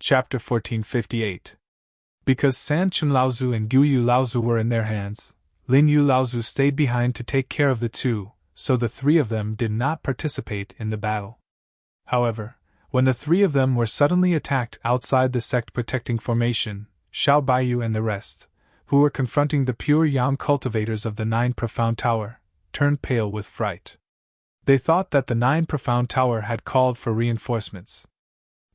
Chapter 1458. Because San Chun Laozu and Gu Yu Laozu were in their hands, Lin Yu Laozu stayed behind to take care of the two, so the three of them did not participate in the battle. However, when the three of them were suddenly attacked outside the sect protecting formation, Xiao Baiyu and the rest, who were confronting the pure yang cultivators of the Nine Profound Tower, turned pale with fright. They thought that the Nine Profound Tower had called for reinforcements.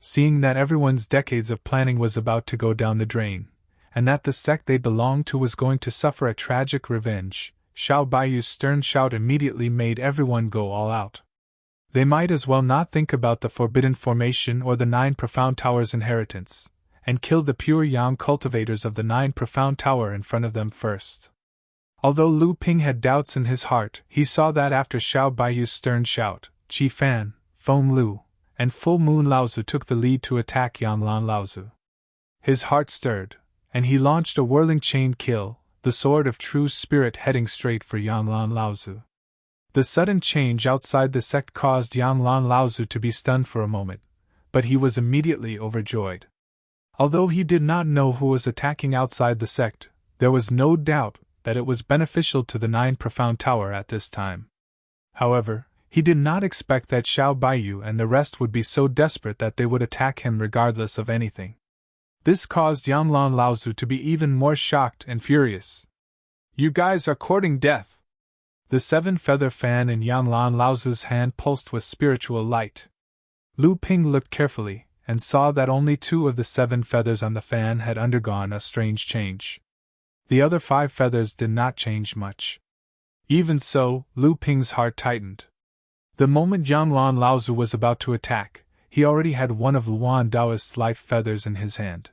Seeing that everyone's decades of planning was about to go down the drain, and that the sect they belonged to was going to suffer a tragic revenge, Xiao Baiyu's stern shout immediately made everyone go all out. They might as well not think about the Forbidden Formation or the Nine Profound Tower's inheritance, and kill the pure yang cultivators of the Nine Profound Tower in front of them first. Although Lu Ping had doubts in his heart, he saw that after Xiao Baiyu's stern shout, Qi Fan, Feng Lu, and Full Moon Laozu took the lead to attack Yanlan Laozu. His heart stirred, and he launched a whirling chain kill, the sword of true spirit heading straight for Yanlan Laozu. The sudden change outside the sect caused Yanlan Laozu to be stunned for a moment, but he was immediately overjoyed. Although he did not know who was attacking outside the sect, there was no doubt that it was beneficial to the Nine Profound Tower at this time. However, he did not expect that Xiao Baiyu and the rest would be so desperate that they would attack him regardless of anything. This caused Yanlan Laozu to be even more shocked and furious. "You guys are courting death!" The seven-feather fan in Yanlan Laozu's hand pulsed with spiritual light. Lu Ping looked carefully, and saw that only 2 of the 7 feathers on the fan had undergone a strange change. The other 5 feathers did not change much. Even so, Lu Ping's heart tightened. The moment Yanlan Laozu was about to attack, he already had one of Luan Daoist's life feathers in his hand.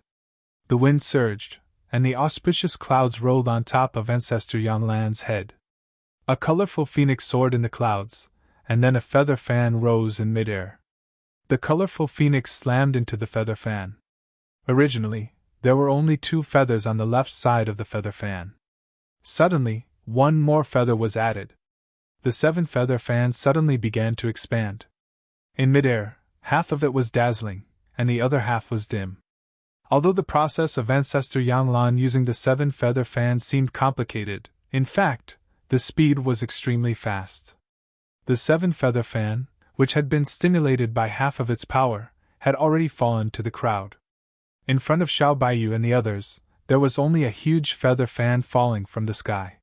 The wind surged, and the auspicious clouds rolled on top of Ancestor Yanlan's head. A colorful phoenix soared in the clouds, and then a feather fan rose in midair. The colorful phoenix slammed into the feather fan. Originally, there were only 2 feathers on the left side of the feather fan. Suddenly, 1 more feather was added. The 7-feather fan suddenly began to expand. In midair, half of it was dazzling, and the other half was dim. Although the process of Ancestor Yanlan using the 7-feather fan seemed complicated, in fact, the speed was extremely fast. The 7-feather fan, which had been stimulated by half of its power, had already fallen to the crowd. In front of Xiao Baiyu and the others, there was only a huge feather fan falling from the sky.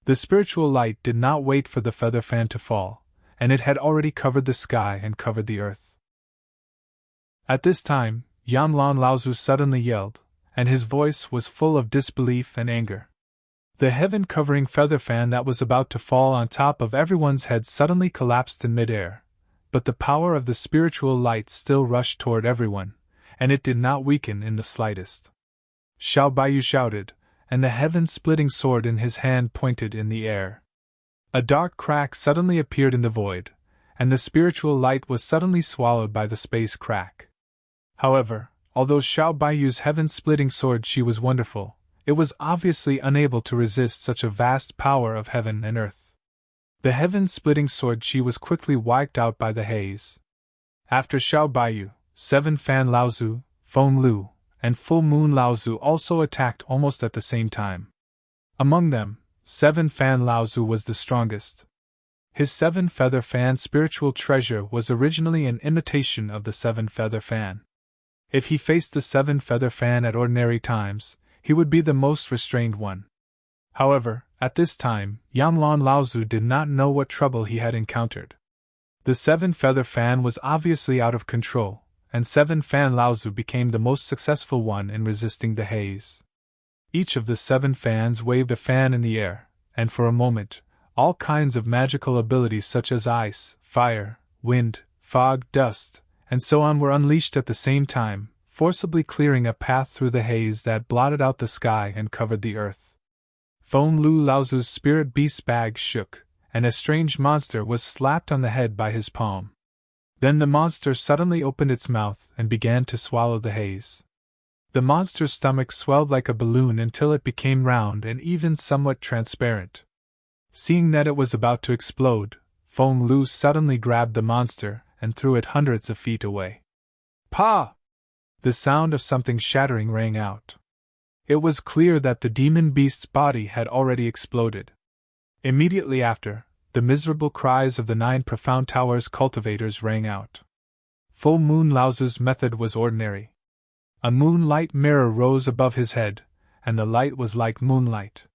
The spiritual light did not wait for the feather fan to fall, and it had already covered the sky and covered the earth. At this time, Yanlan Laozu suddenly yelled, and his voice was full of disbelief and anger. The heaven-covering feather fan that was about to fall on top of everyone's head suddenly collapsed in midair, but the power of the spiritual light still rushed toward everyone, and it did not weaken in the slightest. Xiao Baiyu shouted, and the heaven-splitting sword in his hand pointed in the air. A dark crack suddenly appeared in the void, and the spiritual light was suddenly swallowed by the space crack. However, although Xiao Baiyu's heaven-splitting sword she was wonderful, it was obviously unable to resist such a vast power of heaven and earth. The heaven-splitting sword she was quickly wiped out by the haze. After Xiao Baiyu, 7-fan Laozu, Feng Lu, and Full Moon Laozu also attacked almost at the same time. Among them, 7-fan Laozu was the strongest. His 7-feather fan spiritual treasure was originally an imitation of the 7-feather fan. If he faced the 7-feather fan at ordinary times, he would be the most restrained one. However, at this time, Yanlan Laozu did not know what trouble he had encountered. The 7-feather fan was obviously out of control, and 7-fan Laozu became the most successful one in resisting the haze. Each of the 7 fans waved a fan in the air, and for a moment, all kinds of magical abilities such as ice, fire, wind, fog, dust, and so on were unleashed at the same time, forcibly clearing a path through the haze that blotted out the sky and covered the earth. Feng Lu Laozu's spirit beast bag shook, and a strange monster was slapped on the head by his palm. Then the monster suddenly opened its mouth and began to swallow the haze. The monster's stomach swelled like a balloon until it became round and even somewhat transparent. Seeing that it was about to explode, Feng Lu suddenly grabbed the monster and threw it hundreds of feet away. "Pa!" The sound of something shattering rang out. It was clear that the demon beast's body had already exploded. Immediately after, the miserable cries of the 9 profound towers cultivators rang out. Full Moon Laozu's method was ordinary. A moonlight mirror rose above his head, and the light was like moonlight.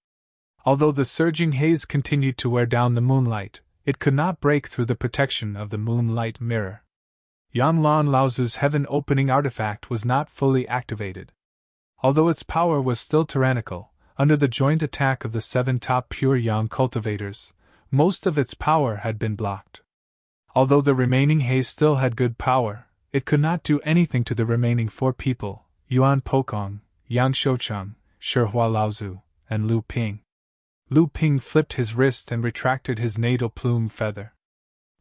Although the surging haze continued to wear down the moonlight, it could not break through the protection of the moonlight mirror. Yanlan Laozu's heaven-opening artifact was not fully activated. Although its power was still tyrannical, under the joint attack of the 7 top pure yang cultivators, most of its power had been blocked. Although the remaining haze still had good power, it could not do anything to the remaining 4 people, Yuan Pokong, Yang Shoucheng, Shihua Laozu, and Lu Ping. Lu Ping flipped his wrist and retracted his natal plume feather.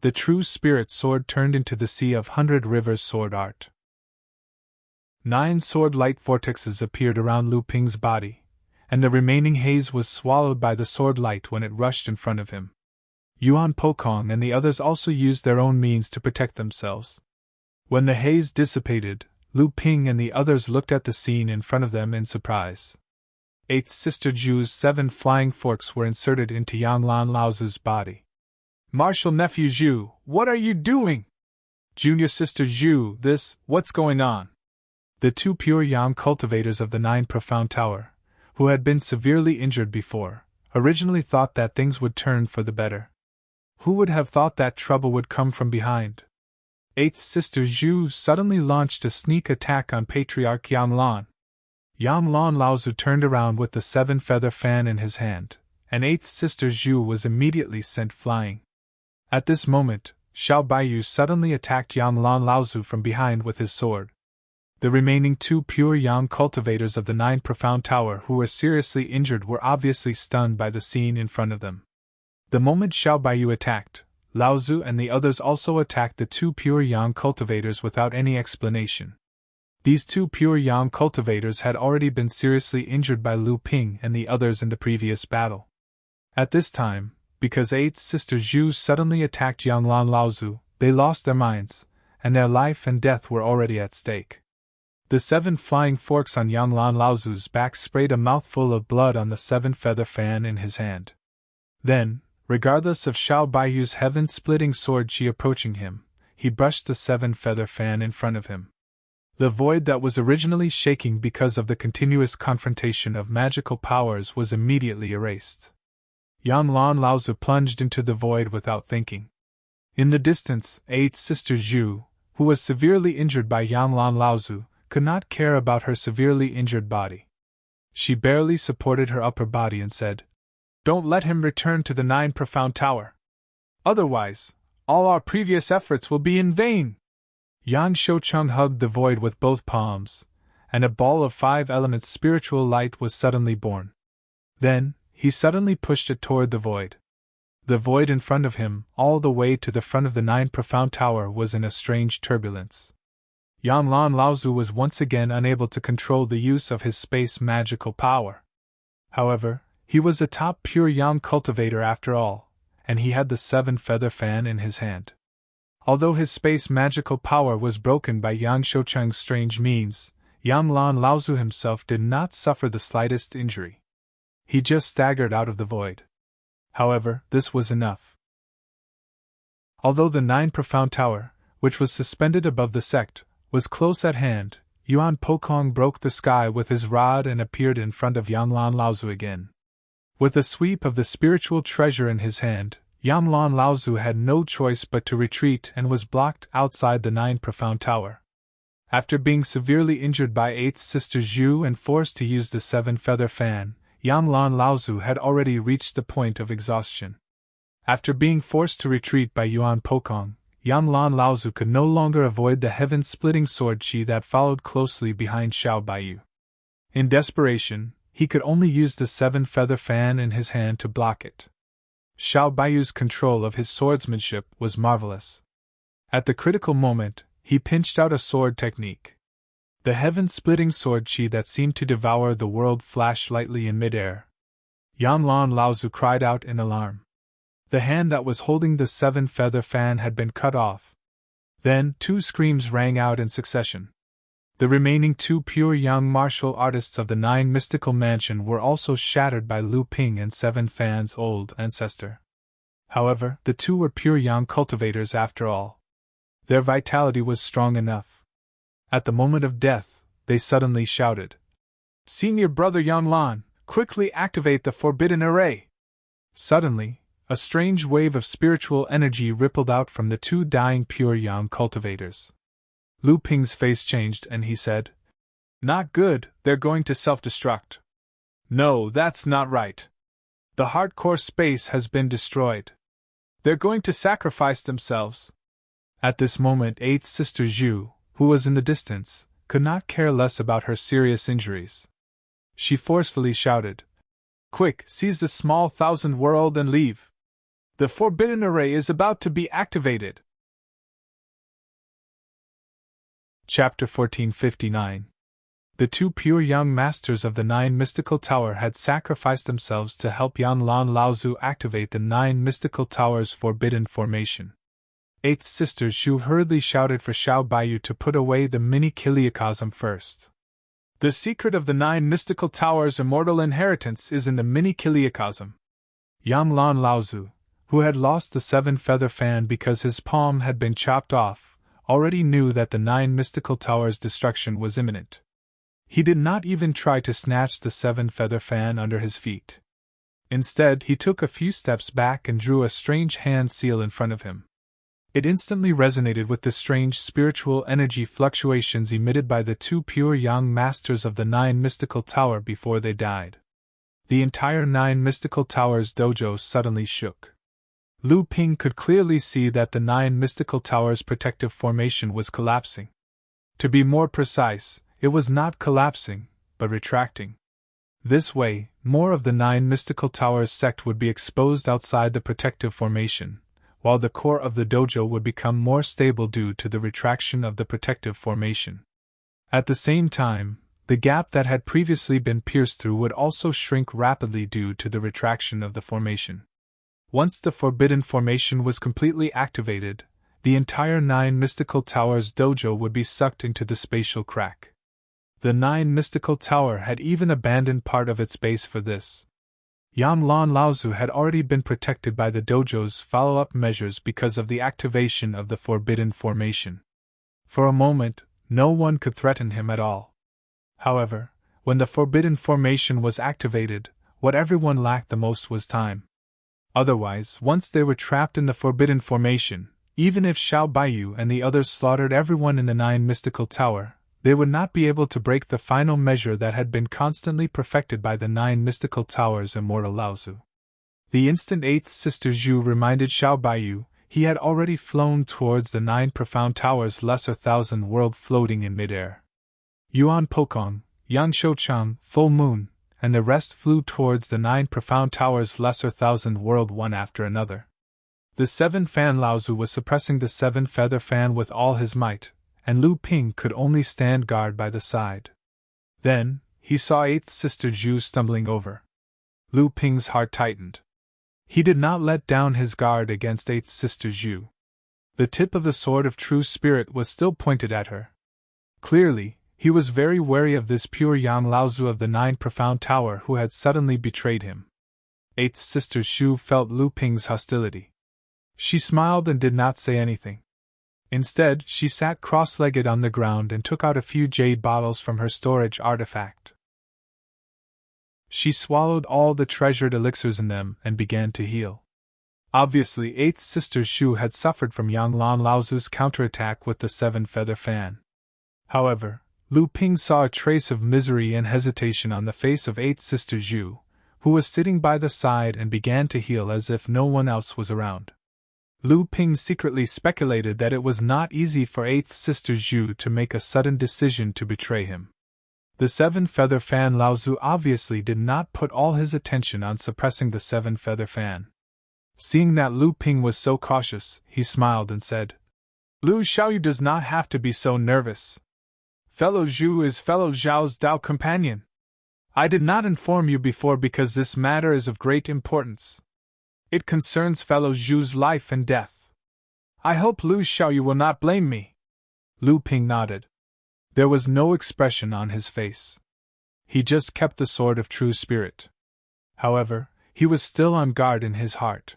The true spirit sword turned into the sea of 100 rivers sword art. 9 sword light vortexes appeared around Lu Ping's body, and the remaining haze was swallowed by the sword light when it rushed in front of him. Yuan Pokong and the others also used their own means to protect themselves. When the haze dissipated, Lu Ping and the others looked at the scene in front of them in surprise. 8th Sister Ju's 7 flying forks were inserted into Yanlan Laozu's body. Martial Nephew Zhu, what are you doing? Junior Sister Zhu, what's going on? The 2 pure yang cultivators of the 9 profound tower, who had been severely injured before, originally thought that things would turn for the better. Who would have thought that trouble would come from behind? 8th Sister Zhu suddenly launched a sneak attack on Patriarch Yanlan. Yanlan Laozu turned around with the 7-feather fan in his hand, and 8th Sister Zhu was immediately sent flying. At this moment, Xiao Baiyu suddenly attacked Yanlan Laozu from behind with his sword. The remaining 2 pure yang cultivators of the 9 profound tower who were seriously injured were obviously stunned by the scene in front of them. The moment Xiao Baiyu attacked, Laozu and the others also attacked the 2 pure yang cultivators without any explanation. These 2 pure yang cultivators had already been seriously injured by Lu Ping and the others in the previous battle. At this time, because 8th Sister Zhu suddenly attacked Yanlan Laozu, they lost their minds, and their life and death were already at stake. The 7 flying forks on Yanlan Laozu's back sprayed a mouthful of blood on the 7-feather fan in his hand. Then, regardless of Xiao Baiyu's heaven-splitting sword chi approaching him, he brushed the 7-feather fan in front of him. The void that was originally shaking because of the continuous confrontation of magical powers was immediately erased. Yanlan Laozu plunged into the void without thinking. In the distance, 8th Sister Zhu, who was severely injured by Yanlan Laozu, could not care about her severely injured body. She barely supported her upper body and said, "Don't let him return to the 9 profound tower. Otherwise, all our previous efforts will be in vain." Yang Shoucheng hugged the void with both palms, and a ball of 5 elements spiritual light was suddenly born. Then, he suddenly pushed it toward the void. The void in front of him, all the way to the front of the 9 profound tower, was in a strange turbulence. Yanlan Laozu was once again unable to control the use of his space magical power. However, he was a top pure yang cultivator after all, and he had the 7-feather fan in his hand. Although his space magical power was broken by Yang Shoucheng's strange means, Yanlan Laozu himself did not suffer the slightest injury. He just staggered out of the void. However, this was enough. Although the 9 profound tower, which was suspended above the sect, was close at hand, Yuan Pokong broke the sky with his rod and appeared in front of Yanlan Laozu again. With a sweep of the spiritual treasure in his hand, Yanlan Laozu had no choice but to retreat and was blocked outside the 9 profound tower. After being severely injured by 8th Sister Zhu and forced to use the 7-feather fan, Yanlan Laozu had already reached the point of exhaustion. After being forced to retreat by Yuan Pokong, Yanlan Laozu could no longer avoid the heaven-splitting sword chi that followed closely behind Xiao Baiyu. In desperation, he could only use the 7-feather fan in his hand to block it. Xiao Baiyu's control of his swordsmanship was marvelous. At the critical moment, he pinched out a sword technique. The heaven-splitting sword chi that seemed to devour the world flashed lightly in midair. Yanlan Laozu cried out in alarm. The hand that was holding the 7-feather fan had been cut off. Then 2 screams rang out in succession. The remaining 2 pure young martial artists of the 9 mystical mansion were also shattered by Lu Ping and 7 Fan's old ancestor. However, the 2 were pure young cultivators after all. Their vitality was strong enough. At the moment of death, they suddenly shouted, "Senior brother Yang Lan, quickly activate the forbidden array!" Suddenly, a strange wave of spiritual energy rippled out from the 2 dying pure young cultivators. Lu Ping's face changed and he said, "Not good, they're going to self-destruct. No, that's not right. The hardcore space has been destroyed. They're going to sacrifice themselves." At this moment, 8th Sister Zhu, who was in the distance, could not care less about her serious injuries. She forcefully shouted, "Quick, seize the small 1000 world and leave. The forbidden array is about to be activated." Chapter 1459. The 2 pure young masters of the 9 mystical tower had sacrificed themselves to help Yan Lan Laozu activate the 9 mystical towers' forbidden formation. 8th Sister Zhu hurriedly shouted for Xiao Baiyu to put away the mini kiliacosm first. "The secret of the 9 mystical towers' immortal inheritance is in the mini kiliacosm." Yan Lan Laozu, who had lost the 7 feather fan because his palm had been chopped off, already knew that the 9 mystical towers' destruction was imminent. He did not even try to snatch the 7 feather fan under his feet. Instead, he took a few steps back and drew a strange hand seal in front of him. It instantly resonated with the strange spiritual energy fluctuations emitted by the 2 pure young masters of the 9 mystical tower before they died. The entire 9 mystical towers dojo suddenly shook. Lu Ping could clearly see that the 9 mystical towers' protective formation was collapsing. To be more precise, it was not collapsing, but retracting. This way, more of the 9 mystical towers' sect would be exposed outside the protective formation, while the core of the dojo would become more stable due to the retraction of the protective formation. At the same time, the gap that had previously been pierced through would also shrink rapidly due to the retraction of the formation. Once the forbidden formation was completely activated, the entire 9 mystical towers dojo would be sucked into the spatial crack. The 9 mystical tower had even abandoned part of its base for this. Yan Lan Laozu had already been protected by the dojo's follow-up measures because of the activation of the forbidden formation. For a moment, no one could threaten him at all. However, when the forbidden formation was activated, what everyone lacked the most was time. Otherwise, once they were trapped in the forbidden formation, even if Xiao Baiyu and the others slaughtered everyone in the 9 mystical tower, they would not be able to break the final measure that had been constantly perfected by the 9 mystical towers' immortal Laozu. The instant 8th Sister Zhu reminded Xiao Baiyu, he had already flown towards the 9 profound towers' lesser 1000 world floating in midair. Yuan Pokong, Yang Shouchang, Full Moon, and the rest flew towards the 9 profound towers' lesser 1000 world one after another. The 7 Fan Laozu was suppressing the 7 feather fan with all his might, and Lu Ping could only stand guard by the side. Then, he saw 8th Sister Zhu stumbling over. Lu Ping's heart tightened. He did not let down his guard against 8th Sister Zhu. The tip of the sword of true spirit was still pointed at her. Clearly, he was very wary of this pure Yang Laozu of the 9 profound tower who had suddenly betrayed him. 8th Sister Zhu felt Lu Ping's hostility. She smiled and did not say anything. Instead, she sat cross-legged on the ground and took out a few jade bottles from her storage artifact. She swallowed all the treasured elixirs in them and began to heal. Obviously, 8th Sister Zhu had suffered from Yang Lan Laozu's counterattack with the 7 feather fan. However, Lu Ping saw a trace of misery and hesitation on the face of 8th Sister Zhu, who was sitting by the side and began to heal as if no one else was around. Lu Ping secretly speculated that it was not easy for 8th Sister Zhu to make a sudden decision to betray him. The 7 feather fan Laozu obviously did not put all his attention on suppressing the 7 feather fan. Seeing that Lu Ping was so cautious, he smiled and said, "Lu Xiaoyu does not have to be so nervous. Fellow Zhu is fellow Zhao's Dao companion. I did not inform you before because this matter is of great importance. It concerns fellow Zhu's life and death. I hope Lu Xiaoyu will not blame me." Lu Ping nodded. There was no expression on his face. He just kept the sword of true spirit. However, he was still on guard in his heart.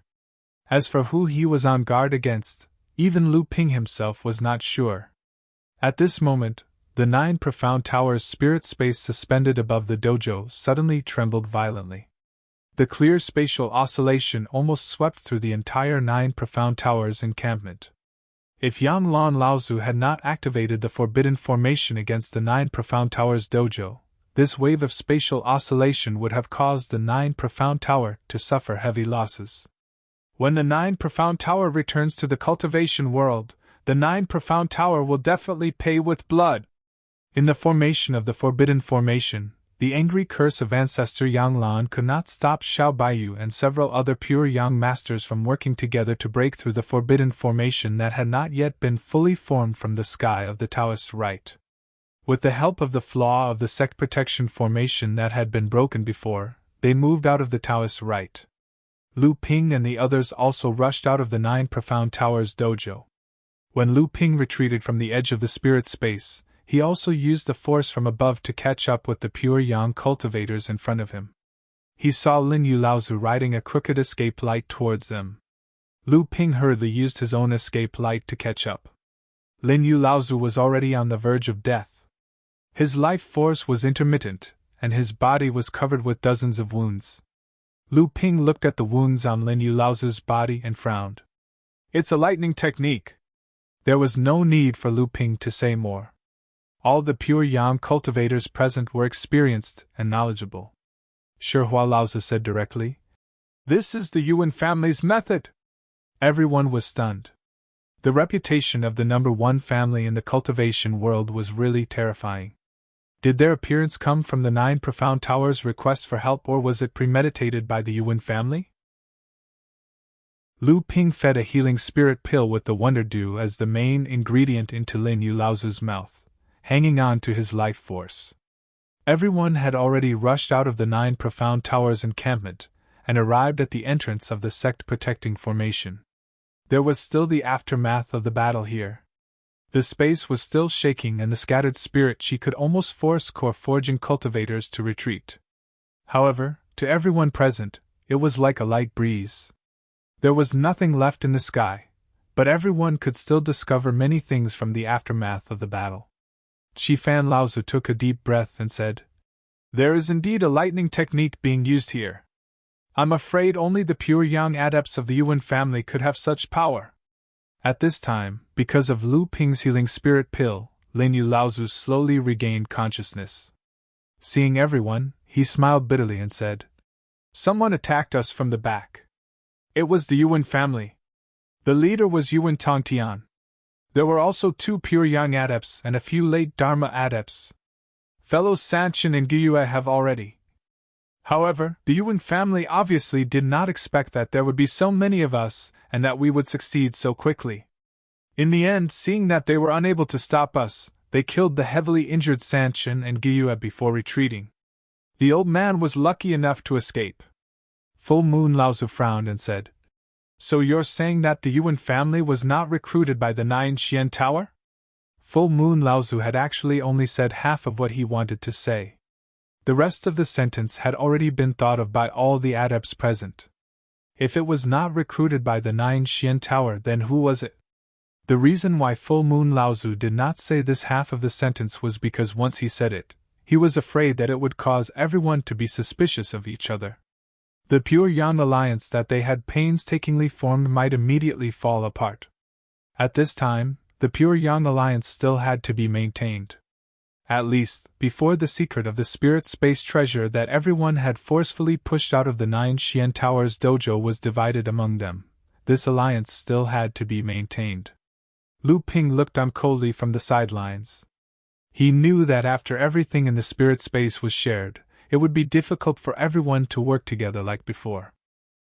As for who he was on guard against, even Lu Ping himself was not sure. At this moment, the 9 profound towers' spirit space suspended above the dojo suddenly trembled violently. The clear spatial oscillation almost swept through the entire 9 profound towers' encampment. If Yang Lan Laozu had not activated the forbidden formation against the 9 profound towers' dojo, this wave of spatial oscillation would have caused the 9 profound tower to suffer heavy losses. When the 9 profound tower returns to the cultivation world, the 9 profound tower will definitely pay with blood. In the formation of the forbidden formation, the angry curse of ancestor Yang Lan could not stop Xiao Baiyu and several other pure Yang masters from working together to break through the forbidden formation that had not yet been fully formed from the sky of the Taoist rite. With the help of the flaw of the sect protection formation that had been broken before, they moved out of the Taoist rite. Lu Ping and the others also rushed out of the 9 profound towers dojo. When Lu Ping retreated from the edge of the spirit space, he also used the force from above to catch up with the pure Yang cultivators in front of him. He saw Lin Yu Laozu riding a crooked escape light towards them. Lu Ping hurriedly used his own escape light to catch up. Lin Yu Laozu was already on the verge of death. His life force was intermittent, and his body was covered with dozens of wounds. Lu Ping looked at the wounds on Lin Yu Laozu's body and frowned. "It's a lightning technique." There was no need for Lu Ping to say more. All the pure Yang cultivators present were experienced and knowledgeable. Shihua Laozi said directly, "This is the Yuan family's method." Everyone was stunned. The reputation of the number 1 family in the cultivation world was really terrifying. Did their appearance come from the 9 profound towers' request for help, or was it premeditated by the Yuan family? Lu Ping fed a healing spirit pill with the Wonder Dew as the main ingredient into Lin Yu Laozu's mouth, hanging on to his life force. Everyone had already rushed out of the 9 profound towers' encampment, and arrived at the entrance of the sect-protecting formation. There was still the aftermath of the battle here. The space was still shaking, and the scattered spirit chi could almost force core forging cultivators to retreat. However, to everyone present, it was like a light breeze. There was nothing left in the sky, but everyone could still discover many things from the aftermath of the battle. Fan Laozu took a deep breath and said, "There is indeed a lightning technique being used here. I'm afraid only the pure Yang adepts of the Yuan family could have such power." At this time, because of Lu Ping's healing spirit pill, Lin Yu Laozu slowly regained consciousness. Seeing everyone, he smiled bitterly and said, "Someone attacked us from the back. It was the Yuan family. The leader was Yuan Tongtian. There were also 2 pure Yang adepts and a few late Dharma adepts. Fellows Sanchen and Gyue have already." However, the Yuan family obviously did not expect that there would be so many of us, and that we would succeed so quickly. In the end, seeing that they were unable to stop us, they killed the heavily injured Sanchen and Gyue before retreating. The old man was lucky enough to escape. Full Moon Laozu frowned and said, "So you're saying that the Yuan family was not recruited by the 9 Xian Tower?" Full Moon Laozu had actually only said half of what he wanted to say. The rest of the sentence had already been thought of by all the adepts present. If it was not recruited by the 9 Xian Tower, then who was it? The reason why Full Moon Laozu did not say this half of the sentence was because once he said it, he was afraid that it would cause everyone to be suspicious of each other. The pure Yang alliance that they had painstakingly formed might immediately fall apart. At this time, the pure Yang alliance still had to be maintained. At least, before the secret of the spirit space treasure that everyone had forcefully pushed out of the 9 Xian Towers dojo was divided among them, this alliance still had to be maintained. Lu Ping looked on coldly from the sidelines. He knew that after everything in the spirit space was shared, it would be difficult for everyone to work together like before.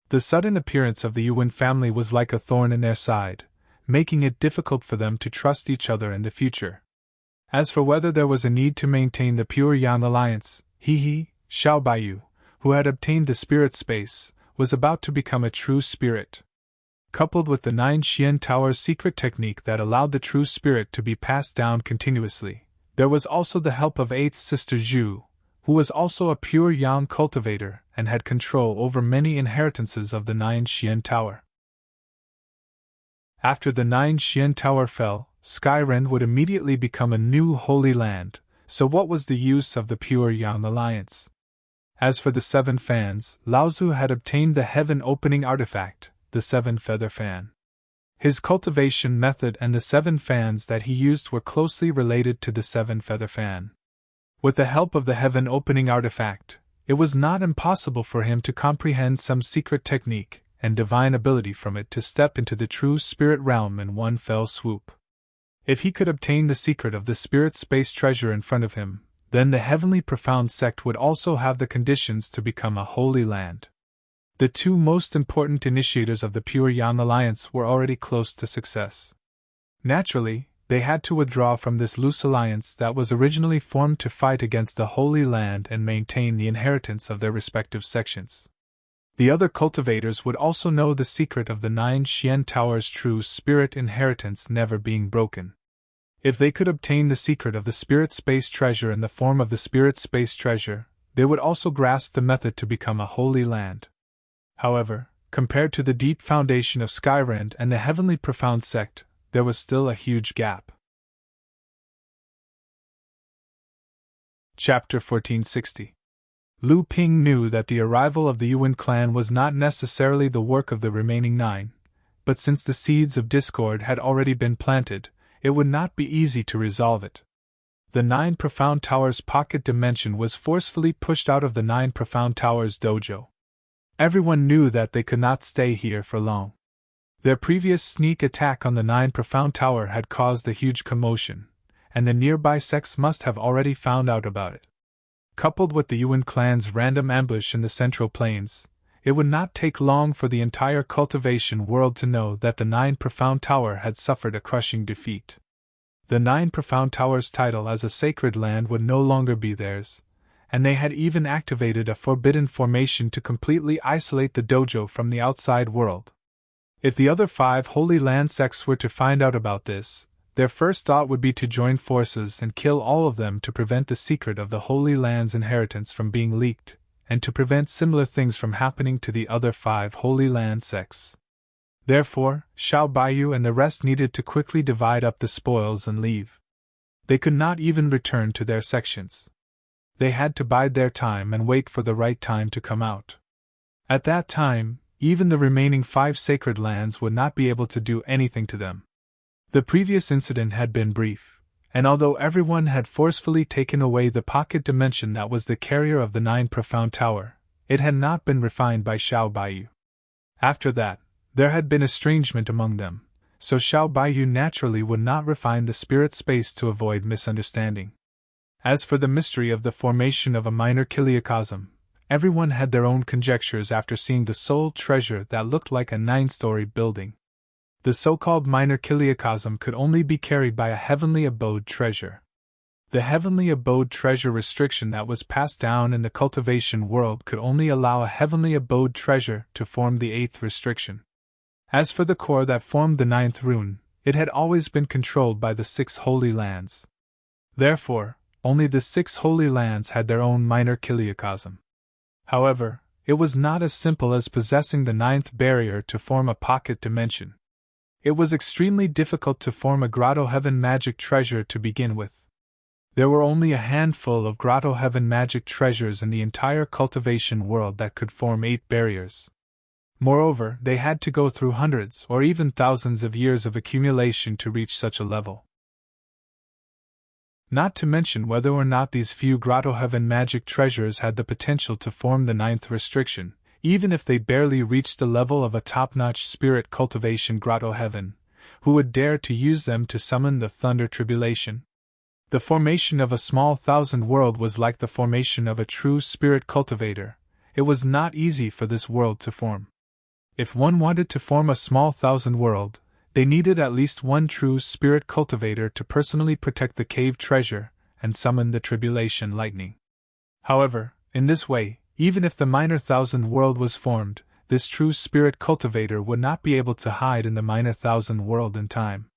The sudden appearance of the Yuan family was like a thorn in their side, making it difficult for them to trust each other in the future. As for whether there was a need to maintain the pure Yang alliance, Xiao Baiyu, who had obtained the spirit space, was about to become a true spirit. Coupled with the 9 Xian Tower's secret technique that allowed the true spirit to be passed down continuously, There was also the help of 8th Sister Zhu, who was also a pure yang cultivator and had control over many inheritances of the 9 Xian Tower. After the 9 Xian Tower fell, Skyren would immediately become a new holy land, so what was the use of the pure yang alliance? As for the 7 fans, Laozu had obtained the heaven-opening artifact, the 7-feather fan. His cultivation method and the 7 fans that he used were closely related to the 7-feather fan. With the help of the heaven-opening artifact, it was not impossible for him to comprehend some secret technique and divine ability from it to step into the true spirit realm in one fell swoop. If he could obtain the secret of the spirit space treasure in front of him, then the heavenly profound sect would also have the conditions to become a holy land. The 2 most important initiators of the Pure Yang Alliance were already close to success. Naturally, they had to withdraw from this loose alliance that was originally formed to fight against the Holy Land and maintain the inheritance of their respective sections. The other cultivators would also know the secret of the 9 Xian Tower's true spirit inheritance never being broken. If they could obtain the secret of the spirit space treasure in the form of the spirit space treasure, they would also grasp the method to become a holy land. However, compared to the deep foundation of Skyrend and the heavenly profound sect, there was still a huge gap. Chapter 1460. Lu Ping knew that the arrival of the Yuan clan was not necessarily the work of the remaining 9, but since the seeds of discord had already been planted, it would not be easy to resolve it. The 9 Profound Towers pocket dimension was forcefully pushed out of the 9 Profound Towers dojo. Everyone knew that they could not stay here for long. Their previous sneak attack on the 9 Profound Tower had caused a huge commotion, and the nearby sects must have already found out about it. Coupled with the Yuan clan's random ambush in the Central Plains, it would not take long for the entire cultivation world to know that the 9 Profound Tower had suffered a crushing defeat. The 9 Profound Tower's title as a sacred land would no longer be theirs, and they had even activated a forbidden formation to completely isolate the dojo from the outside world. If the other 5 Holy Land sects were to find out about this, their first thought would be to join forces and kill all of them to prevent the secret of the Holy Land's inheritance from being leaked, and to prevent similar things from happening to the other 5 Holy Land sects. Therefore, Xiao Baiyu and the rest needed to quickly divide up the spoils and leave. They could not even return to their sections. They had to bide their time and wait for the right time to come out. At that time, even the remaining 5 sacred lands would not be able to do anything to them. The previous incident had been brief, and although everyone had forcefully taken away the pocket dimension that was the carrier of the 9 Profound Tower, it had not been refined by Xiao Baiyu. After that, there had been estrangement among them, so Xiao Baiyu naturally would not refine the spirit space to avoid misunderstanding. As for the mystery of the formation of a minor kiliacosm, everyone had their own conjectures after seeing the soul treasure that looked like a 9-story building. The so-called minor kiliacosm could only be carried by a heavenly abode treasure. The heavenly abode treasure restriction that was passed down in the cultivation world could only allow a heavenly abode treasure to form the 8th restriction. As for the core that formed the 9th rune, it had always been controlled by the 6 Holy Lands. Therefore, only the 6 Holy Lands had their own minor kiliacosm. However, it was not as simple as possessing the 9th barrier to form a pocket dimension. It was extremely difficult to form a Grotto Heaven magic treasure to begin with. There were only a handful of Grotto Heaven magic treasures in the entire cultivation world that could form 8 barriers. Moreover, they had to go through hundreds or even thousands of years of accumulation to reach such a level. Not to mention whether or not these few Grotto Heaven magic treasures had the potential to form the 9th restriction. Even if they barely reached the level of a top-notch spirit cultivation Grotto Heaven, who would dare to use them to summon the Thunder Tribulation? The formation of a small thousand world was like the formation of a true spirit cultivator. It was not easy for this world to form. If one wanted to form a small thousand world, they needed at least one true spirit cultivator to personally protect the cave treasure and summon the Tribulation lightning. However, in this way, even if the minor thousand world was formed, this true spirit cultivator would not be able to hide in the minor thousand world in time.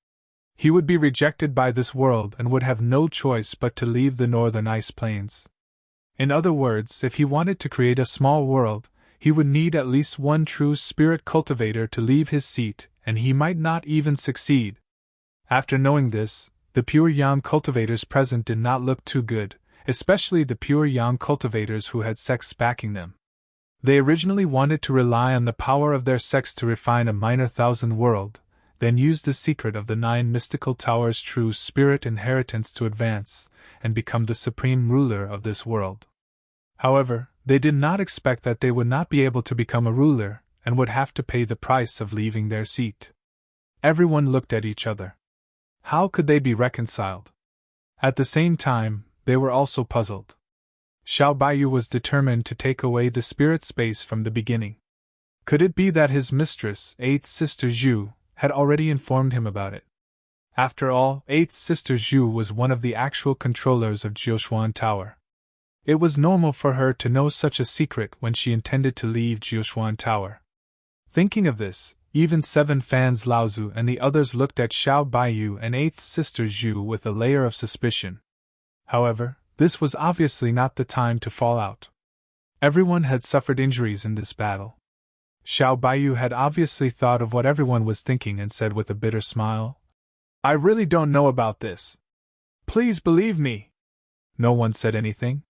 He would be rejected by this world and would have no choice but to leave the northern ice plains. In other words, if he wanted to create a small world, he would need at least one true spirit cultivator to leave his seat, and he might not even succeed. After knowing this, the pure yang cultivators present did not look too good, especially the pure yang cultivators who had sex backing them. They originally wanted to rely on the power of their sex to refine a minor thousand world, then use the secret of the 9 mystical towers' true spirit inheritance to advance and become the supreme ruler of this world. However, they did not expect that they would not be able to become a ruler and would have to pay the price of leaving their seat. Everyone looked at each other. How could they be reconciled? At the same time, they were also puzzled. Xiao Baiyu was determined to take away the spirit space from the beginning. Could it be that his mistress, 8th Sister Zhu, had already informed him about it? After all, 8th Sister Zhu was one of the actual controllers of Jiuxuan Tower. It was normal for her to know such a secret when she intended to leave Jiuxuan Tower. Thinking of this, even 7 fans Laozu and the others looked at Xiao Baiyu and 8th Sister Zhu with a layer of suspicion. However, this was obviously not the time to fall out. Everyone had suffered injuries in this battle. Xiao Baiyu had obviously thought of what everyone was thinking and said with a bitter smile, "I really don't know about this. Please believe me." No one said anything.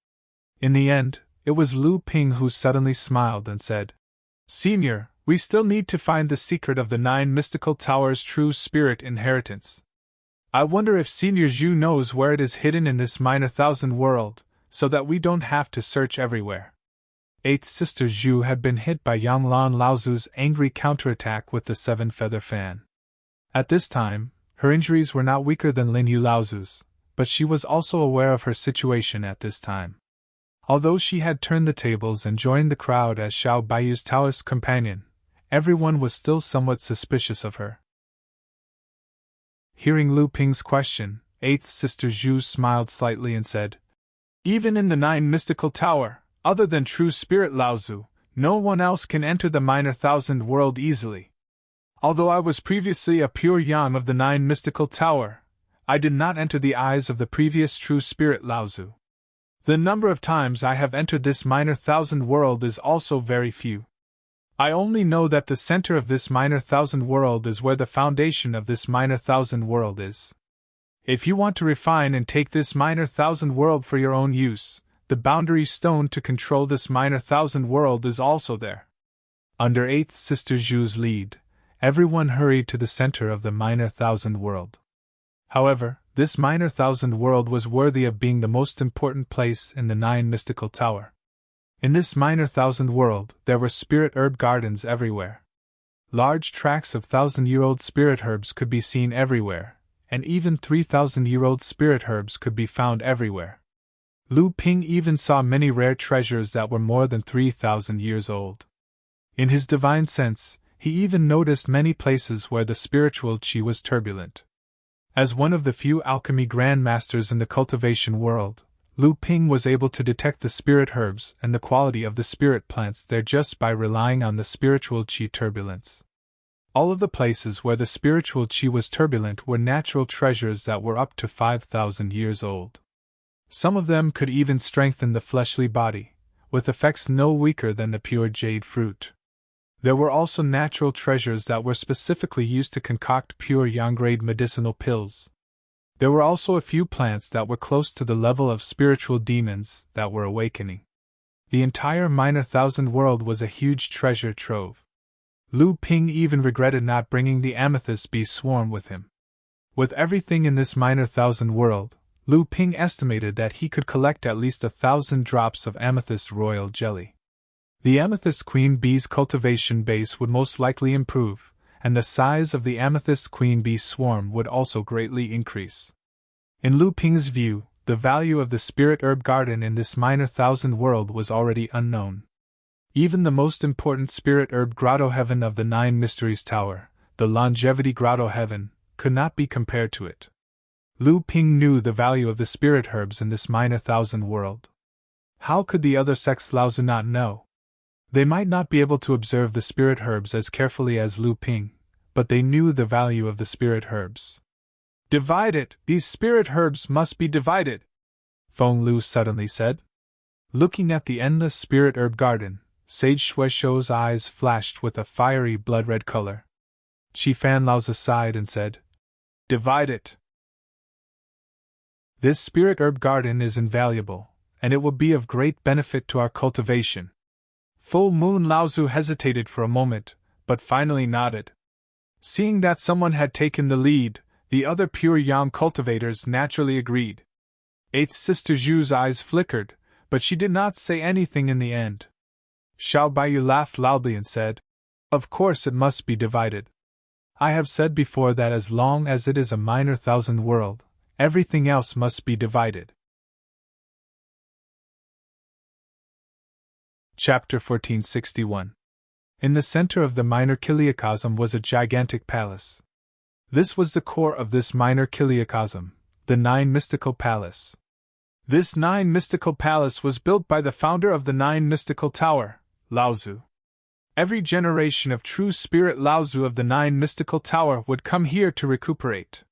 In the end, it was Lu Ping who suddenly smiled and said, "Senior, we still need to find the secret of the 9 mystical towers' true spirit inheritance. I wonder if Senior Zhu knows where it is hidden in this minor thousand world, so that we don't have to search everywhere." 8th Sister Zhu had been hit by Yanglan Laozu's angry counterattack with the 7-feather fan. At this time, her injuries were not weaker than Lin Yu Laozu's, but she was also aware of her situation at this time. Although she had turned the tables and joined the crowd as Xiao Baiyu's Taoist companion, everyone was still somewhat suspicious of her. Hearing Lu Ping's question, 8th Sister Zhu smiled slightly and said, "Even in the 9 mystical tower, other than true spirit Laozu, no one else can enter the minor thousand world easily. Although I was previously a pure yang of the 9 mystical tower, I did not enter the eyes of the previous true spirit Laozu. The number of times I have entered this minor thousand world is also very few. I only know that the center of this minor thousand world is where the foundation of this minor thousand world is. If you want to refine and take this minor thousand world for your own use, the boundary stone to control this minor thousand world is also there." Under 8th Sister Zhu's lead, everyone hurried to the center of the minor thousand world. However, this minor thousand world was worthy of being the most important place in the 9 mystical tower. In this minor thousand world, there were spirit herb gardens everywhere. Large tracts of 1,000-year-old spirit herbs could be seen everywhere, and even 3,000-year-old spirit herbs could be found everywhere. Lu Ping even saw many rare treasures that were more than 3,000 years old. In his divine sense, he even noticed many places where the spiritual qi was turbulent. As one of the few alchemy grandmasters in the cultivation world, Lu Ping was able to detect the spirit herbs and the quality of the spirit plants there just by relying on the spiritual qi turbulence. All of the places where the spiritual qi was turbulent were natural treasures that were up to 5,000 years old. Some of them could even strengthen the fleshly body, with effects no weaker than the pure jade fruit. There were also natural treasures that were specifically used to concoct pure yang-grade medicinal pills. There were also a few plants that were close to the level of spiritual demons that were awakening. The entire minor thousand world was a huge treasure trove. Lu Ping even regretted not bringing the amethyst bee swarm with him. With everything in this minor thousand world, Lu Ping estimated that he could collect at least 1,000 drops of amethyst royal jelly. The amethyst queen bee's cultivation base would most likely improve, and the size of the amethyst queen bee swarm would also greatly increase. In Lu Ping's view, the value of the spirit herb garden in this minor thousand world was already unknown. Even the most important spirit herb grotto heaven of the 9 mysteries tower, the longevity grotto heaven, could not be compared to it. Lu Ping knew the value of the spirit herbs in this minor thousand world. How could the other sects Laozu not know? They might not be able to observe the spirit herbs as carefully as Lu Ping, but they knew the value of the spirit herbs. Divide it, these spirit herbs must be divided, Feng Lu suddenly said. Looking at the endless spirit herb garden, Sage Shueisho's eyes flashed with a fiery blood-red color. She fanned Laozi aside and said, Divide it. This spirit herb garden is invaluable, and it will be of great benefit to our cultivation. Full Moon Laozi hesitated for a moment, but finally nodded. Seeing that someone had taken the lead, the other pure yang cultivators naturally agreed. Eighth Sister Zhu's eyes flickered, but she did not say anything in the end. Xiao Baiyu laughed loudly and said, Of course it must be divided. I have said before that as long as it is a minor thousand world, everything else must be divided. Chapter 1461. In the center of the minor kiliacosm was a gigantic palace. This was the core of this minor kiliacosm, the Nine Mystical Palace. This Nine Mystical Palace was built by the founder of the Nine Mystical Tower, Laozi. Every generation of true spirit Laozi of the Nine Mystical Tower would come here to recuperate.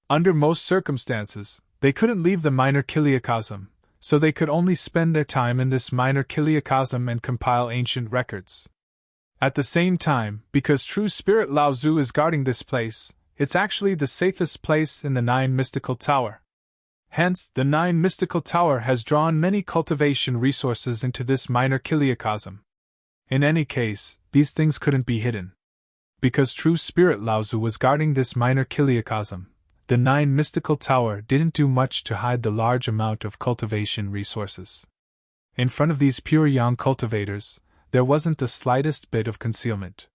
Under most circumstances, they couldn't leave the minor kiliacosm, so they could only spend their time in this minor kiliacosm and compile ancient records. At the same time, because true spirit Laozi is guarding this place, it's actually the safest place in the Nine Mystical Tower. Hence, the Nine Mystical Tower has drawn many cultivation resources into this minor kiliacosm. In any case, these things couldn't be hidden. Because true spirit Laozi was guarding this minor kiliacosm, the Nine Mystical Tower didn't do much to hide the large amount of cultivation resources. In front of these pure yang cultivators, there wasn't the slightest bit of concealment.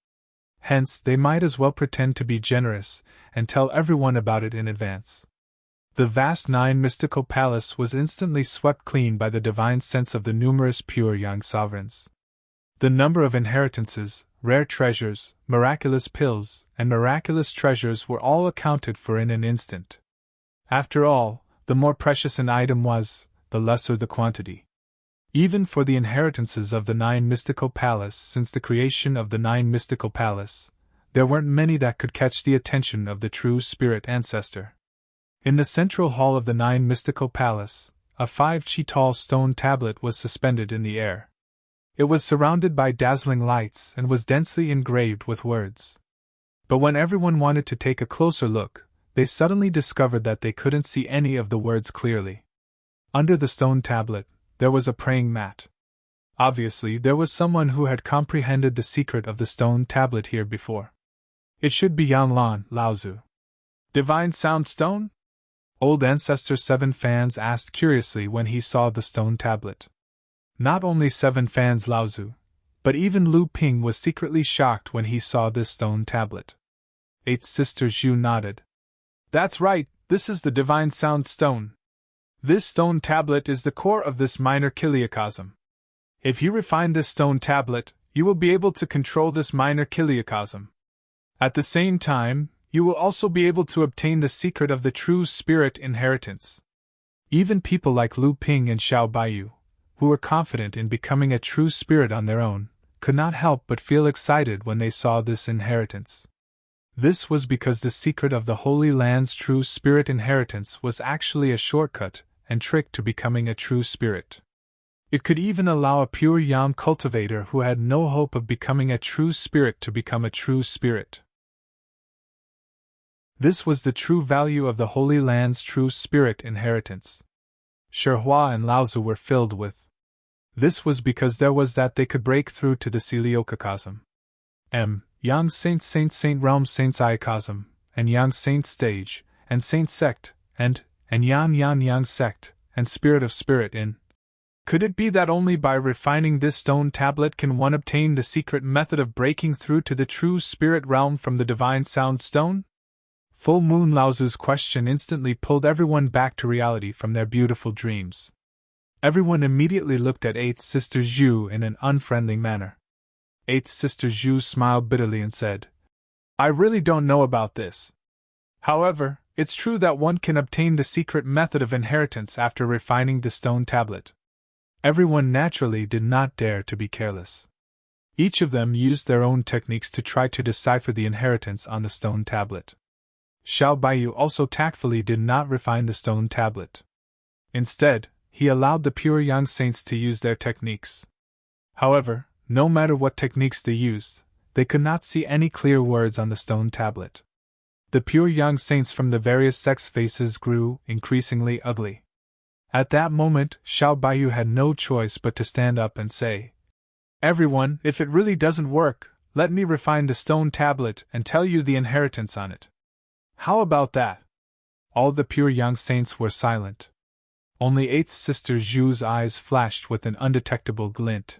Hence, they might as well pretend to be generous and tell everyone about it in advance. The vast Nine Mystical Palace was instantly swept clean by the divine sense of the numerous pure yang sovereigns. The number of inheritances, rare treasures, miraculous pills, and miraculous treasures were all accounted for in an instant. After all, the more precious an item was, the lesser the quantity. Even for the inheritances of the Nine Mystical Palace, since the creation of the Nine Mystical Palace, there weren't many that could catch the attention of the true spirit ancestor. In the central hall of the Nine Mystical Palace, a 5-chi tall stone tablet was suspended in the air. It was surrounded by dazzling lights and was densely engraved with words. But when everyone wanted to take a closer look, they suddenly discovered that they couldn't see any of the words clearly. Under the stone tablet, there was a praying mat. Obviously, there was someone who had comprehended the secret of the stone tablet here before. It should be Yanlan, Laozi. Divine Sound Stone? Old Ancestor 7 Fans asked curiously when he saw the stone tablet. Not only 7 Fans Laozi, but even Lu Ping was secretly shocked when he saw this stone tablet. 8th Sister Zhu nodded. That's right, this is the Divine Sound Stone. This stone tablet is the core of this minor kiliacosm. If you refine this stone tablet, you will be able to control this minor kiliacosm. At the same time, you will also be able to obtain the secret of the true spirit inheritance. Even people like Lu Ping and Xiao Baiyu, who were confident in becoming a true spirit on their own, could not help but feel excited when they saw this inheritance. This was because the secret of the Holy Land's true spirit inheritance was actually a shortcut and trick to becoming a true spirit. It could even allow a pure yang cultivator who had no hope of becoming a true spirit to become a true spirit. This was the true value of the Holy Land's true spirit inheritance. Shihua and Laozi were filled with. This was because there was that they could break through to the Celiocosm. Yang Saint Realm Saint's Iacosm, and Yang Saint Stage, and Saint Sect, and Yang Sect, and Spirit of Spirit in. Could it be that only by refining this stone tablet can one obtain the secret method of breaking through to the true spirit realm from the Divine Sound Stone? Full Moon Laozi's question instantly pulled everyone back to reality from their beautiful dreams. Everyone immediately looked at 8th Sister Zhu in an unfriendly manner. 8th Sister Zhu smiled bitterly and said, I really don't know about this. However, it's true that one can obtain the secret method of inheritance after refining the stone tablet. Everyone naturally did not dare to be careless. Each of them used their own techniques to try to decipher the inheritance on the stone tablet. Xiao Baiyu also tactfully did not refine the stone tablet. Instead, he allowed the pure young saints to use their techniques. However, no matter what techniques they used, they could not see any clear words on the stone tablet. The pure young saints from the various sex faces grew increasingly ugly. At that moment, Xiao Baiyu had no choice but to stand up and say, "Everyone, if it really doesn't work, let me refine the stone tablet and tell you the inheritance on it. How about that?" All the pure young saints were silent. Only 8th Sister Zhu's eyes flashed with an undetectable glint.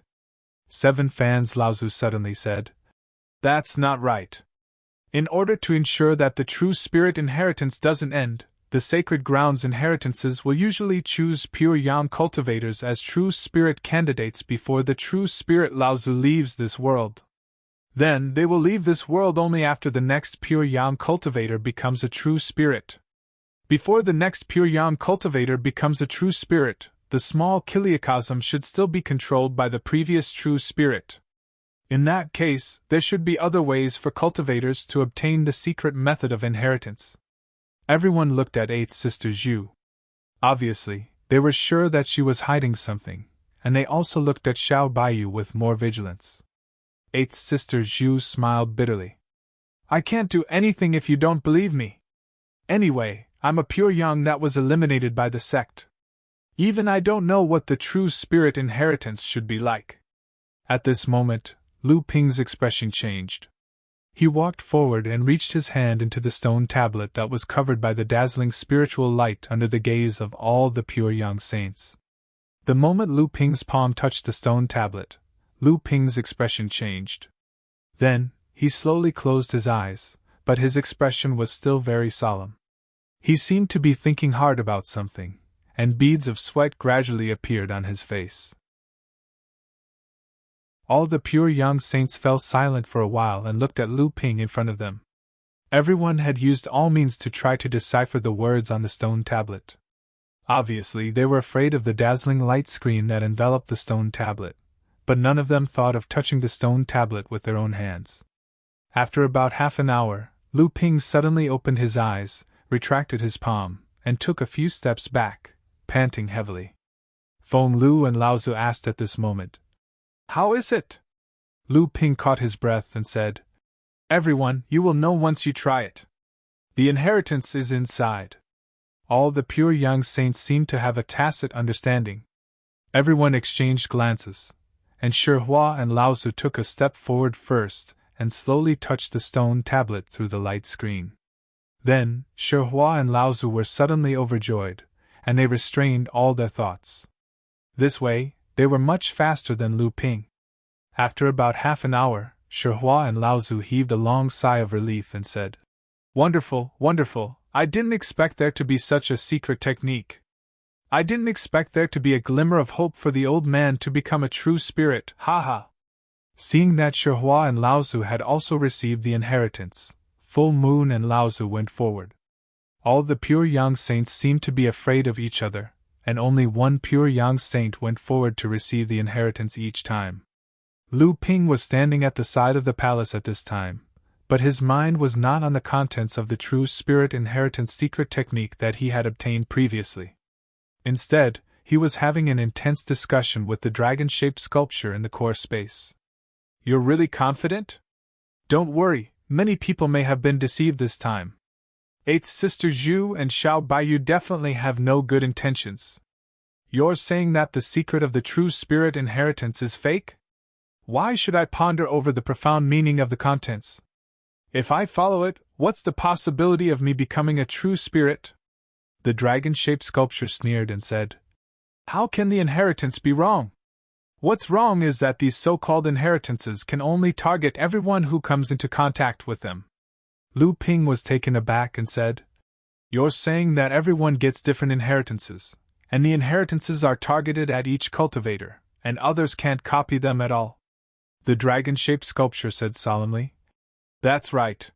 7 Fans Laozu suddenly said, "That's not right. In order to ensure that the true spirit inheritance doesn't end, the sacred grounds inheritances will usually choose pure yang cultivators as true spirit candidates before the true spirit Laozu leaves this world. Then they will leave this world only after the next pure yang cultivator becomes a true spirit. Before the next pure yang cultivator becomes a true spirit, the small kiliacosm should still be controlled by the previous true spirit. In that case, there should be other ways for cultivators to obtain the secret method of inheritance." Everyone looked at 8th Sister Zhu. Obviously, they were sure that she was hiding something, and they also looked at Xiao Baiyu with more vigilance. 8th Sister Zhu smiled bitterly. "I can't do anything if you don't believe me. Anyway, I'm a pure yang that was eliminated by the sect. Even I don't know what the true spirit inheritance should be like." At this moment, Lu Ping's expression changed. He walked forward and reached his hand into the stone tablet that was covered by the dazzling spiritual light under the gaze of all the pure young saints. The moment Lu Ping's palm touched the stone tablet, Lu Ping's expression changed. Then, he slowly closed his eyes, but his expression was still very solemn. He seemed to be thinking hard about something, and beads of sweat gradually appeared on his face. All the pure young saints fell silent for a while and looked at Lu Ping in front of them. Everyone had used all means to try to decipher the words on the stone tablet. Obviously, they were afraid of the dazzling light screen that enveloped the stone tablet, but none of them thought of touching the stone tablet with their own hands. After about half an hour, Lu Ping suddenly opened his eyes, retracted his palm, and took a few steps back, panting heavily. Feng Lu and Laozu asked at this moment, "How is it?" Lu Ping caught his breath and said, "Everyone, you will know once you try it. The inheritance is inside." All the pure young saints seemed to have a tacit understanding. Everyone exchanged glances, and Shihua and Laozu took a step forward first and slowly touched the stone tablet through the light screen. Then, Shihua and Laozu were suddenly overjoyed, and they restrained all their thoughts. This way, they were much faster than Lu Ping. After about half an hour, Shihua and Laozu heaved a long sigh of relief and said, "Wonderful, wonderful, I didn't expect there to be such a secret technique. I didn't expect there to be a glimmer of hope for the old man to become a true spirit, ha." Seeing that Shihua and Laozu had also received the inheritance, Full Moon and Laozu went forward. All the pure young saints seemed to be afraid of each other, and only one pure young saint went forward to receive the inheritance each time. Lu Ping was standing at the side of the palace at this time, but his mind was not on the contents of the true spirit inheritance secret technique that he had obtained previously. Instead, he was having an intense discussion with the dragon-shaped sculpture in the core space. "You're really confident? Don't worry, many people may have been deceived this time. 8th Sister Zhu and Xiao Baiyu definitely have no good intentions. You're saying that the secret of the true spirit inheritance is fake? Why should I ponder over the profound meaning of the contents? If I follow it, what's the possibility of me becoming a true spirit?" The dragon-shaped sculpture sneered and said, "How can the inheritance be wrong? What's wrong is that these so-called inheritances can only target everyone who comes into contact with them." Lu Ping was taken aback and said, "You're saying that everyone gets different inheritances, and the inheritances are targeted at each cultivator, and others can't copy them at all?" The dragon-shaped sculpture said solemnly, "That's right.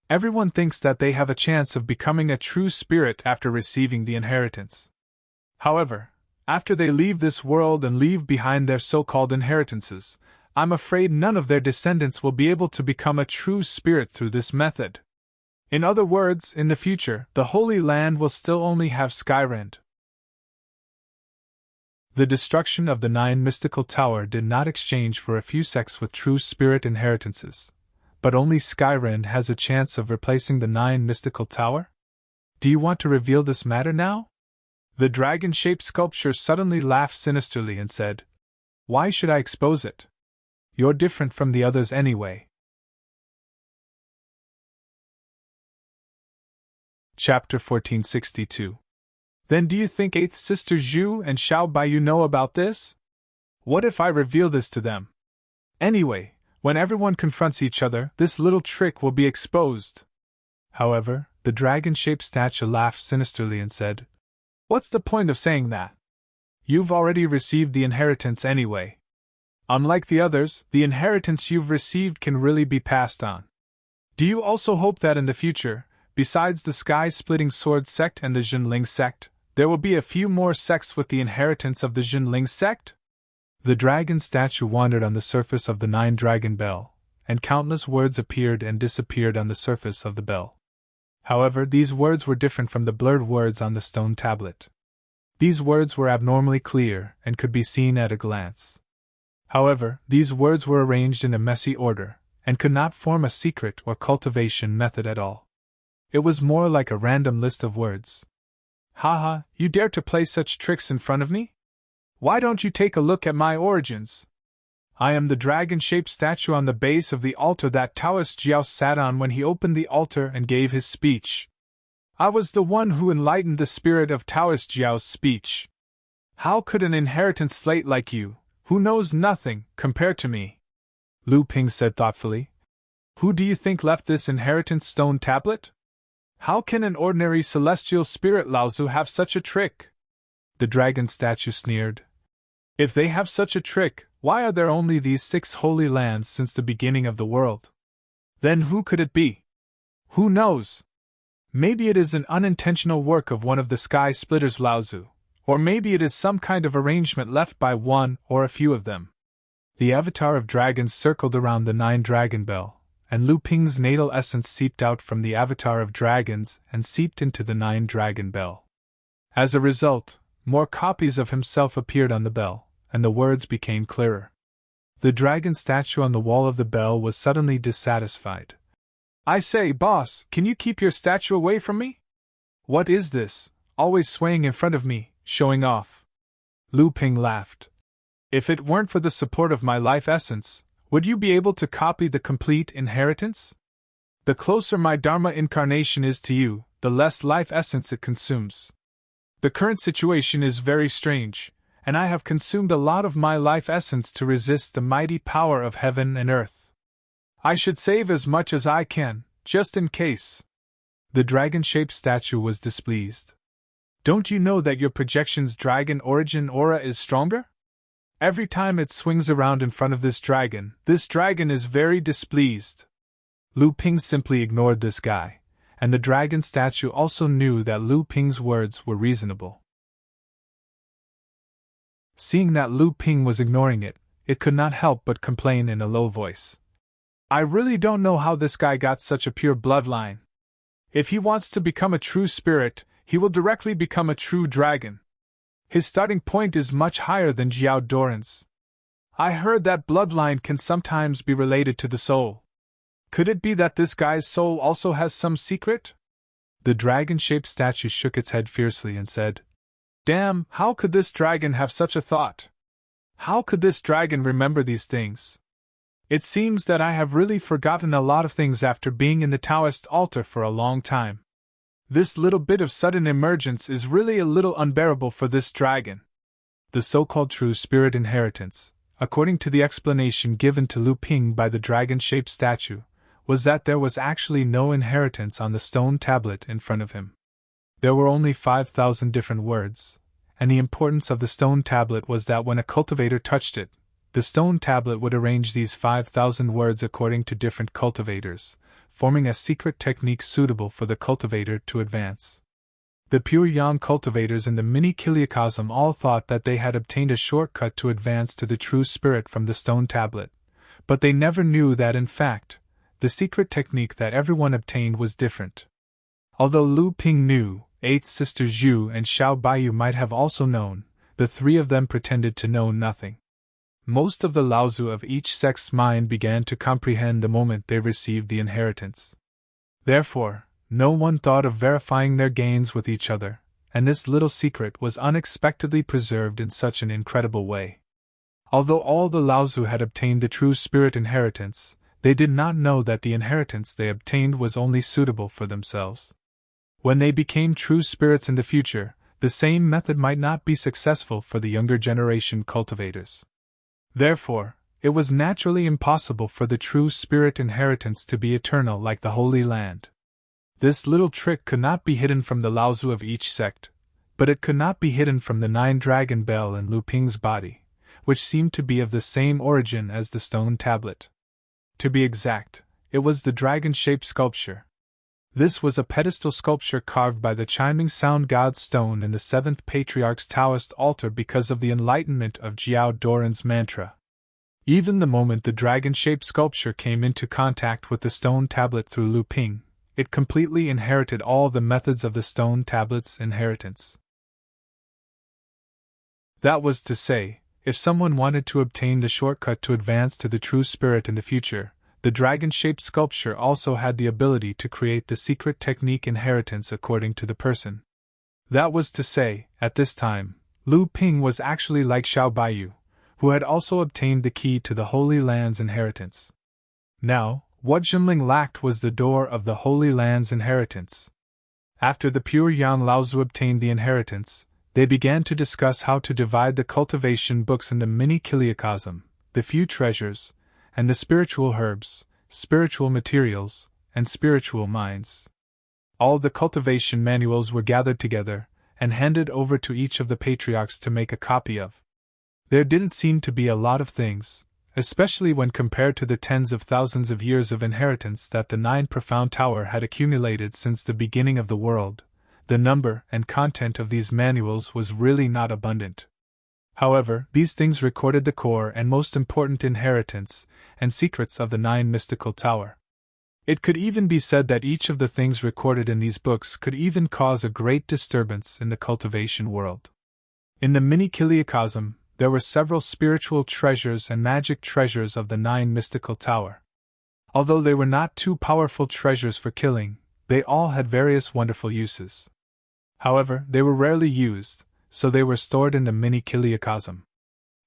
Everyone thinks that they have a chance of becoming a true spirit after receiving the inheritance. However, after they leave this world and leave behind their so-called inheritances, I'm afraid none of their descendants will be able to become a true spirit through this method. In other words, in the future, the Holy Land will still only have Skyrend. The destruction of the 9 mystical tower did not exchange for a few sects with true spirit inheritances, but only Skyrend has a chance of replacing the 9 mystical tower? Do you want to reveal this matter now? The dragon-shaped sculpture suddenly laughed sinisterly and said, "Why should I expose it? You're different from the others anyway." Chapter 1462. Then do you think 8th Sister Zhu and Xiao Baiyu know about this? What if I reveal this to them? Anyway, when everyone confronts each other, this little trick will be exposed. However, the dragon-shaped statue laughed sinisterly and said, "What's the point of saying that? You've already received the inheritance anyway. Unlike the others, the inheritance you've received can really be passed on. Do you also hope that in the future, besides the sky-splitting sword sect and the Jinling sect, there will be a few more sects with the inheritance of the Jinling sect?" The dragon statue wandered on the surface of the 9-dragon bell, and countless words appeared and disappeared on the surface of the bell. However, these words were different from the blurred words on the stone tablet. These words were abnormally clear and could be seen at a glance. However, these words were arranged in a messy order, and could not form a secret or cultivation method at all. It was more like a random list of words. "Haha, you dare to play such tricks in front of me? Why don't you take a look at my origins? I am the dragon-shaped statue on the base of the altar that Taoist Jiao sat on when he opened the altar and gave his speech. I was the one who enlightened the spirit of Taoist Jiao's speech. How could an inheritance slate like you, who knows nothing, compare to me?" Lu Ping said thoughtfully. "Who do you think left this inheritance stone tablet? How can an ordinary celestial spirit Laozu have such a trick?" The dragon statue sneered. "If they have such a trick, why are there only these 6 holy lands since the beginning of the world? Then who could it be? Who knows? Maybe it is an unintentional work of one of the sky splitters Laozu, or maybe it is some kind of arrangement left by one or a few of them." The avatar of dragons circled around the 9-dragon bell, and Lu Ping's natal essence seeped out from the avatar of dragons and seeped into the 9-dragon bell. As a result, more copies of himself appeared on the bell, and the words became clearer. The dragon statue on the wall of the bell was suddenly dissatisfied. "I say, boss, can you keep your statue away from me? What is this, always swaying in front of me, showing off?" Lu Ping laughed. "If it weren't for the support of my life essence, would you be able to copy the complete inheritance? The closer my Dharma incarnation is to you, the less life essence it consumes. The current situation is very strange, and I have consumed a lot of my life essence to resist the mighty power of heaven and earth. I should save as much as I can, just in case." The dragon-shaped statue was displeased. "Don't you know that your projection's dragon origin aura is stronger? Every time it swings around in front of this dragon is very displeased." Lu Ping simply ignored this guy, and the dragon statue also knew that Lu Ping's words were reasonable. Seeing that Lu Ping was ignoring it, it could not help but complain in a low voice. "I really don't know how this guy got such a pure bloodline. If he wants to become a true spirit, he will directly become a true dragon. His starting point is much higher than Jiao Doran's. I heard that bloodline can sometimes be related to the soul. Could it be that this guy's soul also has some secret?" The dragon-shaped statue shook its head fiercely and said, "Damn, how could this dragon have such a thought? How could this dragon remember these things? It seems that I have really forgotten a lot of things after being in the Taoist altar for a long time. This little bit of sudden emergence is really a little unbearable for this dragon." The so-called true spirit inheritance, according to the explanation given to Lu Ping by the dragon-shaped statue, was that there was actually no inheritance on the stone tablet in front of him. There were only 5,000 different words, and the importance of the stone tablet was that when a cultivator touched it, the stone tablet would arrange these 5,000 words according to different cultivators, forming a secret technique suitable for the cultivator to advance. The pure yang cultivators in the mini-kiliocosm all thought that they had obtained a shortcut to advance to the true spirit from the stone tablet, but they never knew that in fact, the secret technique that everyone obtained was different. Although Lu Ping knew, eighth sister Zhu and Xiao Baiyu might have also known, the three of them pretended to know nothing. Most of the Laozu of each sect's mind began to comprehend the moment they received the inheritance. Therefore, no one thought of verifying their gains with each other, and this little secret was unexpectedly preserved in such an incredible way. Although all the Laozu had obtained the true spirit inheritance, they did not know that the inheritance they obtained was only suitable for themselves. When they became true spirits in the future, the same method might not be successful for the younger generation cultivators. Therefore, it was naturally impossible for the true spirit inheritance to be eternal like the Holy Land. This little trick could not be hidden from the Laozu of each sect, but it could not be hidden from the 9-dragon bell in Lu Ping's body, which seemed to be of the same origin as the stone tablet. To be exact, it was the dragon-shaped sculpture. This was a pedestal sculpture carved by the chiming sound god stone in the 7th Patriarch's Taoist altar because of the enlightenment of Jiao Doran's mantra. Even the moment the dragon-shaped sculpture came into contact with the stone tablet through Lu Ping, it completely inherited all the methods of the stone tablet's inheritance. That was to say, if someone wanted to obtain the shortcut to advance to the true spirit in the future, the dragon-shaped sculpture also had the ability to create the secret technique inheritance according to the person. That was to say, at this time, Lu Ping was actually like Xiao Baiyu, who had also obtained the key to the Holy Land's inheritance. Now, what Junling lacked was the door of the Holy Land's inheritance. After the pure Yang Laozu obtained the inheritance, they began to discuss how to divide the cultivation books in the mini kiliacosm, the few treasures, and the spiritual herbs, spiritual materials, and spiritual minds. All the cultivation manuals were gathered together and handed over to each of the patriarchs to make a copy of. There didn't seem to be a lot of things, especially when compared to the tens of thousands of years of inheritance that the 9 profound tower had accumulated since the beginning of the world. The number and content of these manuals was really not abundant. However, these things recorded the core and most important inheritance and secrets of the 9 mystical tower. It could even be said that each of the things recorded in these books could even cause a great disturbance in the cultivation world. In the mini kiliacosm, there were several spiritual treasures and magic treasures of the 9 mystical tower. Although they were not too powerful treasures for killing, they all had various wonderful uses. However, they were rarely used, so they were stored in the mini kiliacosm.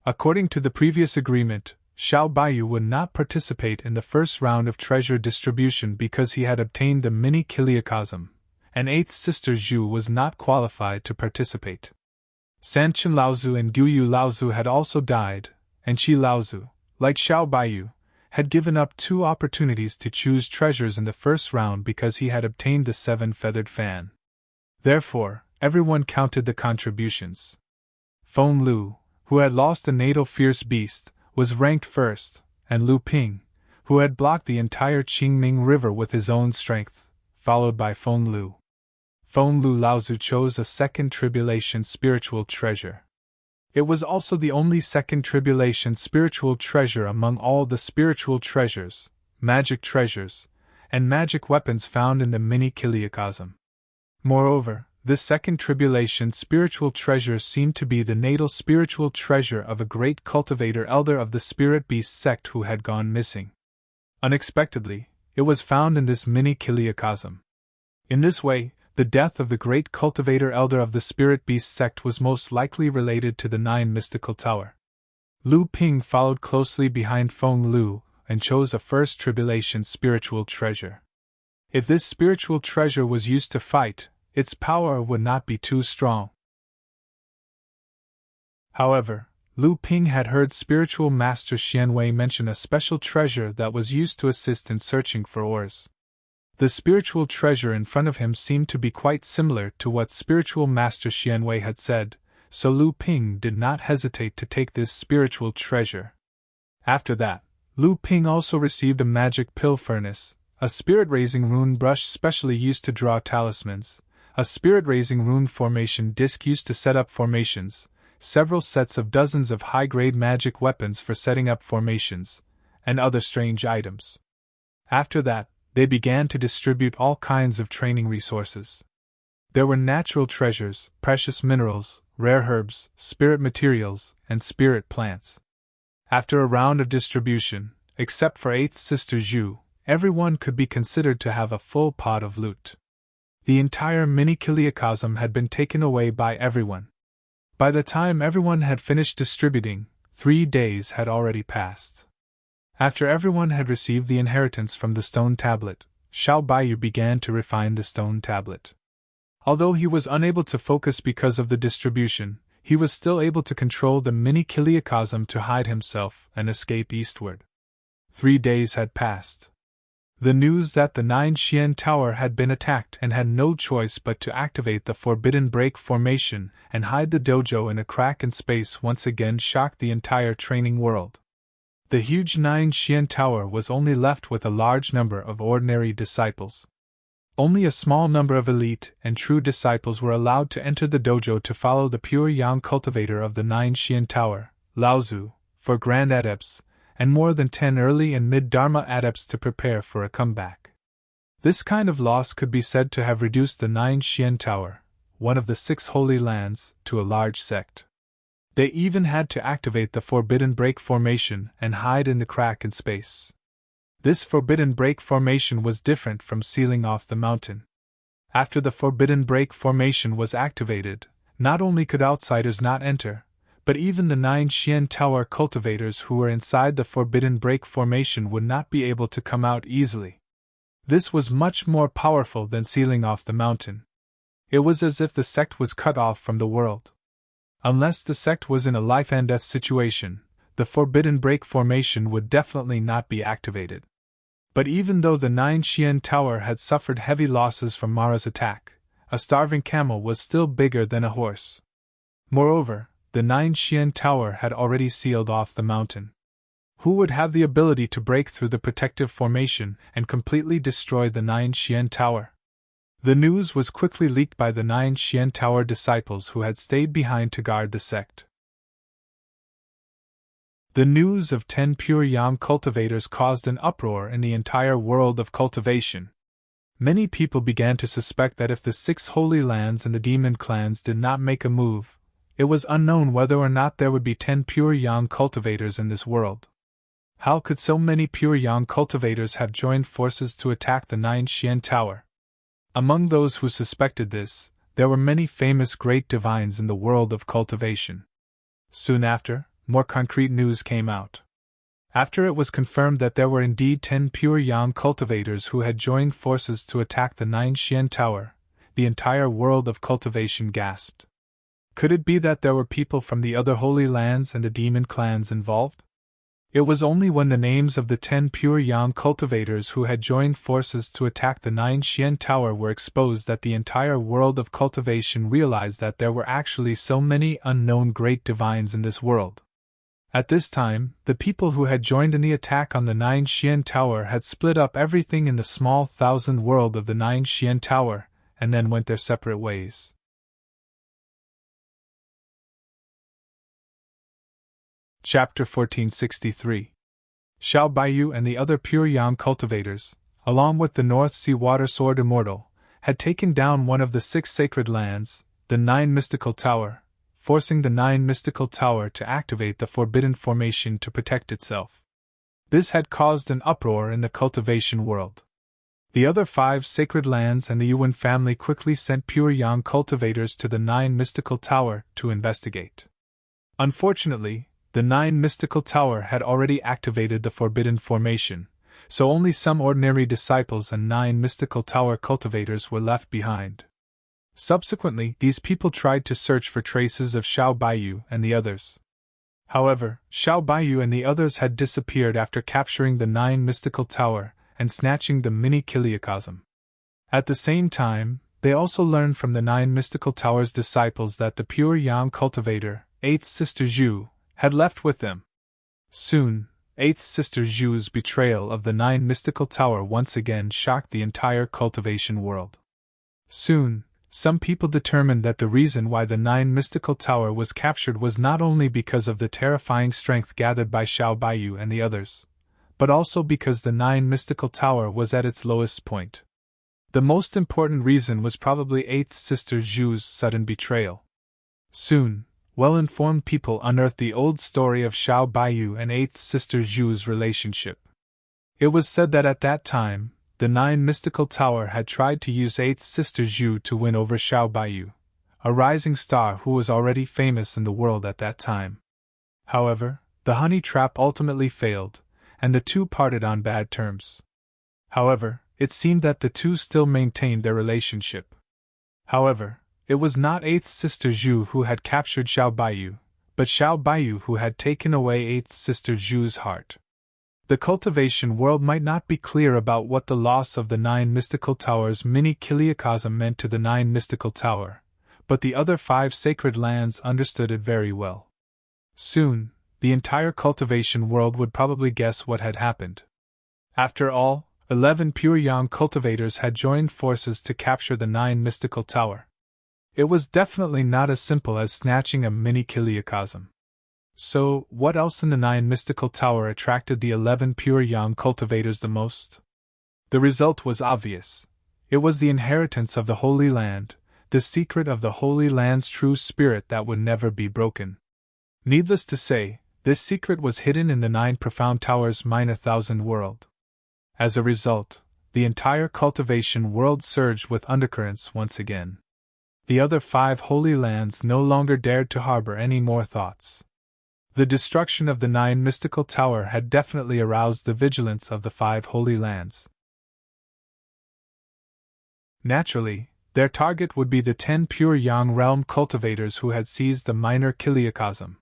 According to the previous agreement, Xiao Baiyu would not participate in the first round of treasure distribution because he had obtained the mini kiliacosm, and 8th sister Zhu was not qualified to participate. Sanchen Laozu and Guyu Laozu had also died, and Qi Laozu, like Xiao Baiyu, had given up 2 opportunities to choose treasures in the first round because he had obtained the 7-feathered fan. Therefore, everyone counted the contributions. Feng Lu, who had lost the natal fierce beast, was ranked first, and Lu Ping, who had blocked the entire Qingming River with his own strength, followed by Feng Lu. Feng Lu Laozu chose a second tribulation spiritual treasure. It was also the only second tribulation spiritual treasure among all the spiritual treasures, magic treasures, and magic weapons found in the mini kiliacosm. Moreover, this second tribulation spiritual treasure seemed to be the natal spiritual treasure of a great cultivator elder of the spirit beast sect who had gone missing. Unexpectedly, it was found in this mini kiliacosm. In this way, the death of the great cultivator elder of the spirit beast sect was most likely related to the 9 mystical tower. Lu Ping followed closely behind Feng Lu and chose a first tribulation spiritual treasure. If this spiritual treasure was used to fight, its power would not be too strong. However, Lu Ping had heard spiritual master Xianwei mention a special treasure that was used to assist in searching for ores. The spiritual treasure in front of him seemed to be quite similar to what spiritual master Xianwei had said, so Lu Ping did not hesitate to take this spiritual treasure. After that, Lu Ping also received a magic pill furnace, a spirit-raising rune brush specially used to draw talismans, a spirit-raising rune formation disc used to set up formations, several sets of dozens of high-grade magic weapons for setting up formations, and other strange items. After that, they began to distribute all kinds of training resources. There were natural treasures, precious minerals, rare herbs, spirit materials, and spirit plants. After a round of distribution, except for 8th Sister Zhu, everyone could be considered to have a full pot of loot. The entire mini-kiliocosm had been taken away by everyone. By the time everyone had finished distributing, 3 days had already passed. After everyone had received the inheritance from the stone tablet, Xiao Baiyu began to refine the stone tablet. Although he was unable to focus because of the distribution, he was still able to control the mini-kiliocosm to hide himself and escape eastward. 3 days had passed. The news that the 9 Xian Tower had been attacked and had no choice but to activate the Forbidden Break formation and hide the dojo in a crack in space once again shocked the entire training world. The huge 9 Xian Tower was only left with a large number of ordinary disciples. Only a small number of elite and true disciples were allowed to enter the dojo to follow the pure yang cultivator of the 9 Xian Tower, Laozu, for grand adepts, and more than 10 early and mid-Dharma adepts to prepare for a comeback. This kind of loss could be said to have reduced the 9 Xian Tower, one of the 6 holy lands, to a large sect. They even had to activate the Forbidden Break formation and hide in the crack in space. This Forbidden Break formation was different from sealing off the mountain. After the Forbidden Break formation was activated, not only could outsiders not enter, but even the 9 Xian Tower cultivators who were inside the Forbidden Break formation would not be able to come out easily. This was much more powerful than sealing off the mountain. It was as if the sect was cut off from the world. Unless the sect was in a life and death situation, the Forbidden Break formation would definitely not be activated. But even though the 9 Xian Tower had suffered heavy losses from Mara's attack, a starving camel was still bigger than a horse. Moreover, the 9 Xian Tower had already sealed off the mountain. Who would have the ability to break through the protective formation and completely destroy the 9 Xian Tower? The news was quickly leaked by the 9 Xian Tower disciples who had stayed behind to guard the sect. The news of 10 pure yang cultivators caused an uproar in the entire world of cultivation. Many people began to suspect that if the 6 holy lands and the demon clans did not make a move, it was unknown whether or not there would be 10 pure yang cultivators in this world. How could so many pure yang cultivators have joined forces to attack the 9 Xian Tower? Among those who suspected this, there were many famous great divines in the world of cultivation. Soon after, more concrete news came out. After it was confirmed that there were indeed 10 pure yang cultivators who had joined forces to attack the 9 Xian Tower, the entire world of cultivation gasped. Could it be that there were people from the other holy lands and the demon clans involved? It was only when the names of the 10 pure yang cultivators who had joined forces to attack the 9 Xian Tower were exposed that the entire world of cultivation realized that there were actually so many unknown great divines in this world. At this time, the people who had joined in the attack on the 9 Xian Tower had split up everything in the small 1,000 world of the 9 Xian Tower, and then went their separate ways. Chapter 1463. Xiao Baiyu and the other pure yang cultivators, along with the North Sea Water Sword Immortal, had taken down one of the 6 sacred lands, the 9 Mystical Tower, forcing the 9 Mystical Tower to activate the Forbidden Formation to protect itself. This had caused an uproar in the cultivation world. The other 5 sacred lands and the Yuan family quickly sent pure yang cultivators to the 9 Mystical Tower to investigate. Unfortunately, the 9 Mystical Tower had already activated the Forbidden Formation, so only some ordinary disciples and 9 Mystical Tower cultivators were left behind. Subsequently, these people tried to search for traces of Xiao Baiyu and the others. However, Xiao Baiyu and the others had disappeared after capturing the 9 Mystical Tower and snatching the mini-kiliocosm. At the same time, they also learned from the 9 Mystical Tower's disciples that the pure yang cultivator, 8th Sister Zhu, had left with them. Soon, 8th Sister Zhu's betrayal of the 9 Mystical Tower once again shocked the entire cultivation world. Soon, some people determined that the reason why the 9 Mystical Tower was captured was not only because of the terrifying strength gathered by Xiao Baiyu and the others, but also because the Nine Mystical Tower was at its lowest point. The most important reason was probably Eighth Sister Zhu's sudden betrayal. Soon, well-informed people unearthed the old story of Xiao Baiyu and Eighth Sister Zhu's relationship. It was said that at that time, the Nine Mystical Tower had tried to use Eighth Sister Zhu to win over Xiao Baiyu, a rising star who was already famous in the world at that time. However, the honey trap ultimately failed, and the two parted on bad terms. However, it seemed that the two still maintained their relationship. However, it was not Eighth Sister Zhu who had captured Xiao Baiyu, but Xiao Baiyu who had taken away Eighth Sister Zhu's heart. The cultivation world might not be clear about what the loss of the Nine Mystical Tower's mini-kiliacosm meant to the Nine Mystical Tower, but the other 5 sacred lands understood it very well. Soon, the entire cultivation world would probably guess what had happened. After all, 11 pure yang cultivators had joined forces to capture the Nine Mystical Tower. It was definitely not as simple as snatching a mini-kiliacosm. So, what else in the Nine Mystical Tower attracted the 11 pure yang cultivators the most? The result was obvious. It was the inheritance of the Holy Land, the secret of the Holy Land's true spirit that would never be broken. Needless to say, this secret was hidden in the 9 profound towers -1,000 world. As a result, the entire cultivation world surged with undercurrents once again. The other 5 holy lands no longer dared to harbor any more thoughts. The destruction of the Nine Mystical Tower had definitely aroused the vigilance of the 5 holy lands. Naturally, their target would be the 10 pure yang realm cultivators who had seized the minor kiliacosm.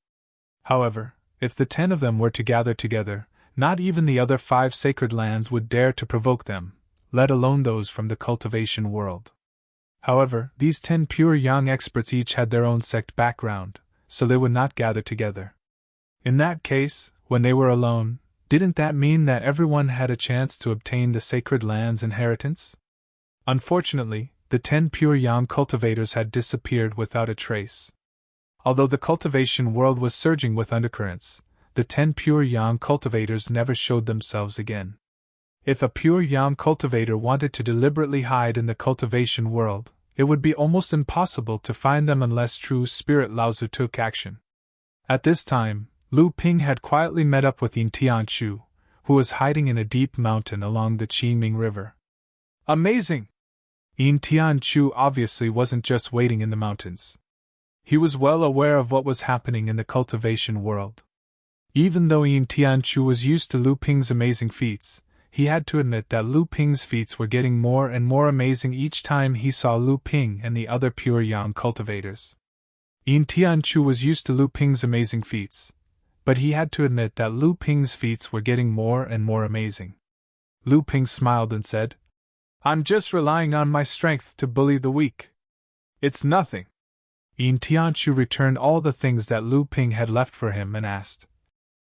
However, if the 10 of them were to gather together, not even the other 5 sacred lands would dare to provoke them, let alone those from the cultivation world. However, these 10 pure yang experts each had their own sect background, so they would not gather together. In that case, when they were alone, didn't that mean that everyone had a chance to obtain the sacred land's inheritance? Unfortunately, the 10 pure yang cultivators had disappeared without a trace. Although the cultivation world was surging with undercurrents, the 10 pure yang cultivators never showed themselves again. If a pure yang cultivator wanted to deliberately hide in the cultivation world, it would be almost impossible to find them unless true spirit Laozi took action. At this time, Lu Ping had quietly met up with Yin Tianchu, who was hiding in a deep mountain along the Qiming River. Amazing! Yin Tianchu obviously wasn't just waiting in the mountains. He was well aware of what was happening in the cultivation world. Even though Yin Tianchu was used to Lu Ping's amazing feats, he had to admit that Lu Ping's feats were getting more and more amazing each time he saw Lu Ping and the other pure yang cultivators. Yin Tianchu was used to Lu Ping's amazing feats, but he had to admit that Lu Ping's feats were getting more and more amazing. Lu Ping smiled and said, "I'm just relying on my strength to bully the weak. It's nothing." Yin Tianchu returned all the things that Lu Ping had left for him and asked,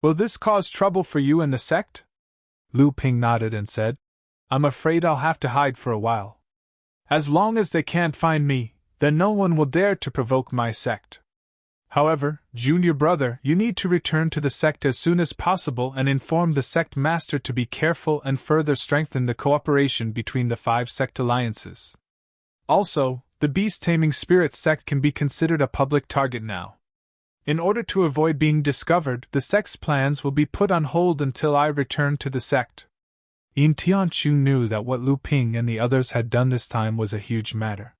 "Will this cause trouble for you and the sect?" Lu Ping nodded and said, "I'm afraid I'll have to hide for a while. As long as they can't find me, then no one will dare to provoke my sect. However, junior brother, you need to return to the sect as soon as possible and inform the sect master to be careful and further strengthen the cooperation between the 5 sect alliances. Also, the beast-taming spirit sect can be considered a public target now. In order to avoid being discovered, the sect's plans will be put on hold until I return to the sect." Yin Tianchu knew that what Lu Ping and the others had done this time was a huge matter.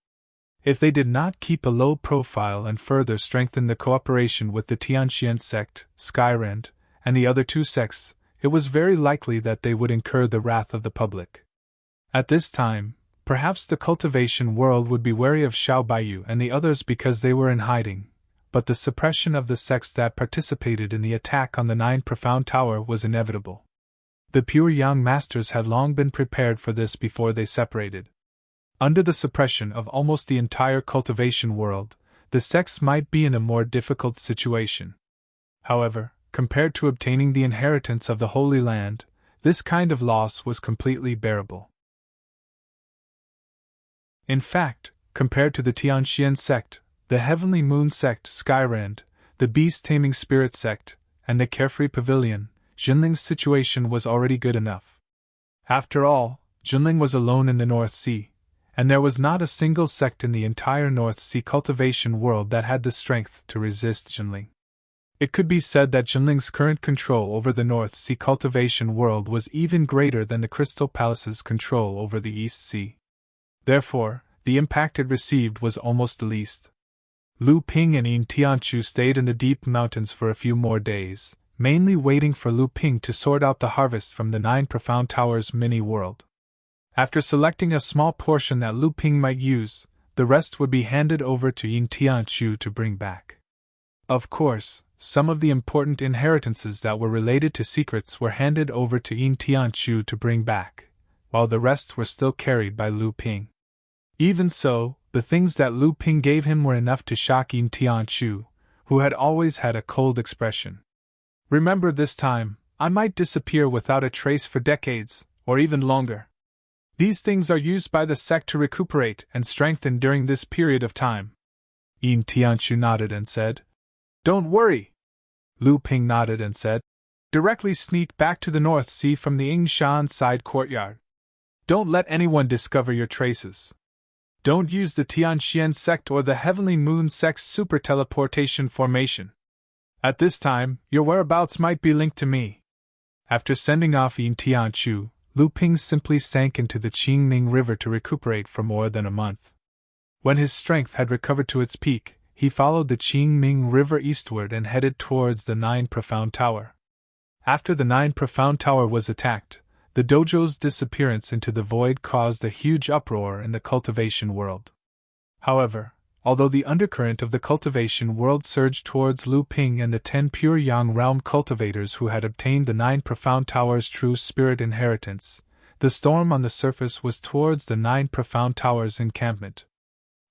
If they did not keep a low profile and further strengthen the cooperation with the Tianxian sect, Skyrend, and the other 2 sects, it was very likely that they would incur the wrath of the public. At this time, perhaps the cultivation world would be wary of Xiao Baiyu and the others because they were in hiding, but the suppression of the sects that participated in the attack on the 9 profound tower was inevitable. The pure yang masters had long been prepared for this before they separated. Under the suppression of almost the entire cultivation world, the sects might be in a more difficult situation. However, compared to obtaining the inheritance of the Holy Land, this kind of loss was completely bearable. In fact, compared to the Tianxian sect, the Heavenly Moon sect, Skyrend, the Beast-Taming Spirit sect, and the Carefree Pavilion, Jinling's situation was already good enough. After all, Jinling was alone in the North Sea, and there was not a single sect in the entire North Sea cultivation world that had the strength to resist Jinling. It could be said that Jinling's current control over the North Sea cultivation world was even greater than the Crystal Palace's control over the East Sea. Therefore, the impact it received was almost the least. Lu Ping and Yin Tianchu stayed in the deep mountains for a few more days, mainly waiting for Lu Ping to sort out the harvest from the 9 Profound Towers mini-world. After selecting a small portion that Lu Ping might use, the rest would be handed over to Yin Tianchu to bring back. Of course, some of the important inheritances that were related to secrets were handed over to Yin Tianchu to bring back, while the rest were still carried by Lu Ping. Even so, the things that Lu Ping gave him were enough to shock Yin Tianchu, who had always had a cold expression. Remember, this time, I might disappear without a trace for decades, or even longer. These things are used by the sect to recuperate and strengthen during this period of time. Yin Tianchu nodded and said, "Don't worry." Lu Ping nodded and said, "Directly sneak back to the North Sea from the Yingshan side courtyard. Don't let anyone discover your traces. Don't use the Tianxian sect or the Heavenly Moon sect's super teleportation formation. At this time, your whereabouts might be linked to me." After sending off Yin Tianchu, Lu Ping simply sank into the Qingming River to recuperate for more than a month. When his strength had recovered to its peak, he followed the Qingming River eastward and headed towards the 9 Profound Tower. After the 9 Profound Tower was attacked, the dojo's disappearance into the void caused a huge uproar in the cultivation world. However, although the undercurrent of the cultivation world surged towards Lu Ping and the 10 pure Yang realm cultivators who had obtained the 9 Profound Towers' true spirit inheritance, the storm on the surface was towards the 9 Profound Towers' encampment.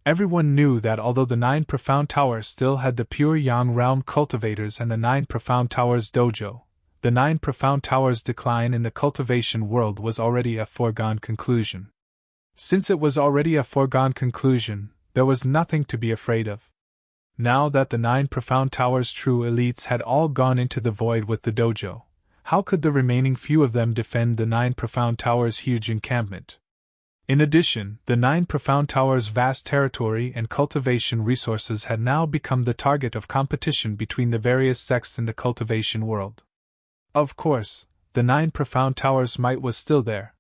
Everyone knew that although the 9 Profound Towers still had the pure Yang realm cultivators and the 9 Profound Towers dojo, the 9 Profound Towers' decline in the cultivation world was already a foregone conclusion. Since it was already a foregone conclusion, there was nothing to be afraid of. Now that the 9 Profound Towers' true elites had all gone into the void with the dojo, how could the remaining few of them defend the 9 Profound Towers' huge encampment? In addition, the 9 Profound Towers' vast territory and cultivation resources had now become the target of competition between the various sects in the cultivation world. Of course, the 9 Profound Towers' might was still there.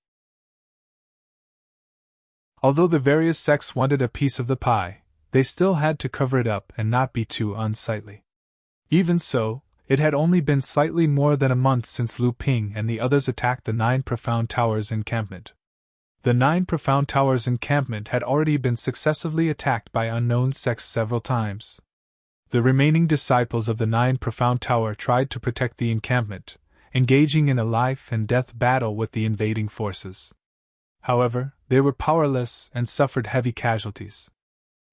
Although the various sects wanted a piece of the pie, they still had to cover it up and not be too unsightly. Even so, it had only been slightly more than a month since Lu Ping and the others attacked the 9 Profound Towers' encampment. The 9 Profound Towers' encampment had already been successively attacked by unknown sects several times. The remaining disciples of the 9 Profound Tower tried to protect the encampment, engaging in a life-and-death battle with the invading forces. However, they were powerless and suffered heavy casualties.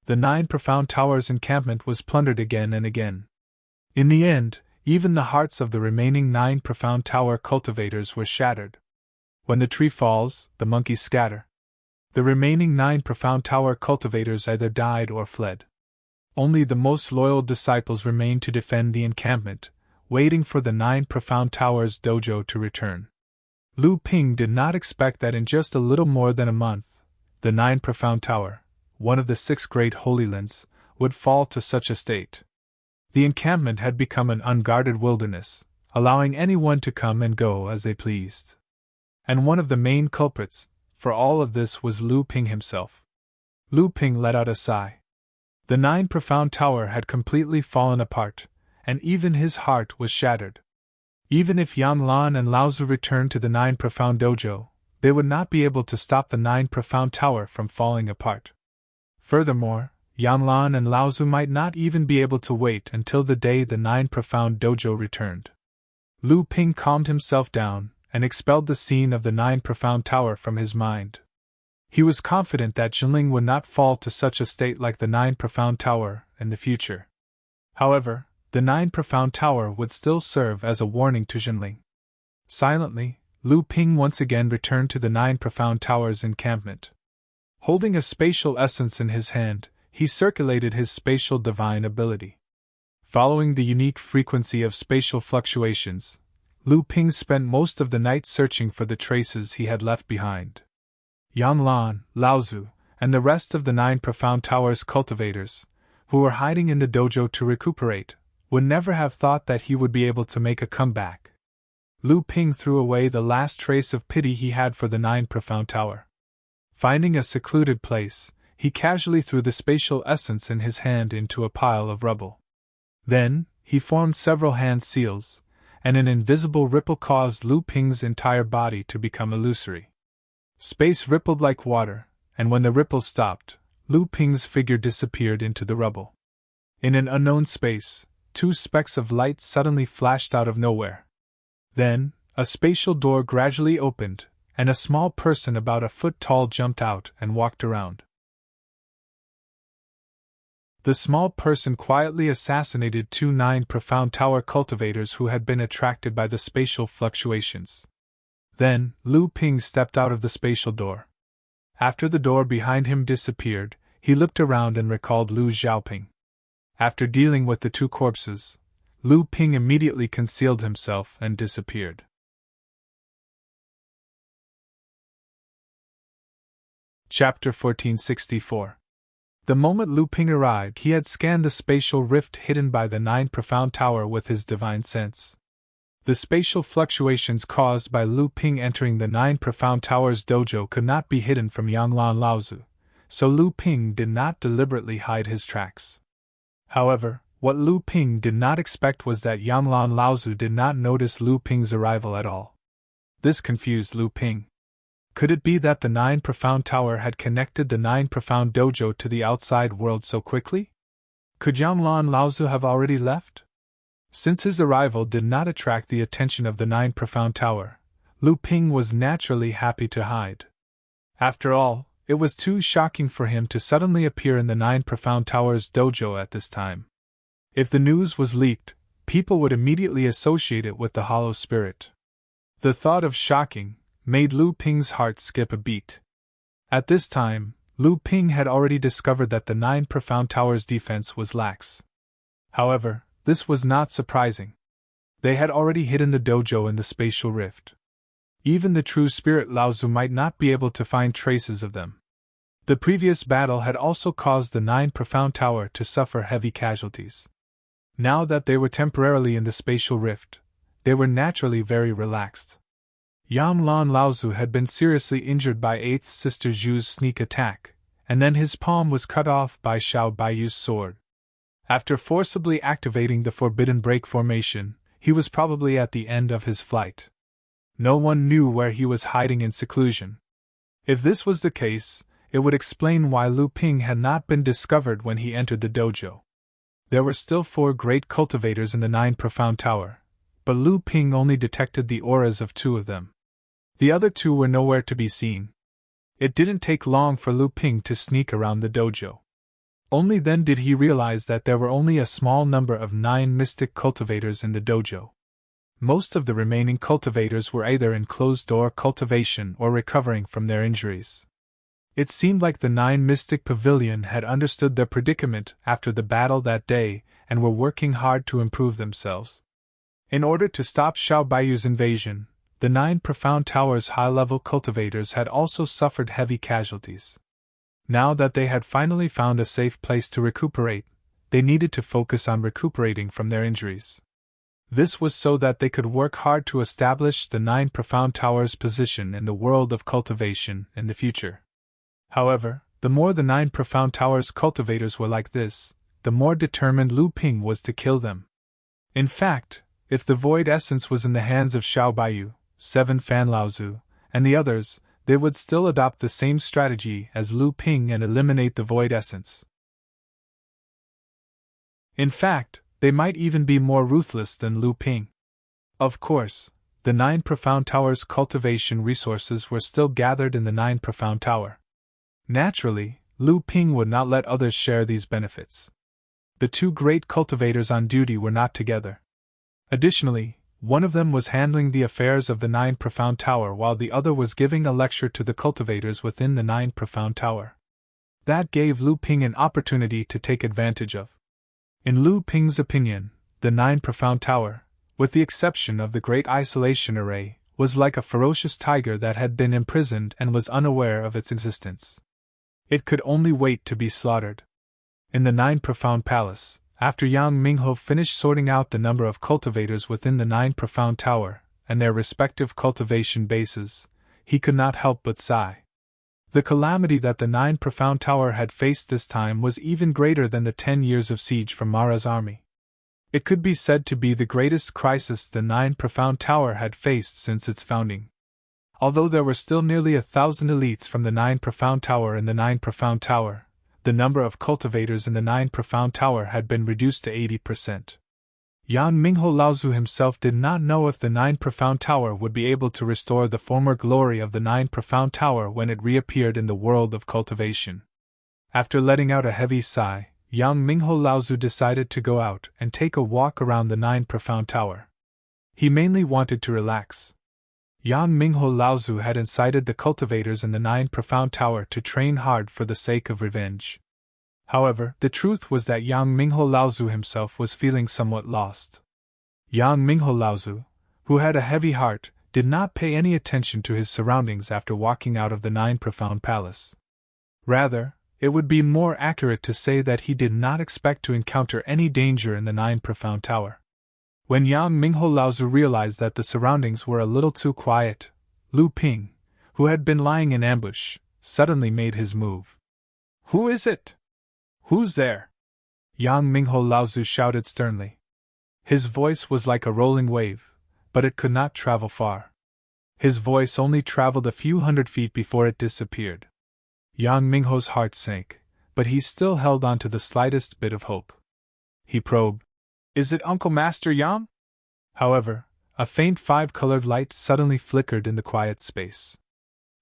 The 9 Profound Towers' encampment was plundered again and again. In the end, even the hearts of the remaining 9 Profound Tower cultivators were shattered. When the tree falls, the monkeys scatter. The remaining 9 Profound Tower cultivators either died or fled. Only the most loyal disciples remained to defend the encampment, waiting for the 9 Profound Towers' dojo to return. Lu Ping did not expect that in just a little more than a month, the 9 Profound Tower, one of the 6 great holy lands, would fall to such a state. The encampment had become an unguarded wilderness, allowing anyone to come and go as they pleased. And one of the main culprits for all of this was Lu Ping himself. Lu Ping let out a sigh. The 9 Profound Tower had completely fallen apart, and even his heart was shattered. Even if Yan Lan and Lao Zu returned to the 9 Profound Dojo, they would not be able to stop the 9 Profound Tower from falling apart. Furthermore, Yan Lan and Lao Zu might not even be able to wait until the day the 9 Profound Dojo returned. Lu Ping calmed himself down and expelled the scene of the 9 Profound Tower from his mind. He was confident that Jinling would not fall to such a state like the 9 Profound Tower in the future. However, the 9 Profound Tower would still serve as a warning to Jinling. Silently, Lu Ping once again returned to the 9 Profound Tower's encampment. Holding a spatial essence in his hand, he circulated his spatial divine ability. Following the unique frequency of spatial fluctuations, Lu Ping spent most of the night searching for the traces he had left behind. Yanlan, Laozu, and the rest of the 9 Profound Towers cultivators, who were hiding in the dojo to recuperate, would never have thought that he would be able to make a comeback. Lu Ping threw away the last trace of pity he had for the 9 Profound Tower. Finding a secluded place, he casually threw the spatial essence in his hand into a pile of rubble. Then, he formed several hand seals, and an invisible ripple caused Lu Ping's entire body to become illusory. Space rippled like water, and when the ripple stopped, Lu Ping's figure disappeared into the rubble. In an unknown space, 2 specks of light suddenly flashed out of nowhere. Then, a spatial door gradually opened, and a small person about a foot tall jumped out and walked around. The small person quietly assassinated 2 9 Profound Tower cultivators who had been attracted by the spatial fluctuations. Then, Lu Ping stepped out of the spatial door. After the door behind him disappeared, he looked around and recalled Lu Xiaoping. After dealing with the 2 corpses, Lu Ping immediately concealed himself and disappeared. Chapter 1464. The moment Lu Ping arrived, he had scanned the spatial rift hidden by the 9 Profound Tower with his divine sense. The spatial fluctuations caused by Lu Ping entering the 9 Profound Tower's dojo could not be hidden from Yanlan Laozu, so Lu Ping did not deliberately hide his tracks. However, what Lu Ping did not expect was that Yanlan Laozu did not notice Lu Ping's arrival at all. This confused Lu Ping. Could it be that the 9 Profound Tower had connected the 9 Profound Dojo to the outside world so quickly? Could Yanlan Laozu have already left? Since his arrival did not attract the attention of the 9 Profound Tower, Lu Ping was naturally happy to hide. After all, it was too shocking for him to suddenly appear in the 9 Profound Tower's dojo at this time. If the news was leaked, people would immediately associate it with the Hollow Spirit. The thought of shocking made Lu Ping's heart skip a beat. At this time, Lu Ping had already discovered that the 9 Profound Tower's defense was lax. However, this was not surprising. They had already hidden the dojo in the spatial rift. Even the true spirit Laozu might not be able to find traces of them. The previous battle had also caused the 9 Profound Tower to suffer heavy casualties. Now that they were temporarily in the spatial rift, they were naturally very relaxed. Yanlan Laozu had been seriously injured by 8th Sister Zhu's sneak attack, and then his palm was cut off by Xiao Baiyu's sword. After forcibly activating the Forbidden Break formation, he was probably at the end of his flight. No one knew where he was hiding in seclusion. If this was the case, it would explain why Lu Ping had not been discovered when he entered the dojo. There were still 4 great cultivators in the 9 Profound Tower, but Lu Ping only detected the auras of 2 of them. The other 2 were nowhere to be seen. It didn't take long for Lu Ping to sneak around the dojo. Only then did he realize that there were only a small number of 9 mystic cultivators in the dojo. Most of the remaining cultivators were either in closed-door cultivation or recovering from their injuries. It seemed like the 9 Mystic Pavilion had understood their predicament after the battle that day and were working hard to improve themselves. In order to stop Xiao Baiyu's invasion, the 9 Profound Tower's high-level cultivators had also suffered heavy casualties. Now that they had finally found a safe place to recuperate, they needed to focus on recuperating from their injuries. This was so that they could work hard to establish the 9 Profound Tower's position in the world of cultivation in the future. However, the more the 9 Profound Tower's cultivators were like this, the more determined Lu Ping was to kill them. In fact, if the void essence was in the hands of Xiao Baiyu, 7 Fan Laozu, and the others, they would still adopt the same strategy as Lu Ping and eliminate the void essence. In fact, they might even be more ruthless than Lu Ping. Of course, the 9 Profound Tower's cultivation resources were still gathered in the 9 Profound Tower. Naturally, Lu Ping would not let others share these benefits. The 2 great cultivators on duty were not together. Additionally, one of them was handling the affairs of the 9 Profound Tower while the other was giving a lecture to the cultivators within the 9 Profound Tower. That gave Lu Ping an opportunity to take advantage of. In Lu Ping's opinion, the 9 Profound Tower, with the exception of the Great Isolation Array, was like a ferocious tiger that had been imprisoned and was unaware of its existence. It could only wait to be slaughtered. In the Nine Profound Palace, after Yang Mingho finished sorting out the number of cultivators within the Nine Profound Tower, and their respective cultivation bases, he could not help but sigh. The calamity that the Nine Profound Tower had faced this time was even greater than the 10 years of siege from Mara's army. It could be said to be the greatest crisis the Nine Profound Tower had faced since its founding. Although there were still nearly 1,000 elites from the Nine Profound Tower in the Nine Profound Tower, the number of cultivators in the Nine Profound Tower had been reduced to 80%. Yang Mingho Laozu himself did not know if the Nine Profound Tower would be able to restore the former glory of the Nine Profound Tower when it reappeared in the world of cultivation. After letting out a heavy sigh, Yang Mingho Laozu decided to go out and take a walk around the Nine Profound Tower. He mainly wanted to relax. Yang Mingho Laozu had incited the cultivators in the Nine Profound Tower to train hard for the sake of revenge. However, the truth was that Yang Mingho Laozu himself was feeling somewhat lost. Yang Mingho Laozu, who had a heavy heart, did not pay any attention to his surroundings after walking out of the Nine Profound Palace. Rather, it would be more accurate to say that he did not expect to encounter any danger in the Nine Profound Tower. When Yang Mingho Laozu realized that the surroundings were a little too quiet, Lu Ping, who had been lying in ambush, suddenly made his move. "Who is it? Who's there?" Yang Mingho Laozu shouted sternly. His voice was like a rolling wave, but it could not travel far. His voice only traveled a few hundred feet before it disappeared. Yang Mingho's heart sank, but he still held on to the slightest bit of hope. He probed, "Is it Uncle Master Yang?" However, a faint 5-colored light suddenly flickered in the quiet space.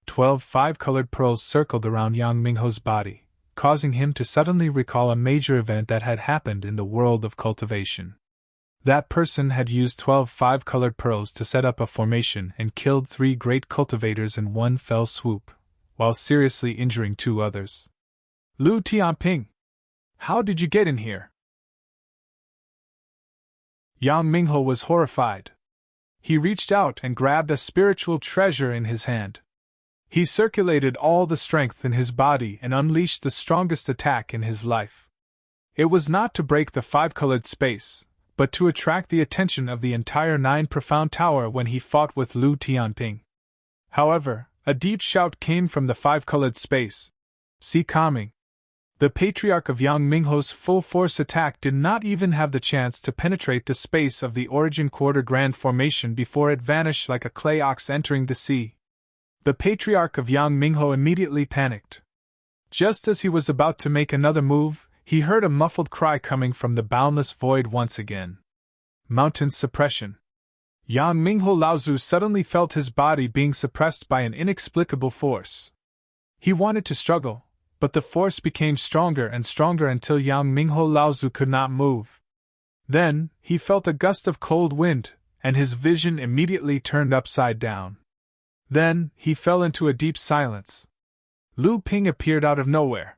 12 5-colored pearls circled around Yang Mingho's body, causing him to suddenly recall a major event that had happened in the world of cultivation. That person had used 12 5-colored pearls to set up a formation and killed 3 great cultivators in one fell swoop, while seriously injuring 2 others. "Lu Tianping, how did you get in here?" Yang Mingho was horrified. He reached out and grabbed a spiritual treasure in his hand. He circulated all the strength in his body and unleashed the strongest attack in his life. It was not to break the 5-colored space, but to attract the attention of the entire Nine Profound Tower when he fought with Lu Tianping. However, a deep shout came from the 5-colored space. "See coming." The Patriarch of Yang Mingho's full-force attack did not even have the chance to penetrate the space of the Origin Quarter Grand Formation before it vanished like a clay ox entering the sea. The Patriarch of Yang Mingho immediately panicked. Just as he was about to make another move, he heard a muffled cry coming from the boundless void once again. Mountain suppression. Yang Mingho Laozu suddenly felt his body being suppressed by an inexplicable force. He wanted to struggle, but the force became stronger and stronger until Yang Mingho Laozu could not move. Then, he felt a gust of cold wind, and his vision immediately turned upside down. Then, he fell into a deep silence. Lu Ping appeared out of nowhere.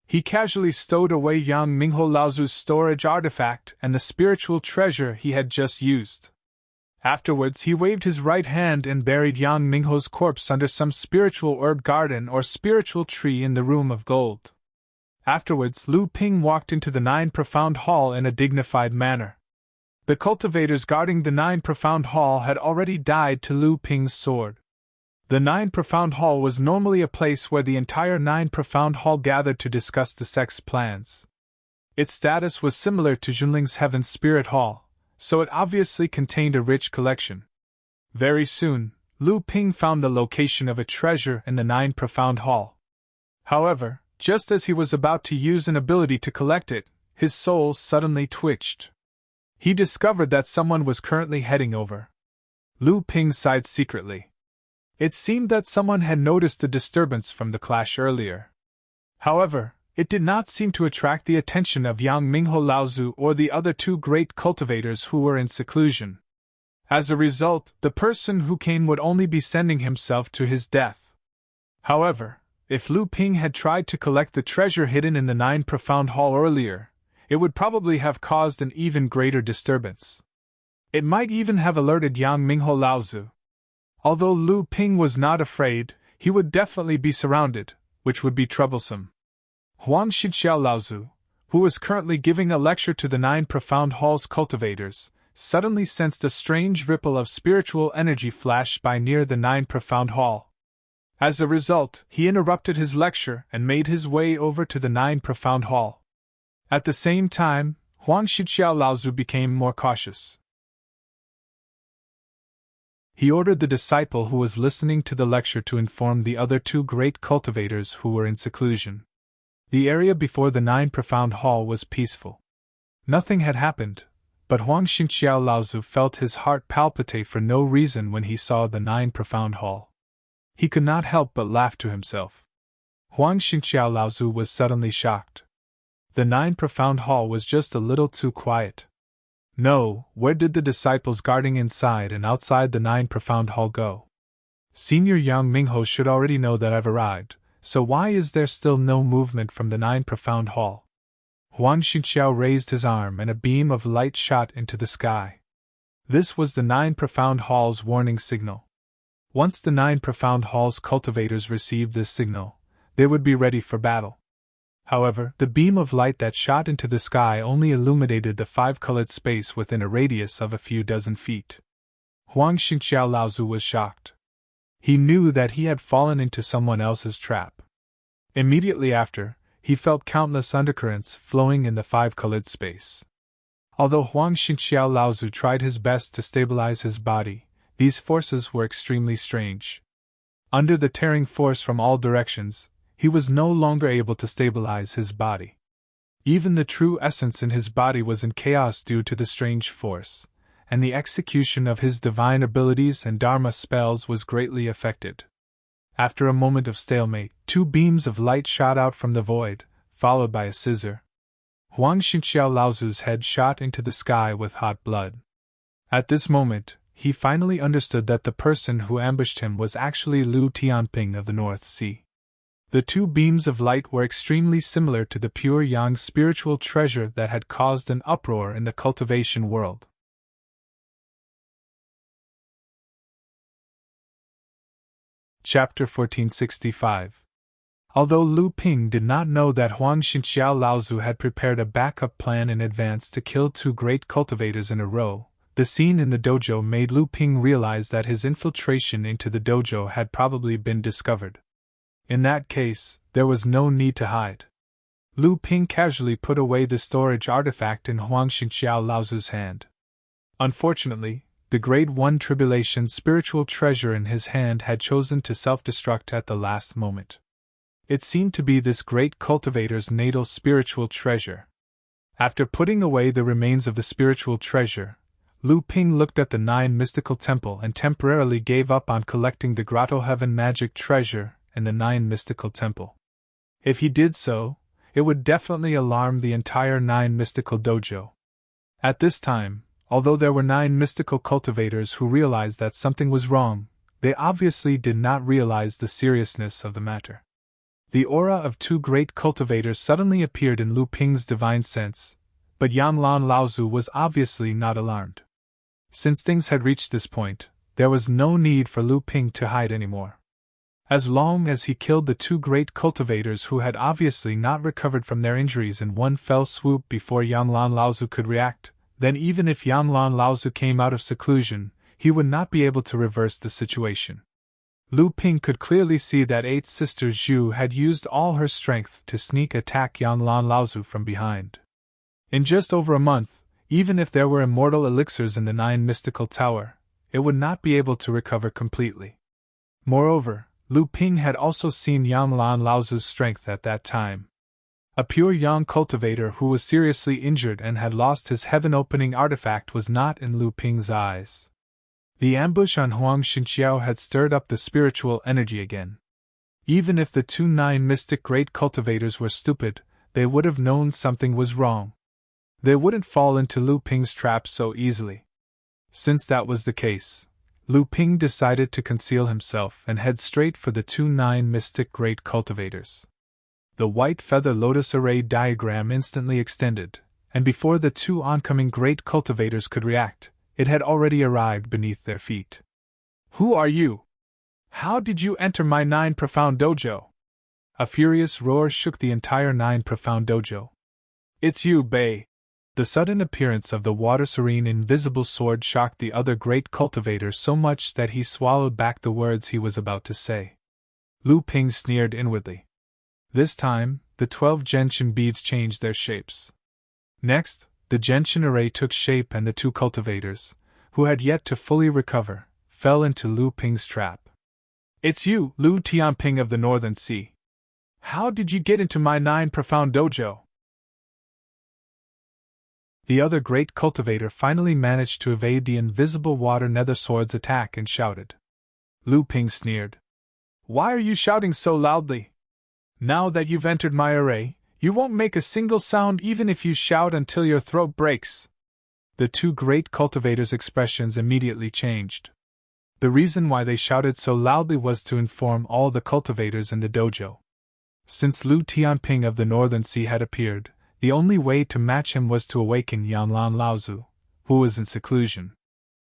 He casually stowed away Yang Mingho Laozu's storage artifact and the spiritual treasure he had just used. Afterwards, he waved his right hand and buried Yang Mingho's corpse under some spiritual herb garden or spiritual tree in the Room of Gold. Afterwards, Lu Ping walked into the Nine Profound Hall in a dignified manner. The cultivators guarding the Nine Profound Hall had already died to Lu Ping's sword. The Nine Profound Hall was normally a place where the entire Nine Profound Hall gathered to discuss the sect's plans. Its status was similar to Junling's Heaven Spirit Hall, so it obviously contained a rich collection. Very soon, Lu Ping found the location of a treasure in the Nine Profound Hall. However, just as he was about to use an ability to collect it, his soul suddenly twitched. He discovered that someone was currently heading over. Lu Ping sighed secretly. It seemed that someone had noticed the disturbance from the clash earlier. However, it did not seem to attract the attention of Yang Mingho Laozu or the other 2 great cultivators who were in seclusion. As a result, the person who came would only be sending himself to his death. However, if Lu Ping had tried to collect the treasure hidden in the Nine Profound Hall earlier, it would probably have caused an even greater disturbance. It might even have alerted Yang Mingho Laozu. Although Lu Ping was not afraid, he would definitely be surrounded, which would be troublesome. Huang Xixiao Laozu, who was currently giving a lecture to the 9 Profound Hall's cultivators, suddenly sensed a strange ripple of spiritual energy flash by near the 9 Profound Hall. As a result, he interrupted his lecture and made his way over to the 9 Profound Hall. At the same time, Huang Xixiao Laozu became more cautious. He ordered the disciple who was listening to the lecture to inform the other 2 great cultivators who were in seclusion. The area before the 9 Profound Hall was peaceful. Nothing had happened, but Huang Xixiao Laozu felt his heart palpitate for no reason when he saw the 9 Profound Hall. He could not help but laugh to himself. Huang Xixiao Laozu was suddenly shocked. The 9 Profound Hall was just a little too quiet. No, where did the disciples guarding inside and outside the 9 Profound Hall go? Senior Yang Mingho should already know that I've arrived, so why is there still no movement from the 9 Profound Hall? Huang Xixiao raised his arm and a beam of light shot into the sky. This was the 9 Profound Hall's warning signal. Once the 9 Profound Hall's cultivators received this signal, they would be ready for battle. However, the beam of light that shot into the sky only illuminated the 5-colored space within a radius of a few dozen feet. Huang Xixiao Laozu was shocked. He knew that he had fallen into someone else's trap. Immediately after, he felt countless undercurrents flowing in the 5-colored space. Although Huang Xixiao Laozu tried his best to stabilize his body, these forces were extremely strange. Under the tearing force from all directions, he was no longer able to stabilize his body. Even the true essence in his body was in chaos due to the strange force, and the execution of his divine abilities and Dharma spells was greatly affected. After a moment of stalemate, 2 beams of light shot out from the void, followed by a scissor. Huang Xixiao Laozu's head shot into the sky with hot blood. At this moment, he finally understood that the person who ambushed him was actually Lu Tianping of the North Sea. The 2 beams of light were extremely similar to the pure yang spiritual treasure that had caused an uproar in the cultivation world. Chapter 1465. Although Lu Ping did not know that Huang Xixiao Laozu had prepared a backup plan in advance to kill 2 great cultivators in a row, the scene in the dojo made Lu Ping realize that his infiltration into the dojo had probably been discovered. In that case, there was no need to hide. Lu Ping casually put away the storage artifact in Huang Xixiao Laozu's hand. Unfortunately, the Grade 1 Tribulation spiritual treasure in his hand had chosen to self-destruct at the last moment. It seemed to be this great cultivator's natal spiritual treasure. After putting away the remains of the spiritual treasure, Lu Ping looked at the 9 mystical temple and temporarily gave up on collecting the Grotto Heaven magic treasure and the 9 mystical temple. If he did so, it would definitely alarm the entire 9 mystical dojo. At this time, although there were 9 mystical cultivators who realized that something was wrong, they obviously did not realize the seriousness of the matter. The aura of 2 great cultivators suddenly appeared in Lu Ping's divine sense, but Yanlan Laozu was obviously not alarmed. Since things had reached this point, there was no need for Lu Ping to hide anymore. As long as he killed the 2 great cultivators who had obviously not recovered from their injuries in one fell swoop before Yanlan Laozu could react, then even if Yanlan Laozu came out of seclusion, he would not be able to reverse the situation. Lu Ping could clearly see that 8 Sister Zhu had used all her strength to sneak attack Yanlan Laozu from behind. In just over a month, even if there were immortal elixirs in the 9 mystical tower, it would not be able to recover completely. Moreover, Lu Ping had also seen Yanlan Laozu's strength at that time. A pure yang cultivator who was seriously injured and had lost his heaven-opening artifact was not in Lu Ping's eyes. The ambush on Huang Xixiao had stirred up the spiritual energy again. Even if the 2 9 mystic great cultivators were stupid, they would have known something was wrong. They wouldn't fall into Lu Ping's trap so easily. Since that was the case, Lu Ping decided to conceal himself and head straight for the 2 9 mystic great cultivators. The white feather lotus array diagram instantly extended, and before the 2 oncoming great cultivators could react, it had already arrived beneath their feet. "Who are you? How did you enter my 9 profound dojo?" A furious roar shook the entire 9 profound dojo. "It's you, Bei!" The sudden appearance of the water serene invisible sword shocked the other great cultivator so much that he swallowed back the words he was about to say. Lu Ping sneered inwardly. This time, the 12 gentian beads changed their shapes. Next, the gentian array took shape and the 2 cultivators, who had yet to fully recover, fell into Lu Ping's trap. "It's you, Lu Tianping of the Northern Sea. How did you get into my 9 profound dojo?" The other great cultivator finally managed to evade the invisible water nether sword's attack and shouted. Lu Ping sneered. "Why are you shouting so loudly? Now that you've entered my array, you won't make a single sound even if you shout until your throat breaks." The 2 great cultivators' expressions immediately changed. The reason why they shouted so loudly was to inform all the cultivators in the dojo. Since Lu Tianping of the Northern Sea had appeared, the only way to match him was to awaken Yanlan Laozu, who was in seclusion.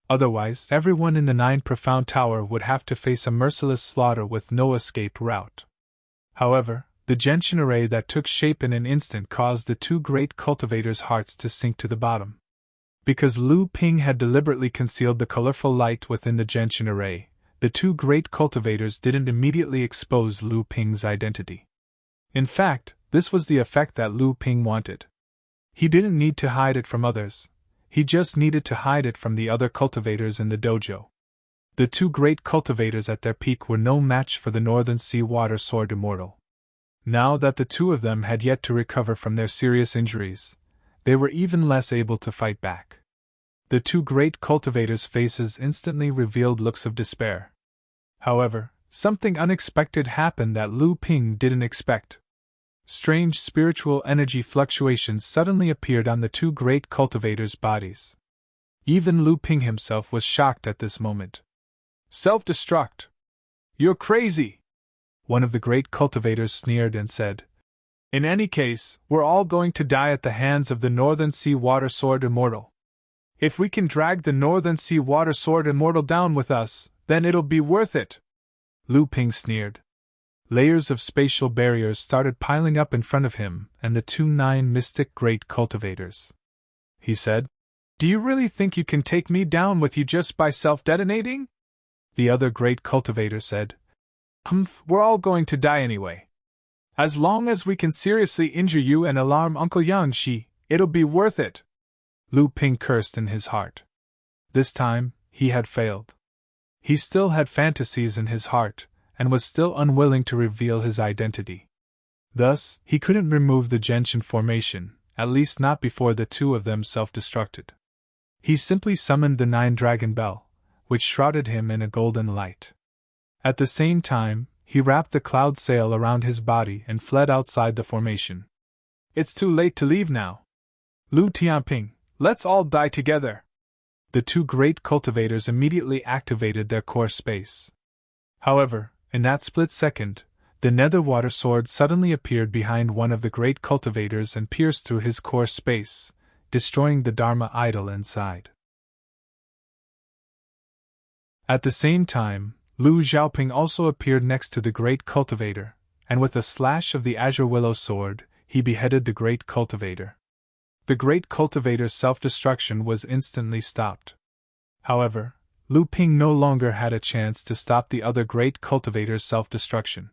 Otherwise, everyone in the 9 profound tower would have to face a merciless slaughter with no escape route. However, the gentian array that took shape in an instant caused the 2 great cultivators' hearts to sink to the bottom. Because Lu Ping had deliberately concealed the colorful light within the gentian array, the 2 great cultivators didn't immediately expose Lu Ping's identity. In fact, this was the effect that Lu Ping wanted. He didn't need to hide it from others, he just needed to hide it from the other cultivators in the dojo. The 2 great cultivators at their peak were no match for the Northern Sea Water Sword Immortal. Now that the 2 of them had yet to recover from their serious injuries, they were even less able to fight back. The 2 great cultivators' faces instantly revealed looks of despair. However, something unexpected happened that Lu Ping didn't expect. Strange spiritual energy fluctuations suddenly appeared on the 2 great cultivators' bodies. Even Lu Ping himself was shocked at this moment. "Self-destruct! You're crazy!" One of the great cultivators sneered and said. "In any case, we're all going to die at the hands of the Northern Sea Water Sword Immortal. If we can drag the Northern Sea Water Sword Immortal down with us, then it'll be worth it!" Lu Ping sneered. Layers of spatial barriers started piling up in front of him and the 2 9 mystic great cultivators. He said, "Do you really think you can take me down with you just by self-detonating?" The other great cultivator said, We're all going to die anyway. As long as we can seriously injure you and alarm Uncle Yangshi, it'll be worth it." Lu Ping cursed in his heart. This time, he had failed. He still had fantasies in his heart, and was still unwilling to reveal his identity. Thus, he couldn't remove the gentian formation, at least not before the 2 of them self-destructed. He simply summoned the 9 dragon bell, which shrouded him in a golden light. At the same time, he wrapped the cloud sail around his body and fled outside the formation. "It's too late to leave now. Lu Tianping, let's all die together." The 2 great cultivators immediately activated their core space. However, in that split second, the nether water sword suddenly appeared behind one of the great cultivators and pierced through his core space, destroying the Dharma idol inside. At the same time, Lu Xiaoping also appeared next to the great cultivator, and with a slash of the azure willow sword, he beheaded the great cultivator. The great cultivator's self-destruction was instantly stopped. However, Lu Ping no longer had a chance to stop the other great cultivator's self-destruction.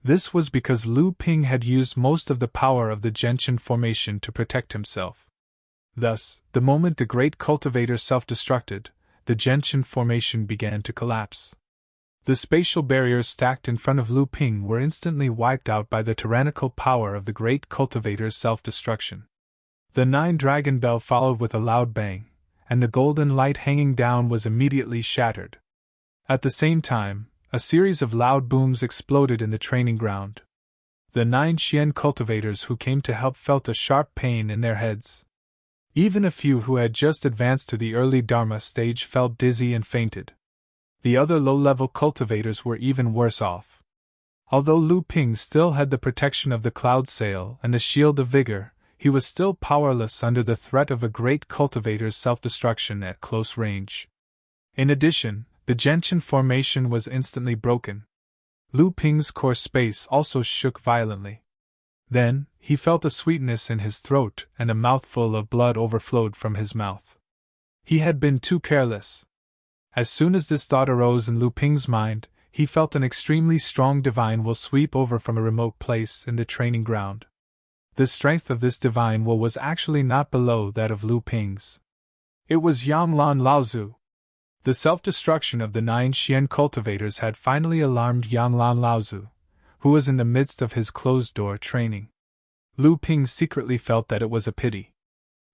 This was because Lu Ping had used most of the power of the gentian formation to protect himself. Thus, the moment the great cultivator self-destructed, the gentian formation began to collapse. The spatial barriers stacked in front of Lu Ping were instantly wiped out by the tyrannical power of the great cultivator's self-destruction. The 9 dragon bell followed with a loud bang, and the golden light hanging down was immediately shattered. At the same time, a series of loud booms exploded in the training ground. The 9 Xian cultivators who came to help felt a sharp pain in their heads. Even a few who had just advanced to the early Dharma stage felt dizzy and fainted. The other low-level cultivators were even worse off. Although Lu Ping still had the protection of the cloud sail and the shield of vigor, he was still powerless under the threat of a great cultivator's self-destruction at close range. In addition, the gentian formation was instantly broken. Lu Ping's core space also shook violently. Then, he felt a sweetness in his throat and a mouthful of blood overflowed from his mouth. He had been too careless. As soon as this thought arose in Lu Ping's mind, he felt an extremely strong divine will sweep over from a remote place in the training ground. The strength of this divine will was actually not below that of Lu Ping's. It was Yanlan Laozu. The self-destruction of the 9 Xian cultivators had finally alarmed Yanlan Laozu, who was in the midst of his closed-door training. Lu Ping secretly felt that it was a pity.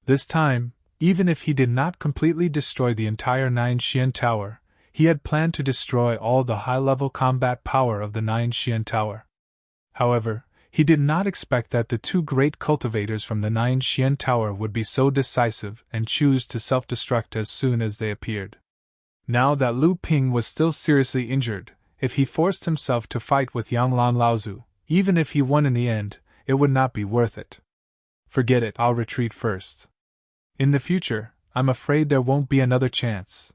This time, even if he did not completely destroy the entire 9 Xian Tower, he had planned to destroy all the high-level combat power of the 9 Xian Tower. However, he did not expect that the 2 great cultivators from the 9 Xian Tower would be so decisive and choose to self-destruct as soon as they appeared. Now that Lu Ping was still seriously injured, if he forced himself to fight with Yanlan Laozu, even if he won in the end, it would not be worth it. Forget it, I'll retreat first. In the future, I'm afraid there won't be another chance.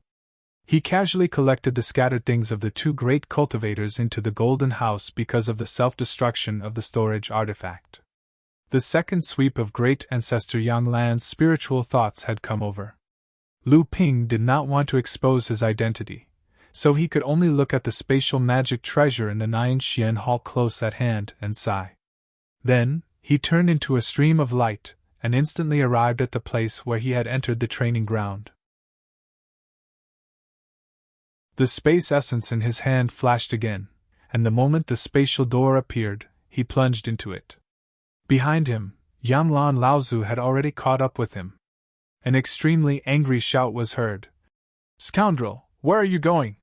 He casually collected the scattered things of the 2 great cultivators into the Golden House because of the self-destruction of the storage artifact. The second sweep of great ancestor Yang Lan's spiritual thoughts had come over. Lu Ping did not want to expose his identity, so he could only look at the spatial magic treasure in the 9 Xian Hall close at hand and sigh. Then, he turned into a stream of light, and instantly arrived at the place where he had entered the training ground. The space essence in his hand flashed again, and the moment the spatial door appeared, he plunged into it. Behind him, Yanlan Laozu had already caught up with him. An extremely angry shout was heard. "Scoundrel, where are you going?"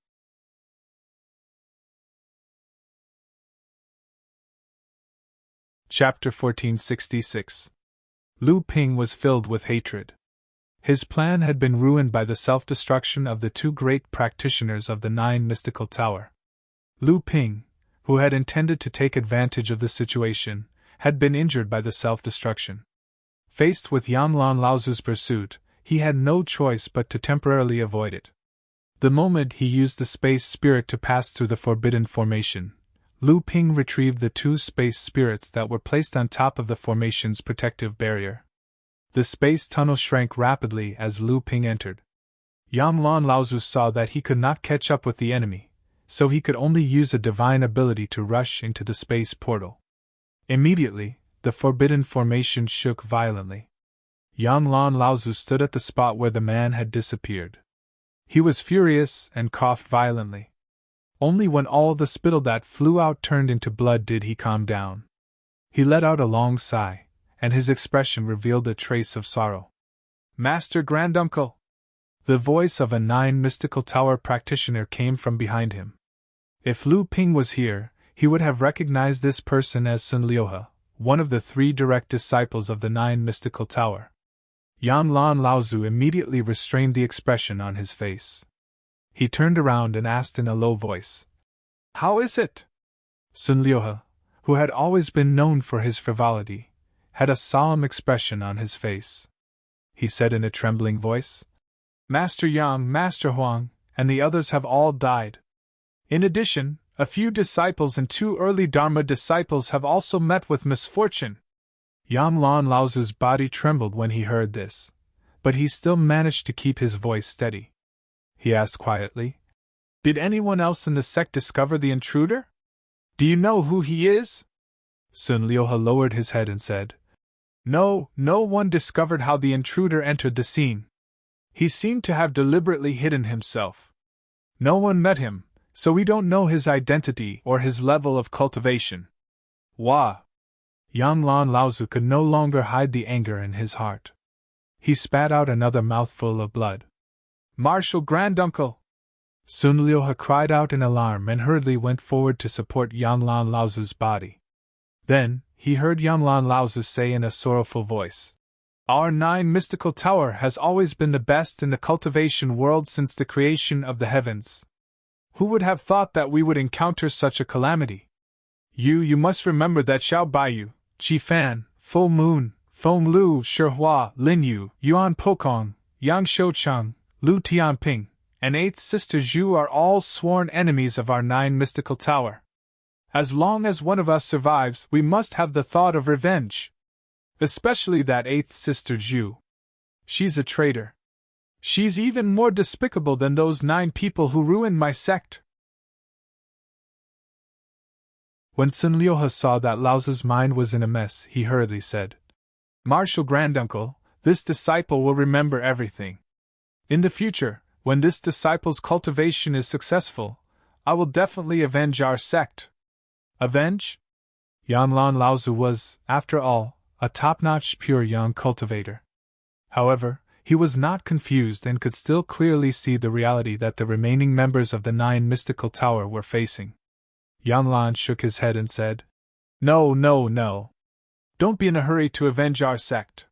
Chapter 1466. Lu Ping was filled with hatred. His plan had been ruined by the self-destruction of the 2 great practitioners of the 9 mystical tower. Lu Ping, who had intended to take advantage of the situation, had been injured by the self-destruction. Faced with Yanlan Laozu's pursuit, he had no choice but to temporarily avoid it. The moment he used the space spirit to pass through the forbidden formation, Lu Ping retrieved the 2 space spirits that were placed on top of the formation's protective barrier. The space tunnel shrank rapidly as Lu Ping entered. Yanlan Laozu saw that he could not catch up with the enemy, so he could only use a divine ability to rush into the space portal. Immediately, the forbidden formation shook violently. Yanlan Laozu stood at the spot where the man had disappeared. He was furious and coughed violently. Only when all the spittle that flew out turned into blood did he calm down. He let out a long sigh, and his expression revealed a trace of sorrow. "Master Granduncle!" The voice of a 9 mystical tower practitioner came from behind him. If Lu Ping was here, he would have recognized this person as Sun Liuhe, one of the 3 direct disciples of the 9 mystical tower. Yanlan Laozu immediately restrained the expression on his face. He turned around and asked in a low voice, "How is it?" Sun Liuhe, who had always been known for his frivolity, had a solemn expression on his face. He said in a trembling voice, "Master Yang, Master Huang, and the others have all died. In addition, a few disciples and 2 early Dharma disciples have also met with misfortune." Yanlan Laozu's body trembled when he heard this, but he still managed to keep his voice steady. He asked quietly, "Did anyone else in the sect discover the intruder? Do you know who he is?" Sun Liuhe lowered his head and said, No one discovered how the intruder entered the scene. He seemed to have deliberately hidden himself. No one met him, so we don't know his identity or his level of cultivation." Wah! Yanlan Laozu could no longer hide the anger in his heart. He spat out another mouthful of blood. "Martial Granduncle!" Sun Liuhe cried out in alarm and hurriedly went forward to support Yanlan Laozu's body. Then, he heard Yanlan Laozu say in a sorrowful voice, "Our 9 mystical tower has always been the best in the cultivation world since the creation of the heavens. Who would have thought that we would encounter such a calamity? You must remember that Xiao Baiyu, Qi Fan, Full Moon, Feng Lu, Shihua, Lin Yu, Yuan Pokong, Yang Shoucheng, Lu Tianping, and 8th Sister Zhu are all sworn enemies of our 9 mystical tower. As long as one of us survives, we must have the thought of revenge. Especially that 8th Sister Zhu. She's a traitor. She's even more despicable than those 9 people who ruined my sect. When Sun Liuhe saw that Laozu's mind was in a mess, he hurriedly said, Martial Granduncle, this disciple will remember everything. In the future, when this disciple's cultivation is successful, I will definitely avenge our sect. Avenge? Yanlan Laozu was, after all, a top-notch pure yang cultivator. However, he was not confused and could still clearly see the reality that the remaining members of the 9 mystical tower were facing. Yanlan shook his head and said, No. Don't be in a hurry to avenge our sect.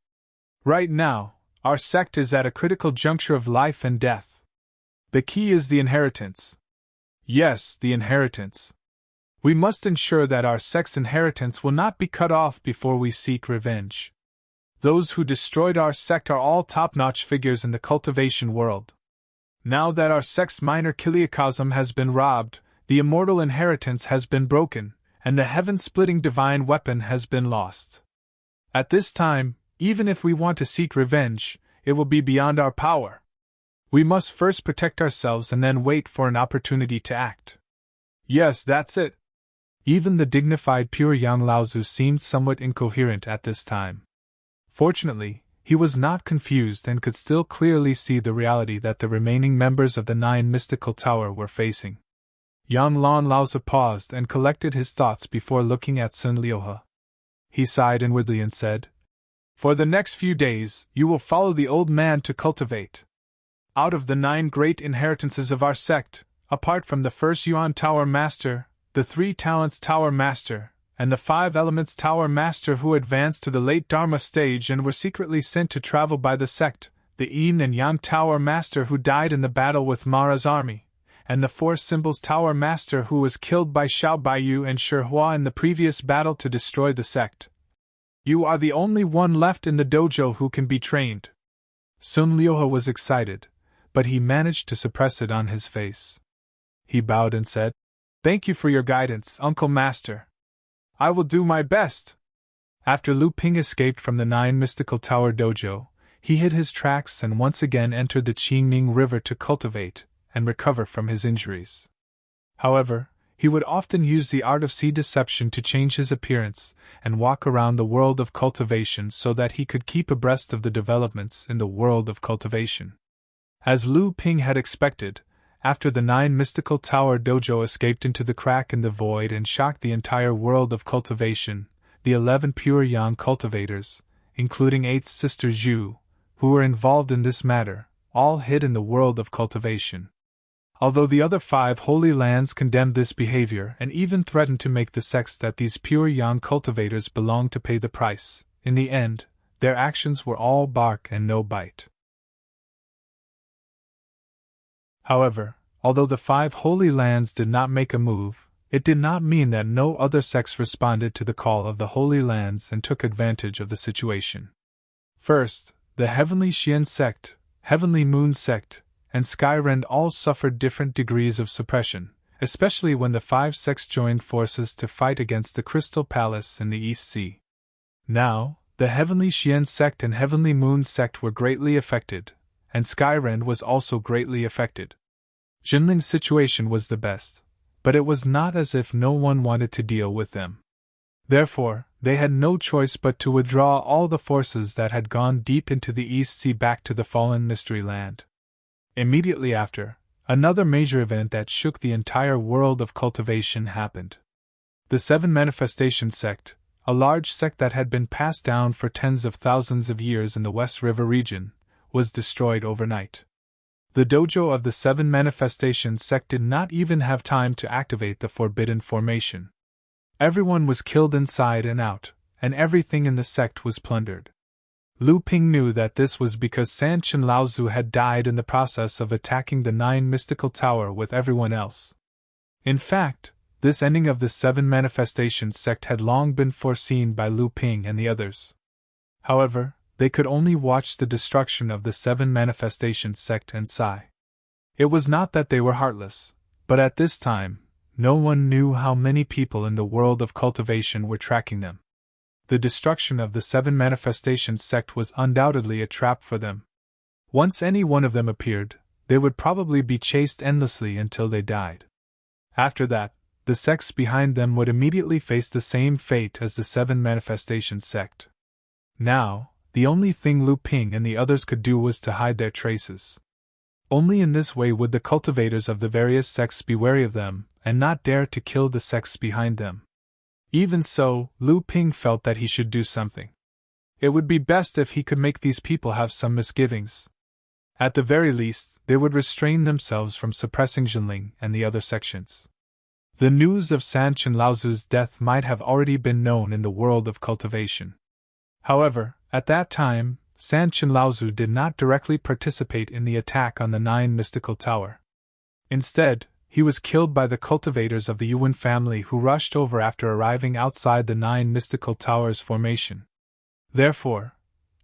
Right now, our sect is at a critical juncture of life and death. The key is the inheritance. Yes, the inheritance. We must ensure that our sect's inheritance will not be cut off before we seek revenge. Those who destroyed our sect are all top-notch figures in the cultivation world. Now that our sect's minor chiliocosm has been robbed, the immortal inheritance has been broken, and the heaven-splitting divine weapon has been lost. At this time, even if we want to seek revenge, it will be beyond our power. We must first protect ourselves and then wait for an opportunity to act. Yes, that's it. Even the dignified pure Yang Laozu seemed somewhat incoherent at this time. Fortunately, he was not confused and could still clearly see the reality that the remaining members of the 9 mystical tower were facing. Yanlan Laozu paused and collected his thoughts before looking at Sun Liuhe. He sighed inwardly and said, For the next few days, you will follow the old man to cultivate. Out of the 9 great inheritances of our sect, apart from the first Yuan Tower Master, the 3 Talents Tower Master, and the 5 Elements Tower Master who advanced to the late Dharma stage and were secretly sent to travel by the sect, the Yin and Yang Tower Master who died in the battle with Mara's army, and the 4 Symbols Tower Master who was killed by Xiao Baiyu and Shihua in the previous battle to destroy the sect. You are the only one left in the dojo who can be trained. Sun Liuhe was excited, but he managed to suppress it on his face. He bowed and said, Thank you for your guidance, Uncle Master. I will do my best. After Lu Ping escaped from the 9 mystical tower dojo, he hid his tracks and once again entered the Qingming River to cultivate and recover from his injuries. However, he would often use the art of sea deception to change his appearance and walk around the world of cultivation so that he could keep abreast of the developments in the world of cultivation. As Lu Ping had expected, after the 9 mystical tower dojo escaped into the crack in the void and shocked the entire world of cultivation, the 11 pure yang cultivators, including 8th Sister Zhu, who were involved in this matter, all hid in the world of cultivation. Although the other 5 holy lands condemned this behavior and even threatened to make the sects that these pure yang cultivators belonged to pay the price, in the end, their actions were all bark and no bite. However, although the 5 holy lands did not make a move, it did not mean that no other sects responded to the call of the holy lands and took advantage of the situation. First, the Heavenly Xian sect, Heavenly Moon sect, and Skyrend all suffered different degrees of suppression, especially when the 5 sects joined forces to fight against the Crystal Palace in the East Sea. Now, the Heavenly Xian sect and Heavenly Moon sect were greatly affected, and Skyrend was also greatly affected. Jinling's situation was the best, but it was not as if no one wanted to deal with them. Therefore, they had no choice but to withdraw all the forces that had gone deep into the East Sea back to the fallen Mystery Land. Immediately after, another major event that shook the entire world of cultivation happened. The 7 Manifestation sect, a large sect that had been passed down for tens of thousands of years in the West River region, was destroyed overnight. The dojo of the 7 Manifestation sect did not even have time to activate the forbidden formation. Everyone was killed inside and out, and everything in the sect was plundered. Lu Ping knew that this was because Sanchen Laozu had died in the process of attacking the 9 mystical tower with everyone else. In fact, this ending of the 7 Manifestation sect had long been foreseen by Lu Ping and the others. However, they could only watch the destruction of the 7 manifestations sect and sigh. It was not that they were heartless, but at this time, no one knew how many people in the world of cultivation were tracking them. The destruction of the 7 manifestations sect was undoubtedly a trap for them. Once any one of them appeared, they would probably be chased endlessly until they died. After that, the sects behind them would immediately face the same fate as the 7 manifestations sect. Now, the only thing Lu Ping and the others could do was to hide their traces. Only in this way would the cultivators of the various sects be wary of them, and not dare to kill the sects behind them. Even so, Lu Ping felt that he should do something. It would be best if he could make these people have some misgivings. At the very least, they would restrain themselves from suppressing Jinling and the other sections. The news of San Chen Laozu's death might have already been known in the world of cultivation. However, at that time, San Chen Laozu did not directly participate in the attack on the 9 mystical tower. Instead, he was killed by the cultivators of the Yuan family who rushed over after arriving outside the 9 mystical towers formation. Therefore,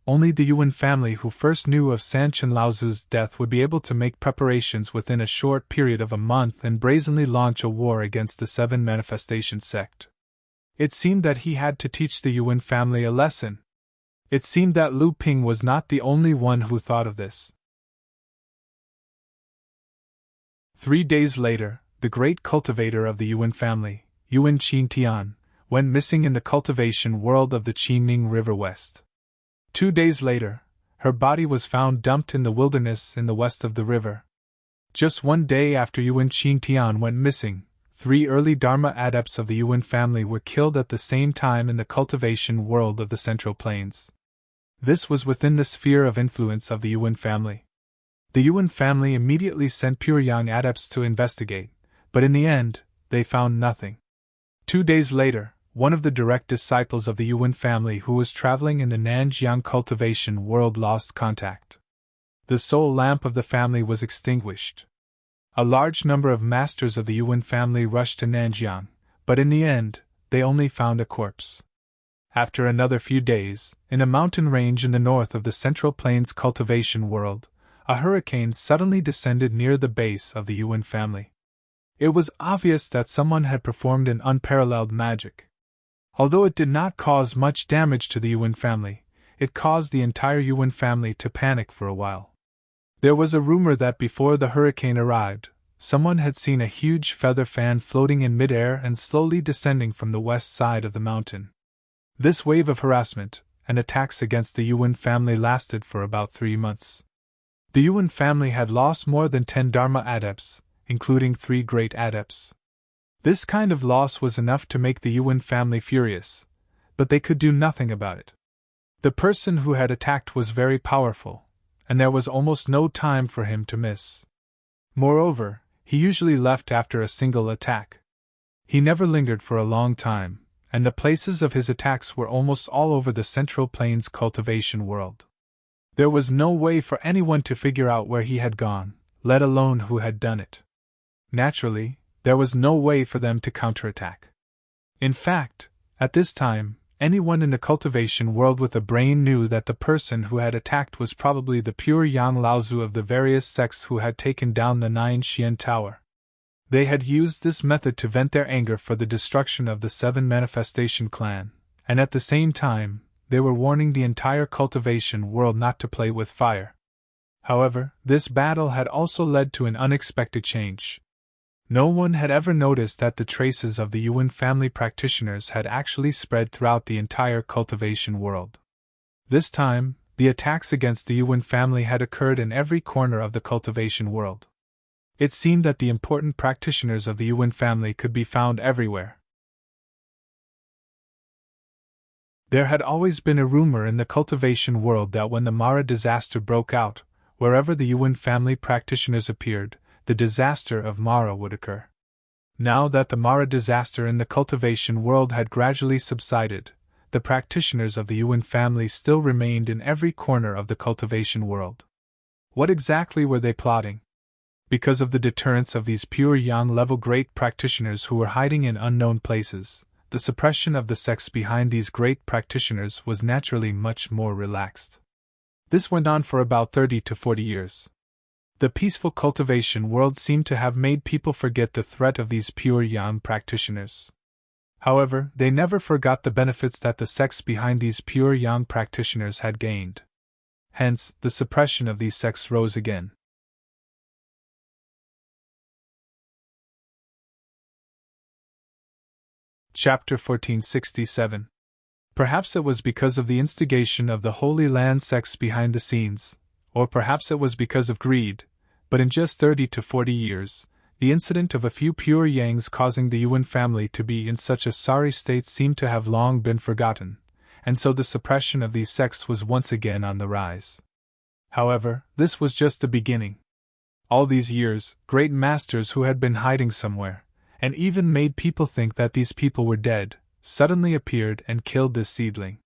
only the Yuan family who first knew of San Chen Laozu's death would be able to make preparations within a short period of a month and brazenly launch a war against the 7 manifestation sect. It seemed that he had to teach the Yuan family a lesson. It seemed that Lu Ping was not the only one who thought of this. 3 days later, the great cultivator of the Yuan family, Yuan Qingtian, went missing in the cultivation world of the Qingming River West. 2 days later, her body was found dumped in the wilderness in the west of the river. Just 1 day after Yuan Qingtian went missing, 3 early Dharma adepts of the Yuan family were killed at the same time in the cultivation world of the Central Plains. This was within the sphere of influence of the Yuan family. The Yuan family immediately sent pure Yang adepts to investigate, but in the end, they found nothing. 2 days later, one of the direct disciples of the Yuan family who was traveling in the Nanjiang cultivation world lost contact. The sole lamp of the family was extinguished. A large number of masters of the Yuan family rushed to Nanjiang, but in the end, they only found a corpse. After another few days, in a mountain range in the north of the Central Plains cultivation world, a hurricane suddenly descended near the base of the Yuan family. It was obvious that someone had performed an unparalleled magic. Although it did not cause much damage to the Yuan family, it caused the entire Yuan family to panic for a while. There was a rumor that before the hurricane arrived, someone had seen a huge feather fan floating in midair and slowly descending from the west side of the mountain. This wave of harassment and attacks against the Yuan family lasted for about 3 months. The Yuan family had lost more than 10 Dharma adepts, including 3 great adepts. This kind of loss was enough to make the Yuan family furious, but they could do nothing about it. The person who had attacked was very powerful, and there was almost no time for him to miss. Moreover, he usually left after a single attack. He never lingered for a long time, and the places of his attacks were almost all over the Central Plains cultivation world. There was no way for anyone to figure out where he had gone, let alone who had done it. Naturally, there was no way for them to counterattack. In fact, at this time, anyone in the cultivation world with a brain knew that the person who had attacked was probably the pure Yang Laozu of the various sects who had taken down the 9 Xian Tower. They had used this method to vent their anger for the destruction of the 7 Manifestation clan, and at the same time, they were warning the entire cultivation world not to play with fire. However, this battle had also led to an unexpected change. No one had ever noticed that the traces of the Yuan family practitioners had actually spread throughout the entire cultivation world. This time, the attacks against the Yuan family had occurred in every corner of the cultivation world. It seemed that the important practitioners of the Yuan family could be found everywhere. There had always been a rumor in the cultivation world that when the Mara disaster broke out, wherever the Yuan family practitioners appeared, the disaster of Mara would occur. Now that the Mara disaster in the cultivation world had gradually subsided, the practitioners of the Yuan family still remained in every corner of the cultivation world. What exactly were they plotting? Because of the deterrence of these pure Yang level great practitioners who were hiding in unknown places, the the suppression of the sects behind these great practitioners was naturally much more relaxed. This went on for about 30 to 40 years. The peaceful cultivation world seemed to have made people forget the threat of these pure yang practitioners. However, they never forgot the benefits that the sects behind these pure yang practitioners had gained. Hence, the suppression of these sects rose again. Chapter 1467. Perhaps it was because of the instigation of the Holy Land sects behind the scenes, or perhaps it was because of greed, but in just 30 to 40 years, the incident of a few pure yangs causing the Yuan family to be in such a sorry state seemed to have long been forgotten, and so the suppression of these sects was once again on the rise. However, this was just the beginning. All these years, great masters who had been hiding somewhere, and even made people think that these people were dead, suddenly appeared and killed this seedling.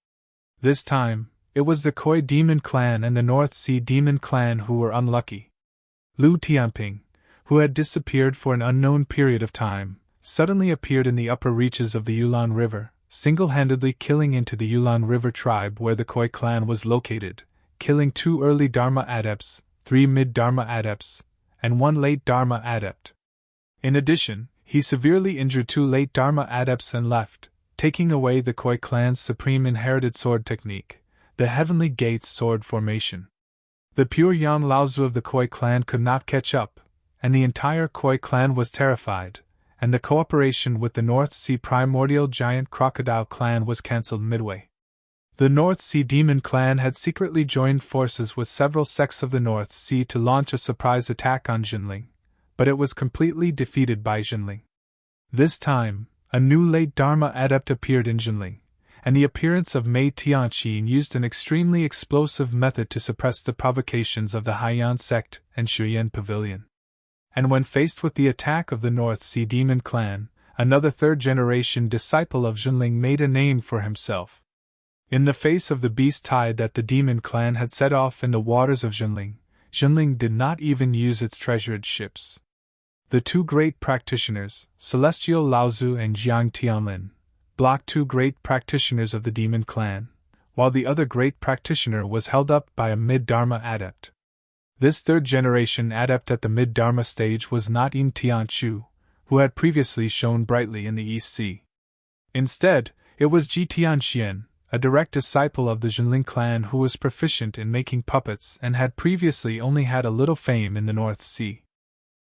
This time, it was the Khoi Demon Clan and the North Sea Demon Clan who were unlucky. Lu Tianping, who had disappeared for an unknown period of time, suddenly appeared in the upper reaches of the Yulon River, single-handedly killing into the Yulon River tribe where the Khoi clan was located, killing 2 early Dharma adepts, 3 mid-Dharma adepts, and 1 late Dharma adept. In addition, he severely injured 2 late Dharma adepts and left, taking away the Khoi clan's supreme inherited sword technique, the Heavenly Gates sword formation. The pure Yang Laozu of the Khoi clan could not catch up, and the entire Khoi clan was terrified, and the cooperation with the North Sea primordial giant crocodile clan was cancelled midway. The North Sea Demon Clan had secretly joined forces with several sects of the North Sea to launch a surprise attack on Jinling, but it was completely defeated by Jinling. This time, a new late Dharma adept appeared in Jinling, and the appearance of Mei Tianqin used an extremely explosive method to suppress the provocations of the Haiyan sect and Shuyan Pavilion. And when faced with the attack of the North Sea Demon Clan, another third-generation disciple of Jinling made a name for himself. In the face of the beast tide that the Demon Clan had set off in the waters of Jinling, Jinling did not even use its treasured ships. The 2 great practitioners, Celestial Laozu and Jiang Tianlin, blocked 2 great practitioners of the Demon Clan, while the other great practitioner was held up by a mid-Dharma adept. This third-generation adept at the mid-Dharma stage was not Yin Tianchu, who had previously shone brightly in the East Sea. Instead, it was Ji Tianxian, a direct disciple of the Jinling clan who was proficient in making puppets and had previously only had a little fame in the North Sea.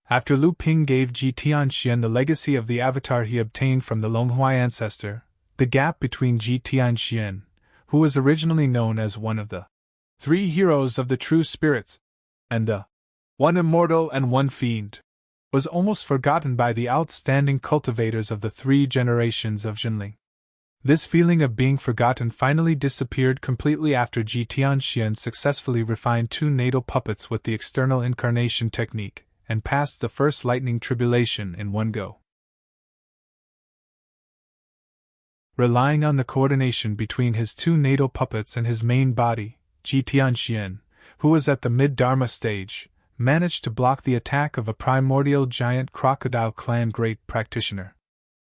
After Lu Ping gave Ji Tianxian the legacy of the avatar he obtained from the Longhuai ancestor, the gap between Ji Tianxian, who was originally known as one of the 3 heroes of the true spirits, and the 1 immortal and 1 fiend, was almost forgotten by the outstanding cultivators of the 3 generations of Jinling. This feeling of being forgotten finally disappeared completely after Ji Tianxian successfully refined 2 natal puppets with the external incarnation technique, and passed the first lightning tribulation in one go. Relying on the coordination between his 2 natal puppets and his main body, Ji Tianxian, who was at the mid-Dharma stage, managed to block the attack of a primordial giant crocodile clan great practitioner.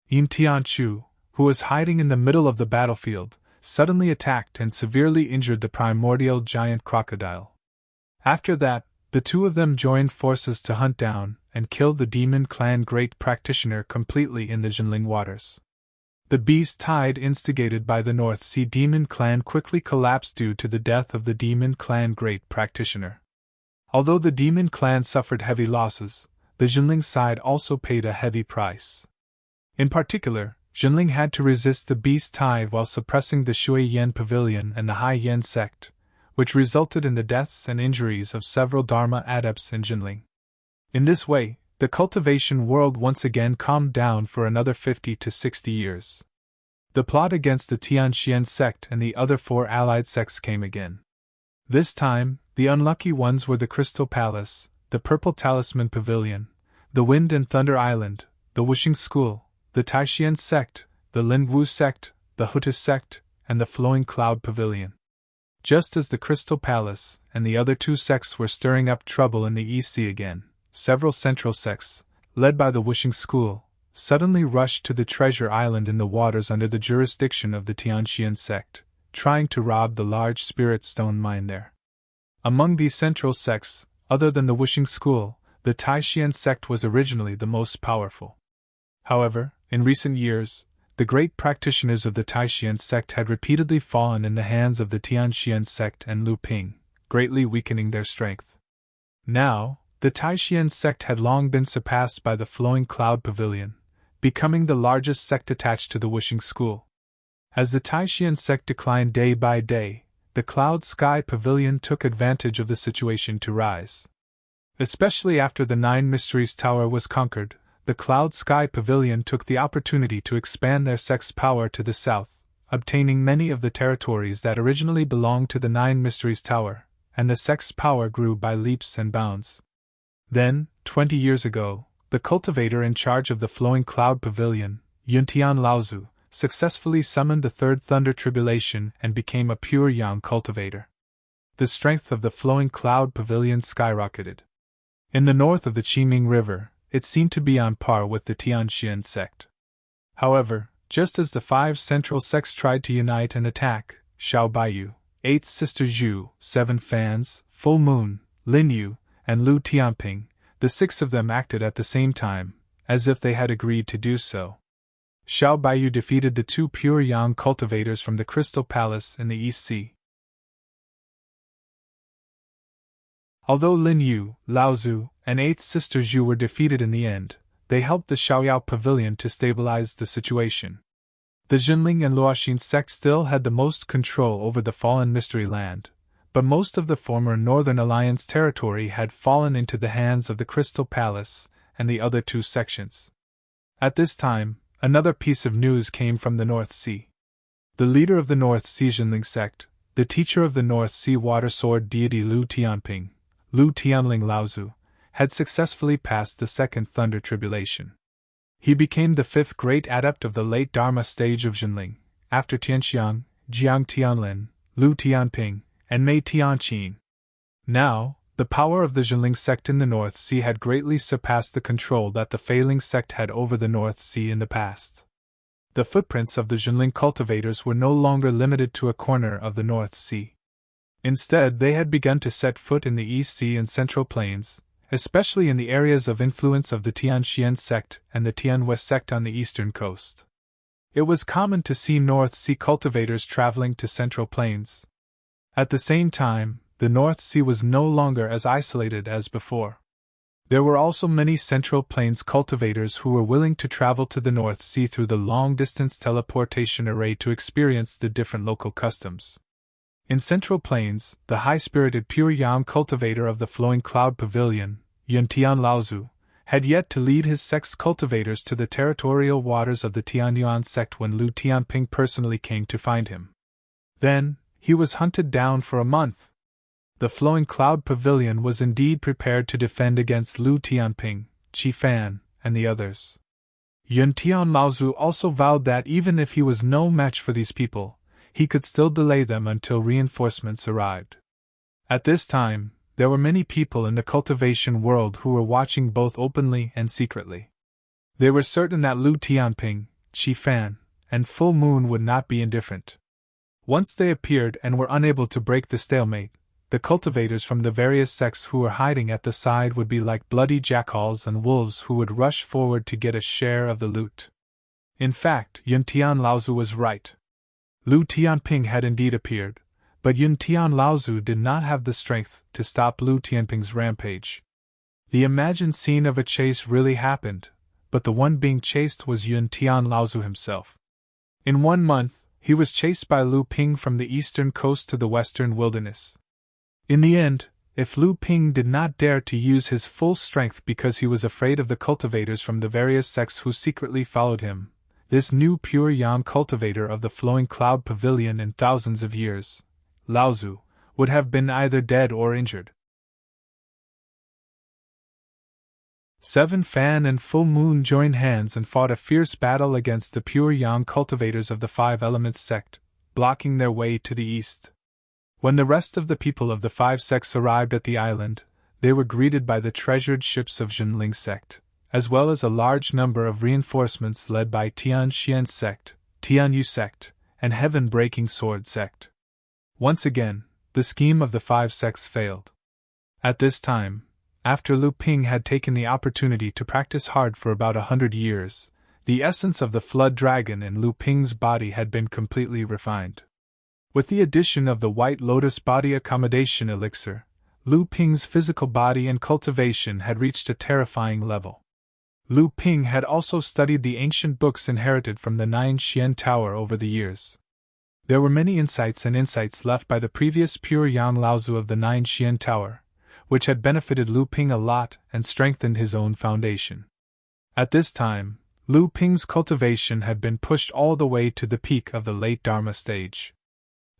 Yin Tianchu, who was hiding in the middle of the battlefield, suddenly attacked and severely injured the primordial giant crocodile. After that, the 2 of them joined forces to hunt down and kill the Demon Clan great practitioner completely in the Jinling waters. The beast tide instigated by the North Sea Demon Clan quickly collapsed due to the death of the Demon Clan great practitioner. Although the Demon Clan suffered heavy losses, the Jinling side also paid a heavy price. In particular, Jinling had to resist the beast tide while suppressing the Shui Yan Pavilion and the Hai Yan sect, which resulted in the deaths and injuries of several Dharma adepts in Jinling. In this way, the cultivation world once again calmed down for another 50 to 60 years. The plot against the Tianxian sect and the other 4 allied sects came again. This time, the unlucky ones were the Crystal Palace, the Purple Talisman Pavilion, the Wind and Thunder Island, the Wuxing School, the Taixian sect, the Lingwu sect, the Hutus sect, and the Flowing Cloud Pavilion. Just as the Crystal Palace and the other 2 sects were stirring up trouble in the East Sea again, several central sects, led by the Wuxing School, suddenly rushed to the treasure island in the waters under the jurisdiction of the Tianxian sect, trying to rob the large spirit stone mine there. Among these central sects, other than the Wuxing school, the Taishian sect was originally the most powerful. However, in recent years, the great practitioners of the Taishian sect had repeatedly fallen in the hands of the Tianxian sect and Lu Ping, greatly weakening their strength. Now, the Taishian sect had long been surpassed by the Flowing Cloud Pavilion, becoming the largest sect attached to the Wuxing school. As the Taishian sect declined day by day, the Cloud Sky Pavilion took advantage of the situation to rise. Especially after the Nine Mysteries Tower was conquered, the Cloud Sky Pavilion took the opportunity to expand their sect's power to the south, obtaining many of the territories that originally belonged to the Nine Mysteries Tower, and the sect's power grew by leaps and bounds. Then, 20 years ago, the cultivator in charge of the Flowing Cloud Pavilion, Yuntian Laozu, successfully summoned the Third Thunder Tribulation and became a pure Yang cultivator. The strength of the Flowing Cloud Pavilion skyrocketed. In the north of the Qiming River, it seemed to be on par with the Tianxian sect. However, just as the five central sects tried to unite and attack, Xiao Baiyu, Eighth Sister Zhu, Seven Fans, Full Moon, Lin Yu, and Lu Tianping, the six of them acted at the same time, as if they had agreed to do so. Xiao Baiyu defeated the two pure Yang cultivators from the Crystal Palace in the East Sea. Although Lin Yu, Laozu, and Eighth Sister Zhu were defeated in the end, they helped the Xiaoyao Pavilion to stabilize the situation. The Jinling and Luoxin sects still had the most control over the fallen Mystery Land, but most of the former Northern Alliance territory had fallen into the hands of the Crystal Palace and the other two sections. At this time, another piece of news came from the North Sea. The leader of the North Sea Jinling sect, the teacher of the North Sea water sword deity Lu Tianping, Lu Tianling Laozu, had successfully passed the Second Thunder Tribulation. He became the fifth great adept of the late Dharma stage of Jinling, after Tianxiang, Jiang Tianlin, Lu Tianping, and Mei Tianqin. Now, the power of the Jinling sect in the North Sea had greatly surpassed the control that the Feiling sect had over the North Sea in the past. The footprints of the Jinling cultivators were no longer limited to a corner of the North Sea. Instead, they had begun to set foot in the East Sea and Central Plains, especially in the areas of influence of the Tianxian sect and the Tianhua sect on the eastern coast. It was common to see North Sea cultivators traveling to Central Plains. At the same time, the North Sea was no longer as isolated as before. There were also many Central Plains cultivators who were willing to travel to the North Sea through the long-distance teleportation array to experience the different local customs. In Central Plains, the high-spirited pure Yang cultivator of the Flowing Cloud Pavilion, Yuntian Laozu, had yet to lead his sect's cultivators to the territorial waters of the Tianyuan sect when Lu Tianping personally came to find him. Then, he was hunted down for a month. The Flowing Cloud Pavilion was indeed prepared to defend against Lu Tianping, Qi Fan, and the others. Yuntian Laozu also vowed that even if he was no match for these people, he could still delay them until reinforcements arrived. At this time, there were many people in the cultivation world who were watching both openly and secretly. They were certain that Lu Tianping, Qi Fan, and Full Moon would not be indifferent. Once they appeared and were unable to break the stalemate, the cultivators from the various sects who were hiding at the side would be like bloody jackals and wolves who would rush forward to get a share of the loot. In fact, Yuntian Laozu was right. Lu Tianping had indeed appeared, but Yuntian Laozu did not have the strength to stop Lu Tianping's rampage. The imagined scene of a chase really happened, but the one being chased was Yuntian Laozu himself. In 1 month, he was chased by Lu Ping from the eastern coast to the western wilderness. In the end, if Lu Ping did not dare to use his full strength because he was afraid of the cultivators from the various sects who secretly followed him, this new pure Yang cultivator of the Flowing Cloud Pavilion in thousands of years, Laozu, would have been either dead or injured. Seven Fan and Full Moon joined hands and fought a fierce battle against the pure Yang cultivators of the Five Elements sect, blocking their way to the east. When the rest of the people of the five sects arrived at the island, they were greeted by the treasured ships of Jinling sect, as well as a large number of reinforcements led by Tian Xian sect, Tian Yu sect, and Heaven-breaking Sword sect. Once again, the scheme of the 5 sects failed. At this time, after Lu Ping had taken the opportunity to practice hard for about 100 years, the essence of the flood dragon in Lu Ping's body had been completely refined. With the addition of the White Lotus body accommodation elixir, Lu Ping's physical body and cultivation had reached a terrifying level. Lu Ping had also studied the ancient books inherited from the Nine Xian Tower over the years. There were many insights left by the previous pure Yang Laozu of the Nine Xian Tower, which had benefited Lu Ping a lot and strengthened his own foundation. At this time, Lu Ping's cultivation had been pushed all the way to the peak of the late Dharma stage.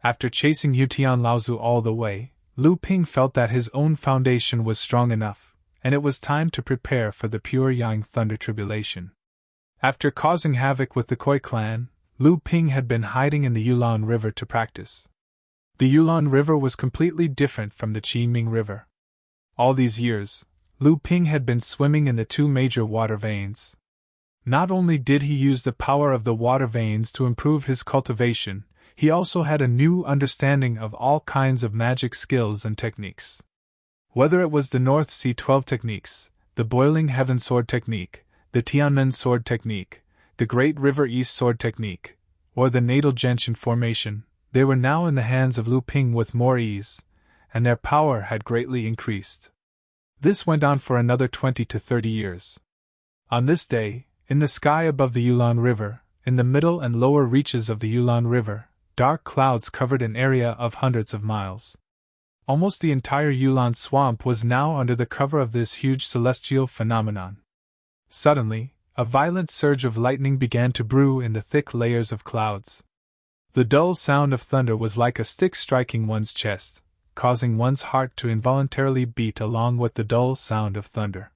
After chasing Yutian Laozu all the way, Lu Ping felt that his own foundation was strong enough, and it was time to prepare for the pure Yang Thunder Tribulation. After causing havoc with the Koi clan, Lu Ping had been hiding in the Yulon River to practice. The Yulon River was completely different from the Qiming River. All these years, Lu Ping had been swimming in the 2 major water veins. Not only did he use the power of the water veins to improve his cultivation, he also had a new understanding of all kinds of magic skills and techniques. Whether it was the North Sea 12 techniques, the Boiling Heaven Sword technique, the Tianmen Sword technique, the Great River East Sword technique, or the Natal Gentian formation, they were now in the hands of Lu Ping with more ease, and their power had greatly increased. This went on for another 20 to 30 years. On this day, in the sky above the Yulon River, in the middle and lower reaches of the Yulon River, dark clouds covered an area of hundreds of miles. Almost the entire Yulon swamp was now under the cover of this huge celestial phenomenon. Suddenly, a violent surge of lightning began to brew in the thick layers of clouds. The dull sound of thunder was like a stick striking one's chest, causing one's heart to involuntarily beat along with the dull sound of thunder.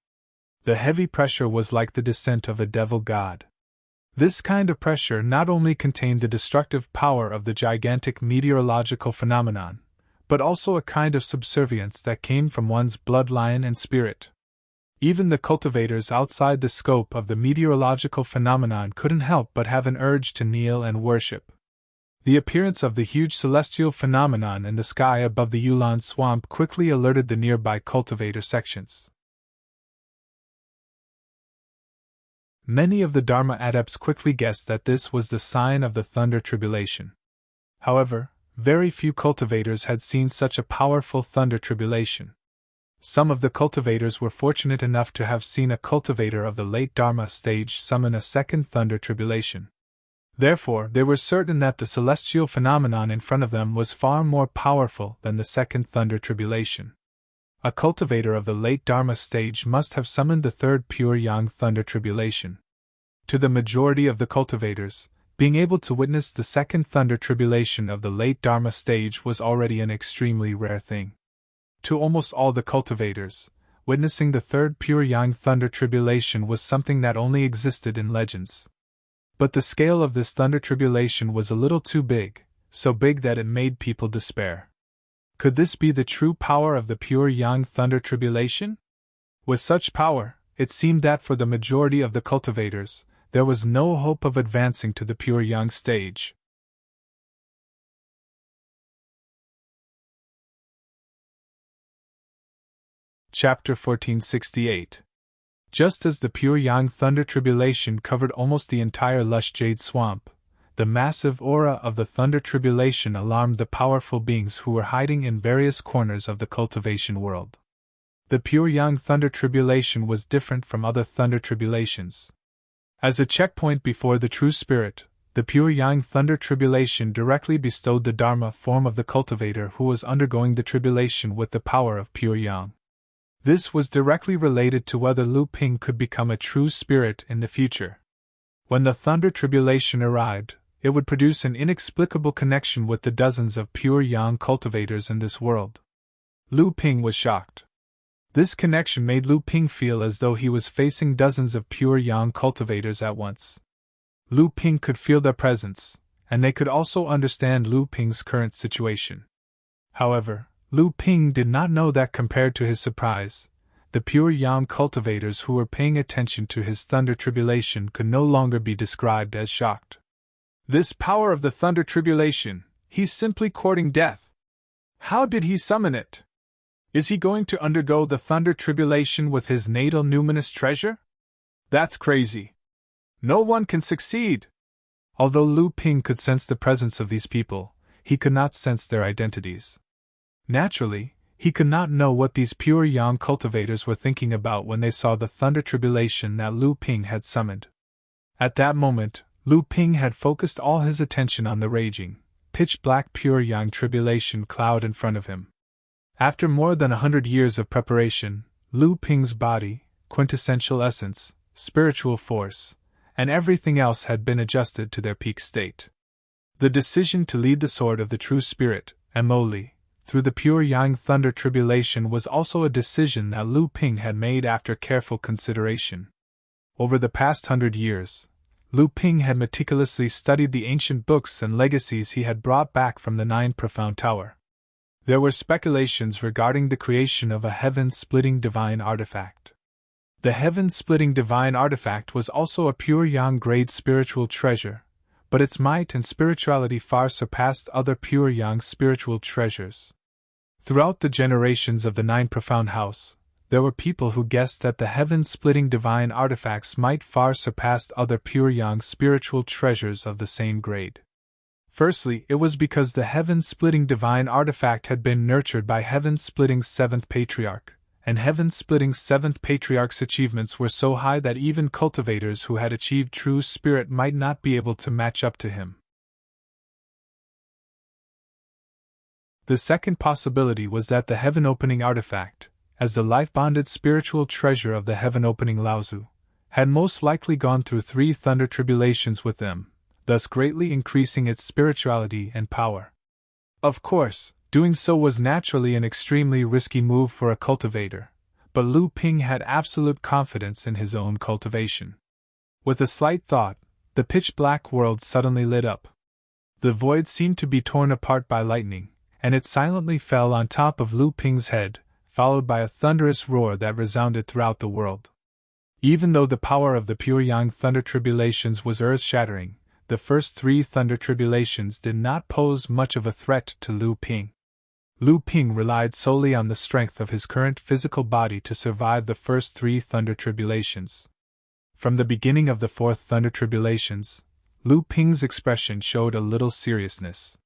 The heavy pressure was like the descent of a devil god. This kind of pressure not only contained the destructive power of the gigantic meteorological phenomenon, but also a kind of subservience that came from one's bloodline and spirit. Even the cultivators outside the scope of the meteorological phenomenon couldn't help but have an urge to kneel and worship. The appearance of the huge celestial phenomenon in the sky above the Yulon swamp quickly alerted the nearby cultivator sections. Many of the Dharma adepts quickly guessed that this was the sign of the Thunder Tribulation. However, very few cultivators had seen such a powerful Thunder Tribulation. Some of the cultivators were fortunate enough to have seen a cultivator of the late Dharma stage summon a second Thunder Tribulation. Therefore, they were certain that the celestial phenomenon in front of them was far more powerful than the second Thunder Tribulation. A cultivator of the late Dharma stage must have summoned the third pure Yang Thunder Tribulation. To the majority of the cultivators, being able to witness the second Thunder Tribulation of the late Dharma stage was already an extremely rare thing. To almost all the cultivators, witnessing the third pure Yang Thunder Tribulation was something that only existed in legends. But the scale of this Thunder Tribulation was a little too big, so big that it made people despair. Could this be the true power of the pure Yang Thunder Tribulation? With such power, it seemed that for the majority of the cultivators, there was no hope of advancing to the pure Yang stage. Chapter 1468. Just as the pure Yang Thunder Tribulation covered almost the entire lush jade swamp, the massive aura of the Thunder Tribulation alarmed the powerful beings who were hiding in various corners of the cultivation world. The pure Yang Thunder Tribulation was different from other Thunder Tribulations. As a checkpoint before the true spirit, the pure Yang Thunder Tribulation directly bestowed the Dharma form of the cultivator who was undergoing the tribulation with the power of pure Yang. This was directly related to whether Lu Ping could become a true spirit in the future. When the Thunder Tribulation arrived, it would produce an inexplicable connection with the dozens of pure Yang cultivators in this world. Lu Ping was shocked. This connection made Lu Ping feel as though he was facing dozens of pure Yang cultivators at once. Lu Ping could feel their presence, and they could also understand Lu Ping's current situation. However, Lu Ping did not know that compared to his surprise, the pure yang cultivators who were paying attention to his thunder tribulation could no longer be described as shocked. This power of the thunder tribulation, he's simply courting death. How did he summon it? Is he going to undergo the thunder tribulation with his natal numinous treasure? That's crazy. No one can succeed. Although Lu Ping could sense the presence of these people, he could not sense their identities. Naturally, he could not know what these pure yang cultivators were thinking about when they saw the thunder tribulation that Lu Ping had summoned. At that moment, Lu Ping had focused all his attention on the raging, pitch-black pure yang tribulation cloud in front of him. After more than 100 years of preparation, Lu Ping's body, quintessential essence, spiritual force, and everything else had been adjusted to their peak state. The decision to lead the sword of the true spirit, Emoli, through the pure yang thunder tribulation was also a decision that Lu Ping had made after careful consideration. Over the past 100 years, Lu Ping had meticulously studied the ancient books and legacies he had brought back from the Nine Profound Tower. There were speculations regarding the creation of a heaven-splitting divine artifact. The heaven-splitting divine artifact was also a pure yang-grade spiritual treasure, but its might and spirituality far surpassed other pure yang spiritual treasures. Throughout the generations of the Nine Profound House, there were people who guessed that the heaven-splitting divine artifacts might far surpass other pure yang spiritual treasures of the same grade. Firstly, it was because the heaven-splitting divine artifact had been nurtured by heaven-splitting's seventh patriarch, and heaven-splitting's seventh patriarch's achievements were so high that even cultivators who had achieved true spirit might not be able to match up to him. The second possibility was that the heaven-opening artifact, as the life-bonded spiritual treasure of the heaven-opening Laozu, had most likely gone through 3 thunder tribulations with them, thus greatly increasing its spirituality and power. Of course, doing so was naturally an extremely risky move for a cultivator, but Lu Ping had absolute confidence in his own cultivation. With a slight thought, the pitch-black world suddenly lit up. The void seemed to be torn apart by lightning, and it silently fell on top of Lu Ping's head, followed by a thunderous roar that resounded throughout the world. Even though the power of the pure yang thunder tribulations was earth-shattering, the first 3 thunder tribulations did not pose much of a threat to Lu Ping. Lu Ping relied solely on the strength of his current physical body to survive the first 3 thunder tribulations. From the beginning of the 4th thunder tribulations, Lu Ping's expression showed a little seriousness.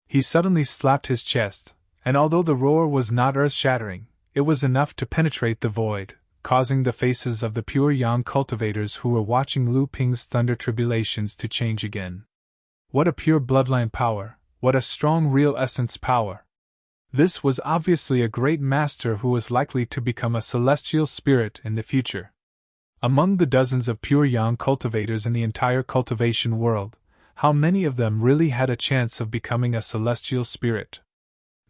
He suddenly slapped his chest, and although the roar was not earth-shattering, it was enough to penetrate the void, causing the faces of the pure yang cultivators who were watching Lu Ping's thunder tribulations to change again. What a pure bloodline power, what a strong real essence power! This was obviously a great master who was likely to become a celestial spirit in the future. Among the dozens of pure yang cultivators in the entire cultivation world, how many of them really had a chance of becoming a celestial spirit?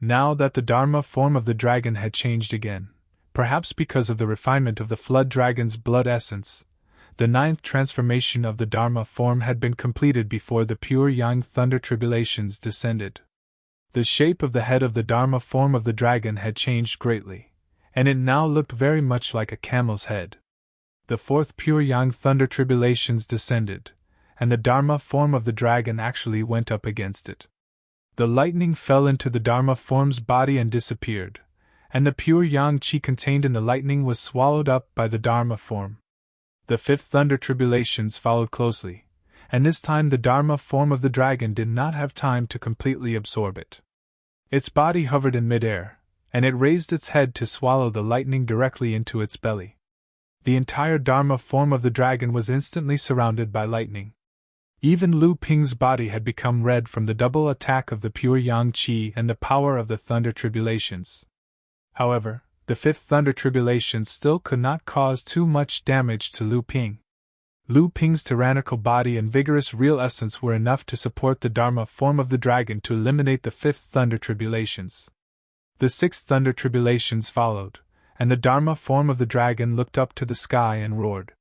Now that the Dharma form of the dragon had changed again, perhaps because of the refinement of the flood dragon's blood essence, the 9th transformation of the Dharma form had been completed before the pure yang thunder tribulations descended. The shape of the head of the Dharma form of the dragon had changed greatly, and it now looked very much like a camel's head. The 4th pure yang thunder tribulations descended, and the Dharma form of the dragon actually went up against it. The lightning fell into the Dharma form's body and disappeared, and the pure yang qi contained in the lightning was swallowed up by the Dharma form. The 5th thunder tribulations followed closely, and this time the Dharma form of the dragon did not have time to completely absorb it. Its body hovered in midair, and it raised its head to swallow the lightning directly into its belly. The entire Dharma form of the dragon was instantly surrounded by lightning. Even Lu Ping's body had become red from the double attack of the pure yang qi and the power of the thunder tribulations. However, the 5th thunder tribulation still could not cause too much damage to Lu Ping. Lu Ping's tyrannical body and vigorous real essence were enough to support the Dharma form of the dragon to eliminate the 5th thunder tribulations. The 6th thunder tribulations followed, and the Dharma form of the dragon looked up to the sky and roared.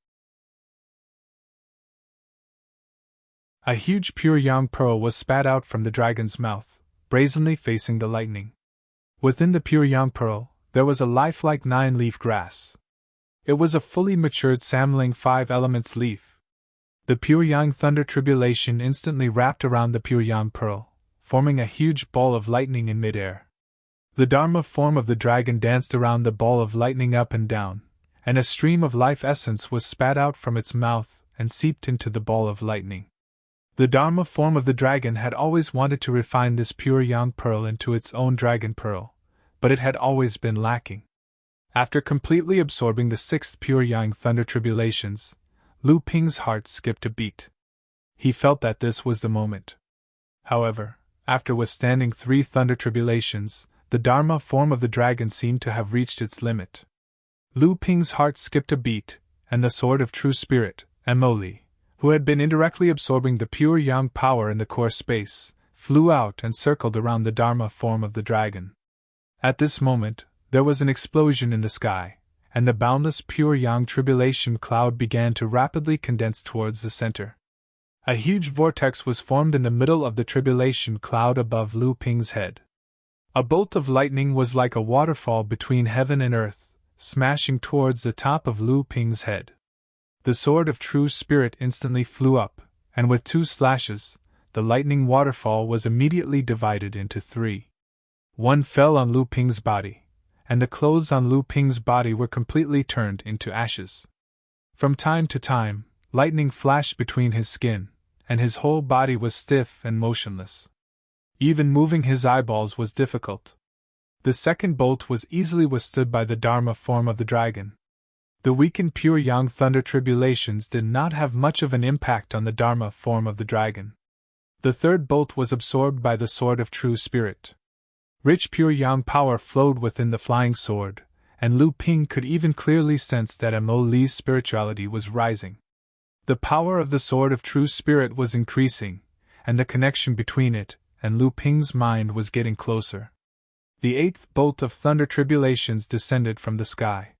A huge pure yang pearl was spat out from the dragon's mouth, brazenly facing the lightning. Within the pure yang pearl, there was a lifelike 9-leaf grass. It was a fully matured Samling 5 elements leaf. The pure yang thunder tribulation instantly wrapped around the pure yang pearl, forming a huge ball of lightning in midair. The Dharma form of the dragon danced around the ball of lightning up and down, and a stream of life essence was spat out from its mouth and seeped into the ball of lightning. The Dharma form of the dragon had always wanted to refine this pure yang pearl into its own dragon pearl, but it had always been lacking. After completely absorbing the 6th pure yang thunder tribulations, Lu Ping's heart skipped a beat. He felt that this was the moment. However, after withstanding 3 thunder tribulations, the Dharma form of the dragon seemed to have reached its limit. Lu Ping's heart skipped a beat, and the sword of true spirit, Emoli, who had been indirectly absorbing the pure yang power in the core space, flew out and circled around the Dharma form of the dragon. At this moment, there was an explosion in the sky, and the boundless pure yang tribulation cloud began to rapidly condense towards the center. A huge vortex was formed in the middle of the tribulation cloud above Lu Ping's head. A bolt of lightning was like a waterfall between heaven and earth, smashing towards the top of Lu Ping's head. The sword of true spirit instantly flew up, and with 2 slashes, the lightning waterfall was immediately divided into 3. One fell on Lu Ping's body, and the clothes on Lu Ping's body were completely turned into ashes. From time to time, lightning flashed between his skin, and his whole body was stiff and motionless. Even moving his eyeballs was difficult. The second bolt was easily withstood by the Dharma form of the dragon. The weakened pure yang thunder tribulations did not have much of an impact on the Dharma form of the dragon. The third bolt was absorbed by the sword of true spirit. Rich pure yang power flowed within the flying sword, and Lu Ping could even clearly sense that Emoli's spirituality was rising. The power of the sword of true spirit was increasing, and the connection between it and Lu Ping's mind was getting closer. The 8th bolt of thunder tribulations descended from the sky.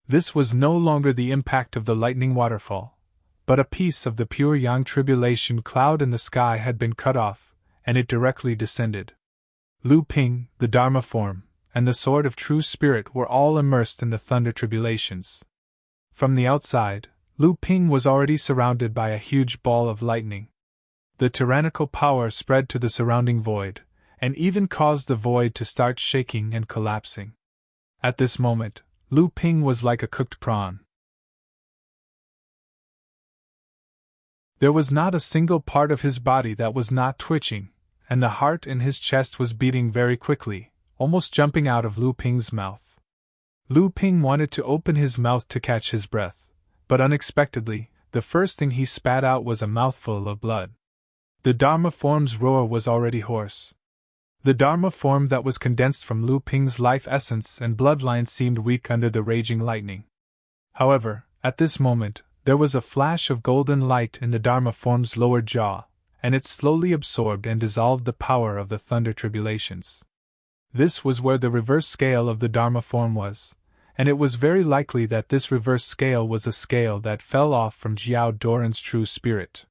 This was no longer the impact of the lightning waterfall, but a piece of the pure yang tribulation cloud in the sky had been cut off, and it directly descended. Lu Ping, the Dharma form, and the sword of true spirit were all immersed in the thunder tribulations. From the outside, Lu Ping was already surrounded by a huge ball of lightning. The tyrannical power spread to the surrounding void, and even caused the void to start shaking and collapsing. At this moment, Lu Ping was like a cooked prawn. There was not a single part of his body that was not twitching, and the heart in his chest was beating very quickly, almost jumping out of Lu Ping's mouth. Lu Ping wanted to open his mouth to catch his breath, but unexpectedly, the first thing he spat out was a mouthful of blood. The Dharma form's roar was already hoarse. The Dharma form that was condensed from Lu Ping's life essence and bloodline seemed weak under the raging lightning. However, at this moment, there was a flash of golden light in the Dharma form's lower jaw, and it slowly absorbed and dissolved the power of the thunder tribulations. This was where the reverse scale of the Dharma form was, and it was very likely that this reverse scale was a scale that fell off from Jiao Doran's true spirit.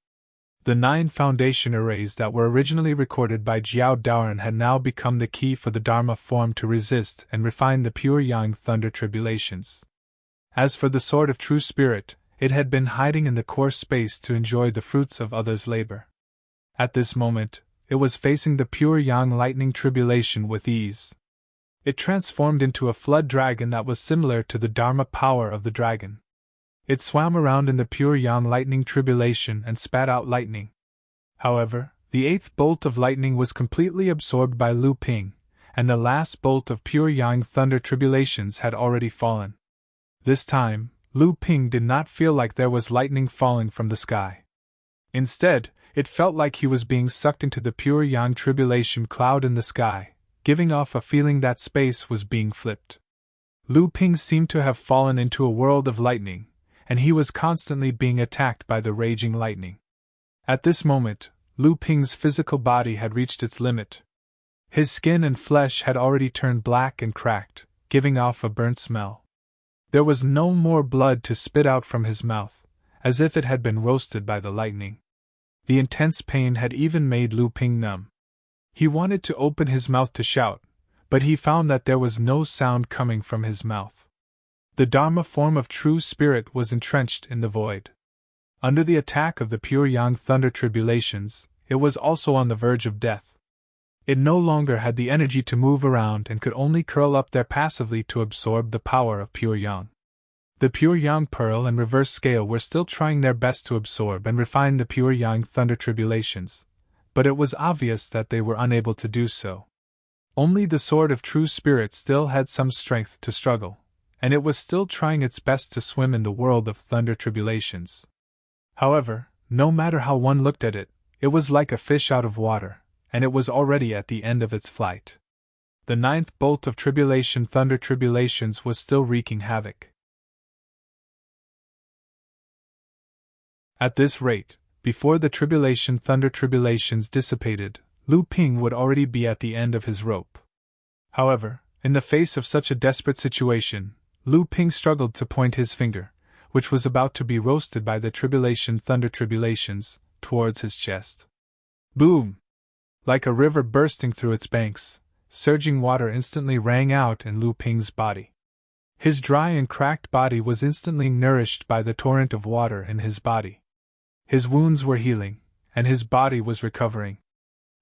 The 9 foundation arrays that were originally recorded by Jiao Doran had now become the key for the Dharma form to resist and refine the pure yang thunder tribulations. As for the sword of true spirit, it had been hiding in the core space to enjoy the fruits of others' labor. At this moment, it was facing the pure yang lightning tribulation with ease. It transformed into a flood dragon that was similar to the Dharma power of the dragon. It swam around in the pure yang lightning tribulation and spat out lightning. However, the 8th bolt of lightning was completely absorbed by Lu Ping, and the last bolt of pure yang thunder tribulations had already fallen. This time, Lu Ping did not feel like there was lightning falling from the sky. Instead, it felt like he was being sucked into the pure yang tribulation cloud in the sky, giving off a feeling that space was being flipped. Lu Ping seemed to have fallen into a world of lightning, and he was constantly being attacked by the raging lightning. At this moment, Lu Ping's physical body had reached its limit. His skin and flesh had already turned black and cracked, giving off a burnt smell. There was no more blood to spit out from his mouth, as if it had been roasted by the lightning. The intense pain had even made Lu Ping numb. He wanted to open his mouth to shout, but he found that there was no sound coming from his mouth. The Dharma form of true spirit was entrenched in the void. Under the attack of the pure yang thunder tribulations, it was also on the verge of death. It no longer had the energy to move around and could only curl up there passively to absorb the power of pure yang. The pure yang pearl and reverse scale were still trying their best to absorb and refine the pure yang thunder tribulations, but it was obvious that they were unable to do so. Only the sword of true spirit still had some strength to struggle, and it was still trying its best to swim in the world of thunder tribulations. However, no matter how one looked at it, it was like a fish out of water, and it was already at the end of its flight. The ninth bolt of tribulation thunder tribulations was still wreaking havoc. At this rate, before the tribulation thunder tribulations dissipated, Lu Ping would already be at the end of his rope. However, in the face of such a desperate situation, Lu Ping struggled to point his finger, which was about to be roasted by the tribulation thunder tribulations, towards his chest. Boom! Like a river bursting through its banks, surging water instantly rang out in Lu Ping's body. His dry and cracked body was instantly nourished by the torrent of water in his body. His wounds were healing, and his body was recovering.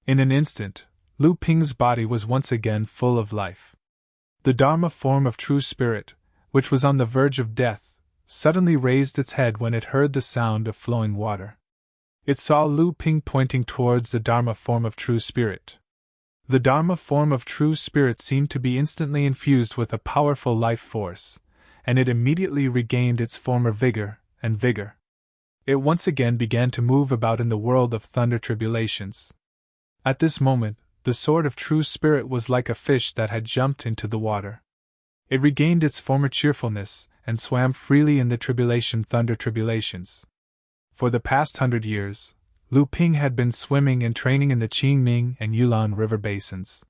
In an instant, Lu Ping's body was once again full of life. The Dharma form of true spirit, which was on the verge of death, suddenly raised its head when it heard the sound of flowing water. It saw Lu Ping pointing towards the Dharma form of true spirit. The Dharma form of true spirit seemed to be instantly infused with a powerful life force, and it immediately regained its former vigor and vigor. It once again began to move about in the world of thunder tribulations. At this moment, the sword of true spirit was like a fish that had jumped into the water. It regained its former cheerfulness and swam freely in the tribulation thunder tribulations. For the past 100 years, Lu Ping had been swimming and training in the Qingming and Yulin river basins.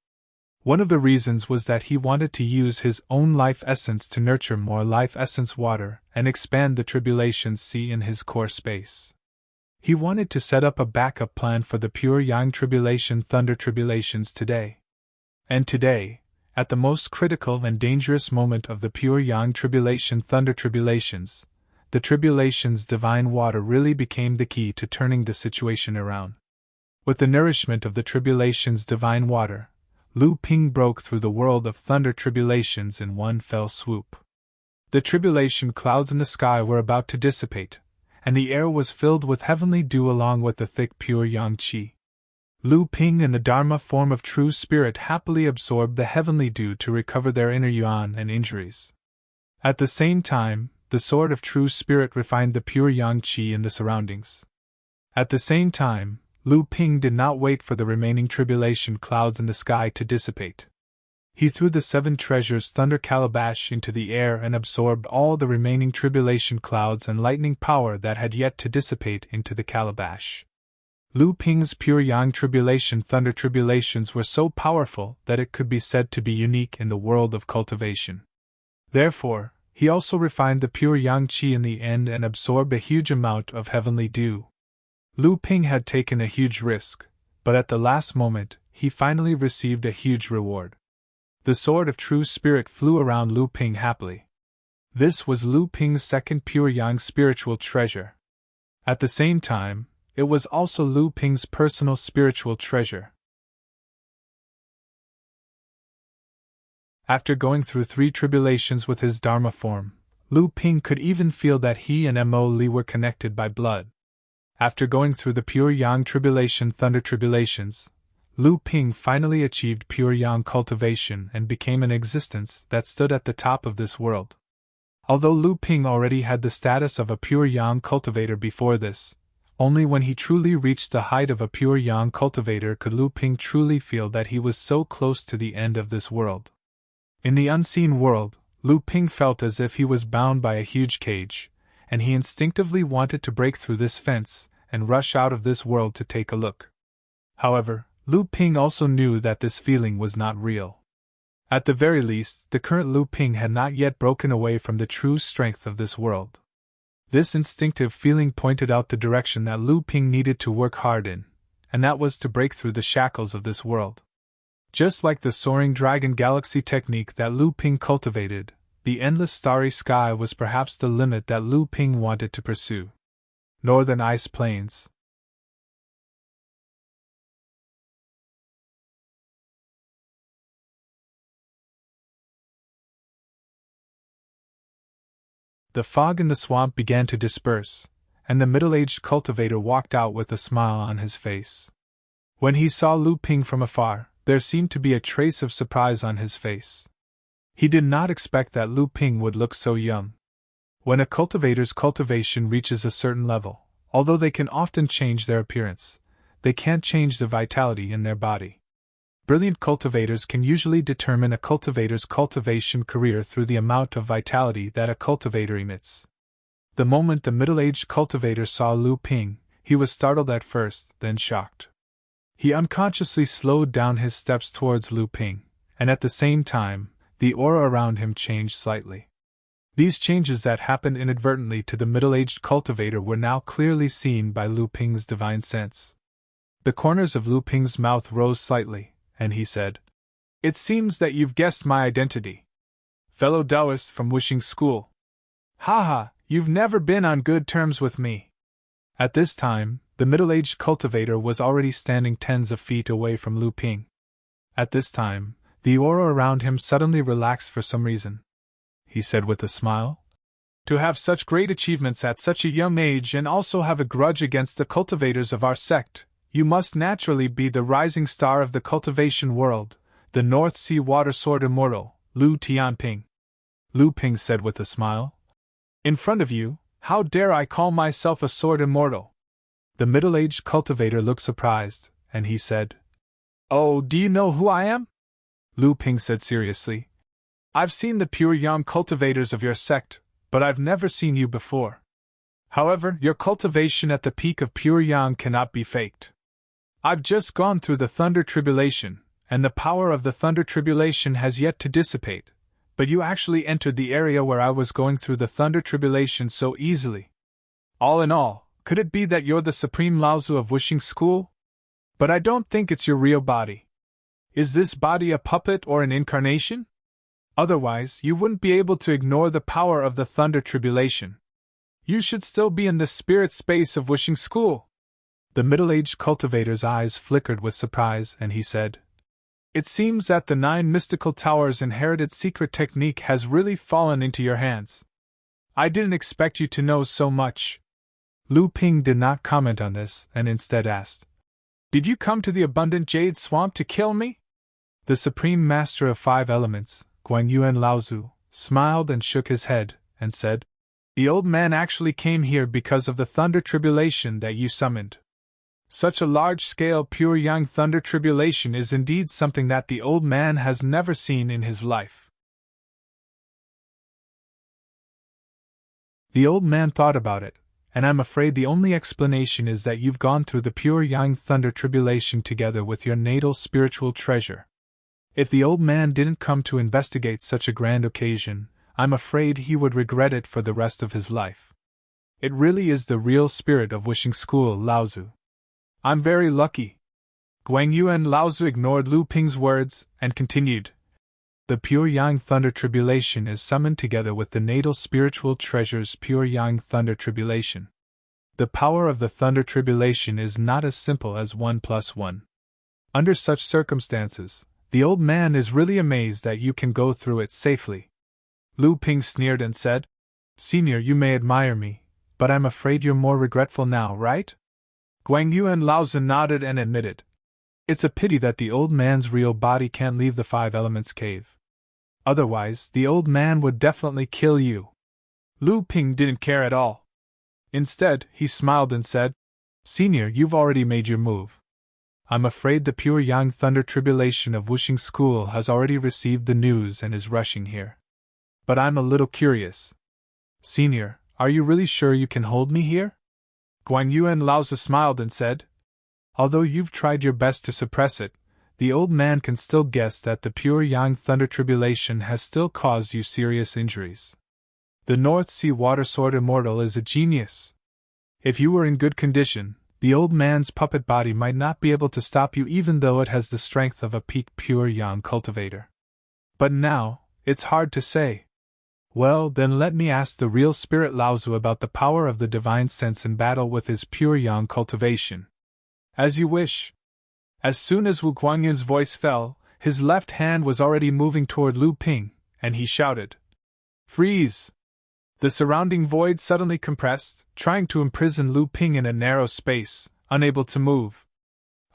One of the reasons was that he wanted to use his own life essence to nurture more life essence water and expand the tribulations sea in his core space. He wanted to set up a backup plan for the pure yang tribulation thunder tribulations today. And today, at the most critical and dangerous moment of the pure yang tribulation thunder tribulations, the tribulations divine water really became the key to turning the situation around. With the nourishment of the tribulations divine water, Lu Ping broke through the world of thunder tribulations in one fell swoop. The tribulation clouds in the sky were about to dissipate, and the air was filled with heavenly dew along with the thick pure yang qi. Lu Ping and the Dharma form of true spirit happily absorbed the heavenly dew to recover their inner yuan and injuries. At the same time, the sword of true spirit refined the pure yang qi in the surroundings. At the same time, Lu Ping did not wait for the remaining tribulation clouds in the sky to dissipate. He threw the 7 treasures thunder calabash into the air and absorbed all the remaining tribulation clouds and lightning power that had yet to dissipate into the calabash. Lu Ping's pure yang tribulation thunder tribulations were so powerful that it could be said to be unique in the world of cultivation. Therefore, he also refined the pure yang qi in the end and absorbed a huge amount of heavenly dew. Lu Ping had taken a huge risk, but at the last moment, he finally received a huge reward. The sword of true spirit flew around Lu Ping happily. This was Lu Ping's second pure yang spiritual treasure. At the same time, it was also Lu Ping's personal spiritual treasure. After going through 3 tribulations with his Dharma form, Lu Ping could even feel that he and Mo Li were connected by blood. After going through the pure yang tribulation thunder tribulations, Lu Ping finally achieved pure yang cultivation and became an existence that stood at the top of this world. Although Lu Ping already had the status of a pure yang cultivator before this, only when he truly reached the height of a pure yang cultivator could Lu Ping truly feel that he was so close to the end of this world. In the unseen world, Lu Ping felt as if he was bound by a huge cage, and he instinctively wanted to break through this fence and rush out of this world to take a look. However, Lu Ping also knew that this feeling was not real. At the very least, the current Lu Ping had not yet broken away from the true strength of this world. This instinctive feeling pointed out the direction that Lu Ping needed to work hard in, and that was to break through the shackles of this world. Just like the soaring dragon galaxy technique that Lu Ping cultivated, the endless starry sky was perhaps the limit that Lu Ping wanted to pursue. Northern ice plains. The fog in the swamp began to disperse, and the middle-aged cultivator walked out with a smile on his face. When he saw Lu Ping from afar, there seemed to be a trace of surprise on his face. He did not expect that Lu Ping would look so young. When a cultivator's cultivation reaches a certain level, although they can often change their appearance, they can't change the vitality in their body. Brilliant cultivators can usually determine a cultivator's cultivation career through the amount of vitality that a cultivator emits. The moment the middle-aged cultivator saw Lu Ping, he was startled at first, then shocked. He unconsciously slowed down his steps towards Lu Ping, and at the same time, the aura around him changed slightly. These changes that happened inadvertently to the middle-aged cultivator were now clearly seen by Lu Ping's divine sense. The corners of Lu Ping's mouth rose slightly, and he said, "It seems that you've guessed my identity. Fellow Taoist from Wishing School. Haha, you've never been on good terms with me." At this time, the middle-aged cultivator was already standing tens of feet away from Lu Ping. At this time, the aura around him suddenly relaxed for some reason. He said with a smile, "To have such great achievements at such a young age and also have a grudge against the cultivators of our sect, you must naturally be the rising star of the cultivation world, the North Sea Water Sword Immortal, Lu Tianping." Lu Ping said with a smile, "In front of you, how dare I call myself a sword immortal?" The middle-aged cultivator looked surprised, and he said, "Oh, do you know who I am?" Lu Ping said seriously, "I've seen the pure young cultivators of your sect, but I've never seen you before. However, your cultivation at the peak of pure yang cannot be faked. I've just gone through the Thunder Tribulation, and the power of the Thunder Tribulation has yet to dissipate, but you actually entered the area where I was going through the Thunder Tribulation so easily. All in all, could it be that you're the Supreme Laozu of Wishing School? But I don't think it's your real body. Is this body a puppet or an incarnation? Otherwise, you wouldn't be able to ignore the power of the Thunder Tribulation. You should still be in the spirit space of Wishing School." The middle-aged cultivator's eyes flickered with surprise, and he said, "It seems that the 9 mystical towers inherited secret technique has really fallen into your hands. I didn't expect you to know so much." Lu Ping did not comment on this, and instead asked, "Did you come to the abundant jade swamp to kill me?" The Supreme Master of 5 Elements, Guangyuan Laozu, smiled and shook his head, and said, "The old man actually came here because of the Thunder Tribulation that you summoned. Such a large-scale pure yang Thunder Tribulation is indeed something that the old man has never seen in his life." The old man thought about it, and I'm afraid the only explanation is that you've gone through the pure yang Thunder Tribulation together with your natal spiritual treasure. If the old man didn't come to investigate such a grand occasion, I'm afraid he would regret it for the rest of his life. It really is the real spirit of Wishing School, Laozu. I'm very lucky." Guangyuan Laozu ignored Lu Ping's words, and continued, "The pure yang Thunder Tribulation is summoned together with the natal spiritual treasure's pure yang Thunder Tribulation. The power of the Thunder Tribulation is not as simple as 1 + 1. Under such circumstances, the old man is really amazed that you can go through it safely." Lu Ping sneered and said, "Senior, you may admire me, but I'm afraid you're more regretful now, right?" Guangyuan Laozu nodded and admitted, "It's a pity that the old man's real body can't leave the 5 Elements cave. Otherwise, the old man would definitely kill you." Lu Ping didn't care at all. Instead, he smiled and said, "Senior, you've already made your move. I'm afraid the pure yang Thunder Tribulation of Wishing School has already received the news and is rushing here. But I'm a little curious. Senior, are you really sure you can hold me here?" Guangyuan Laozu smiled and said, "Although you've tried your best to suppress it, the old man can still guess that the pure yang Thunder Tribulation has still caused you serious injuries. The North Sea Water Sword Immortal is a genius. If you were in good condition, The old man's puppet body might not be able to stop you even though it has the strength of a peak pure yang cultivator. But now, it's hard to say. Well, then let me ask the real spirit Laozu about the power of the divine sense in battle with his pure yang cultivation. As you wish. As soon as Wu Guangyun's voice fell, his left hand was already moving toward Lu Ping, and he shouted, "Freeze!" The surrounding void suddenly compressed, trying to imprison Lu Ping in a narrow space, unable to move.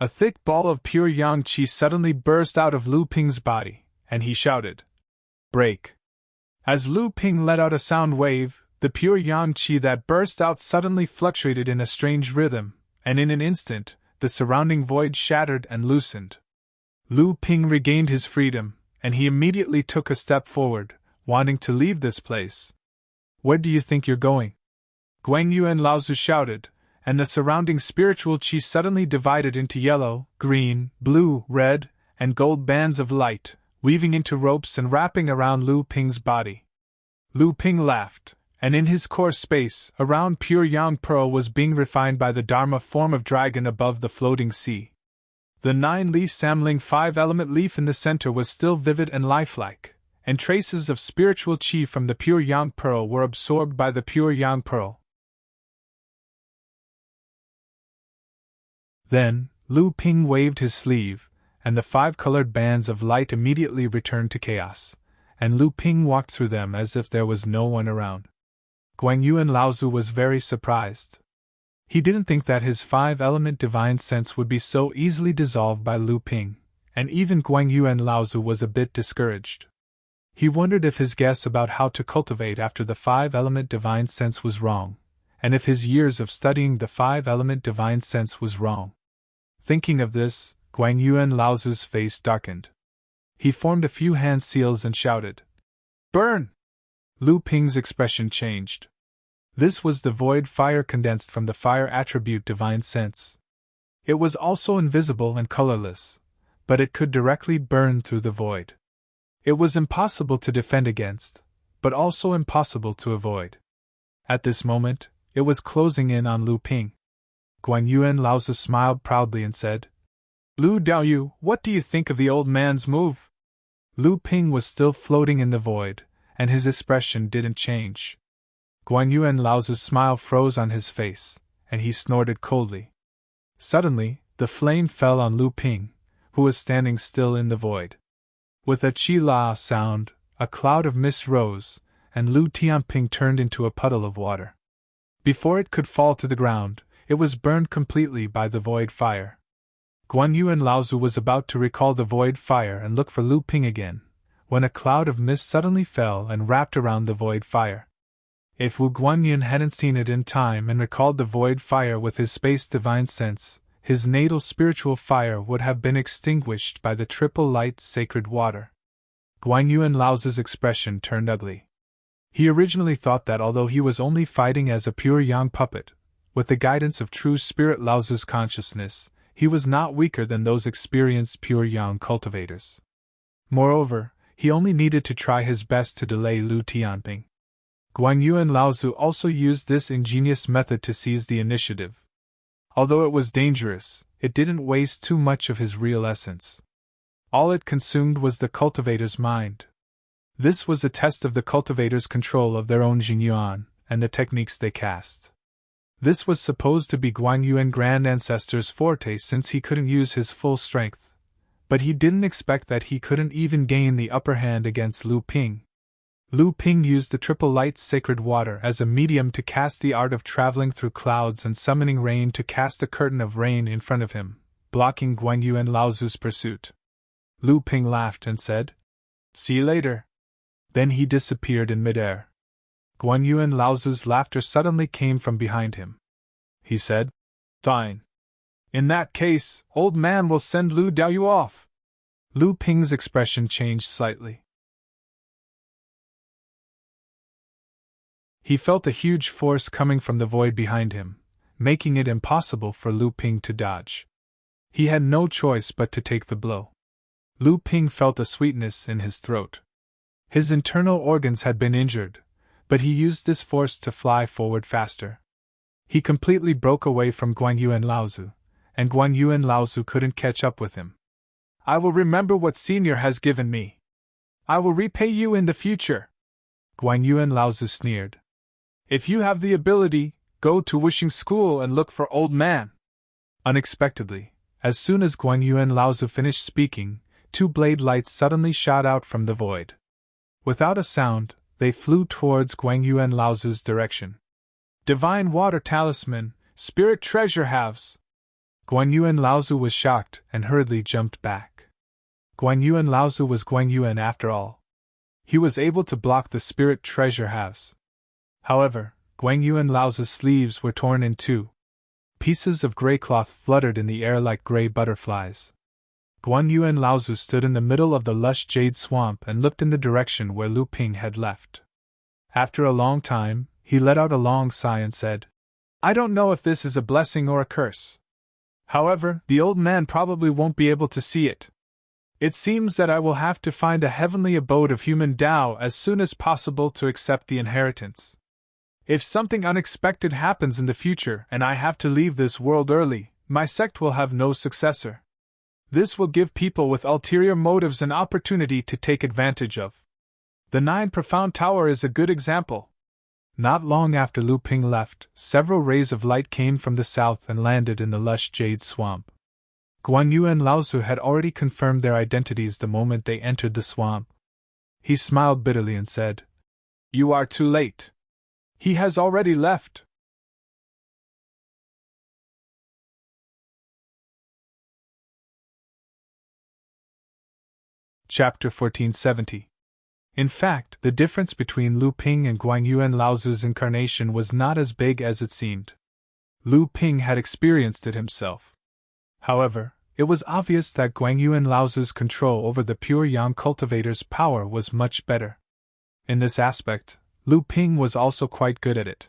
A thick ball of pure yang qi suddenly burst out of Lu Ping's body, and he shouted, "Break!" As Lu Ping let out a sound wave, the pure yang qi that burst out suddenly fluctuated in a strange rhythm, and in an instant, the surrounding void shattered and loosened. Lu Ping regained his freedom, and he immediately took a step forward, wanting to leave this place. "Where do you think you're going?" Guangyu and Laozu shouted, and the surrounding spiritual qi suddenly divided into yellow, green, blue, red, and gold bands of light, weaving into ropes and wrapping around Lu Ping's body. Lu Ping laughed, and in his core space, a round pure yang pearl was being refined by the Dharma form of dragon above the floating sea. The 9-leaf Samling 5-element leaf in the center was still vivid and lifelike, and traces of spiritual qi from the pure yang pearl were absorbed by the pure yang pearl. Then, Lu Ping waved his sleeve, and the 5-colored bands of light immediately returned to chaos, and Lu Ping walked through them as if there was no one around. Guangyu and Laozu was very surprised. He didn't think that his 5-element divine sense would be so easily dissolved by Lu Ping, and even Guangyu and Laozu was a bit discouraged. He wondered if his guess about how to cultivate after the 5-element divine sense was wrong, and if his years of studying the 5-element divine sense was wrong. Thinking of this, Guangyu and Laozu's face darkened. He formed a few hand seals and shouted, "Burn!" Lu Ping's expression changed. This was the void fire condensed from the fire attribute divine sense. It was also invisible and colorless, but it could directly burn through the void. It was impossible to defend against, but also impossible to avoid. At this moment, it was closing in on Lu Ping. Guangyu and Laozu smiled proudly and said, "Lu Daoyu, what do you think of the old man's move?" Lu Ping was still floating in the void, and his expression didn't change. Guangyu and Laozu's smile froze on his face, and he snorted coldly. Suddenly, the flame fell on Lu Ping, who was standing still in the void. With a chi-la sound, a cloud of mist rose, and Lu Tianping turned into a puddle of water. Before it could fall to the ground, it was burned completely by the void fire. Guangyu and Laozu was about to recall the void fire and look for Lu Ping again, when a cloud of mist suddenly fell and wrapped around the void fire. If Wu Guanyin hadn't seen it in time and recalled the void fire with his space divine sense, his natal spiritual fire would have been extinguished by the triple light sacred water. Guangyu and Laozu's expression turned ugly. He originally thought that although he was only fighting as a pure yang puppet, with the guidance of true spirit Laozu's consciousness, he was not weaker than those experienced pure yang cultivators. Moreover, he only needed to try his best to delay Lu Tianping. Guangyu and Laozu also used this ingenious method to seize the initiative. Although it was dangerous, it didn't waste too much of his real essence. All it consumed was the cultivator's mind. This was a test of the cultivator's control of their own Jinyuan and the techniques they cast. This was supposed to be Guangyu and Grand Ancestor's forte since he couldn't use his full strength, but he didn't expect that he couldn't even gain the upper hand against Lu Ping. Lu Ping used the triple light sacred water as a medium to cast the art of traveling through clouds and summoning rain to cast a curtain of rain in front of him, blocking Guangyu and Laozu's pursuit. Lu Ping laughed and said, "See you later." Then he disappeared in midair. Guangyu and Laozu's laughter suddenly came from behind him. He said, "Fine. In that case, old man will send Lu Daoyu off." Lu Ping's expression changed slightly. He felt a huge force coming from the void behind him, making it impossible for Lu Ping to dodge. He had no choice but to take the blow. Lu Ping felt a sweetness in his throat. His internal organs had been injured, but he used this force to fly forward faster. He completely broke away from Guan Yu and Laozu, and Guan Yu and Laozu couldn't catch up with him. I will remember what Senior has given me. I will repay you in the future. Guan Yu and Laozu sneered. If you have the ability, go to wishing school and look for old man. Unexpectedly, as soon as Guan Yu and Laozu finished speaking, two blade lights suddenly shot out from the void. Without a sound, they flew towards Guan Yu and Laozu's direction. Divine Water Talisman, Spirit Treasure Halves! Guan Yu and Laozu was shocked and hurriedly jumped back. Guan Yu and Laozu was Guan Yuan after all. He was able to block the Spirit Treasure Halves. However, Guan Yu and Laozu's sleeves were torn in two. Pieces of gray cloth fluttered in the air like gray butterflies. Guan Yu and Laozu stood in the middle of the lush jade swamp and looked in the direction where Lu Ping had left. After a long time, he let out a long sigh and said, I don't know if this is a blessing or a curse. However, the old man probably won't be able to see it. It seems that I will have to find a heavenly abode of human Tao as soon as possible to accept the inheritance. If something unexpected happens in the future and I have to leave this world early, my sect will have no successor. This will give people with ulterior motives an opportunity to take advantage of. The Nine Profound Tower is a good example. Not long after Lu Ping left, several rays of light came from the south and landed in the lush jade swamp. Guan Yu and Laozu had already confirmed their identities the moment they entered the swamp. He smiled bitterly and said, You are too late. He has already left. Chapter 1470. In fact, the difference between Lu Ping and Guan Yu and Laozu's incarnation was not as big as it seemed. Lu Ping had experienced it himself. However, it was obvious that Guan Yu and Laozu's control over the pure yang cultivator's power was much better. In this aspect, Lu Ping was also quite good at it.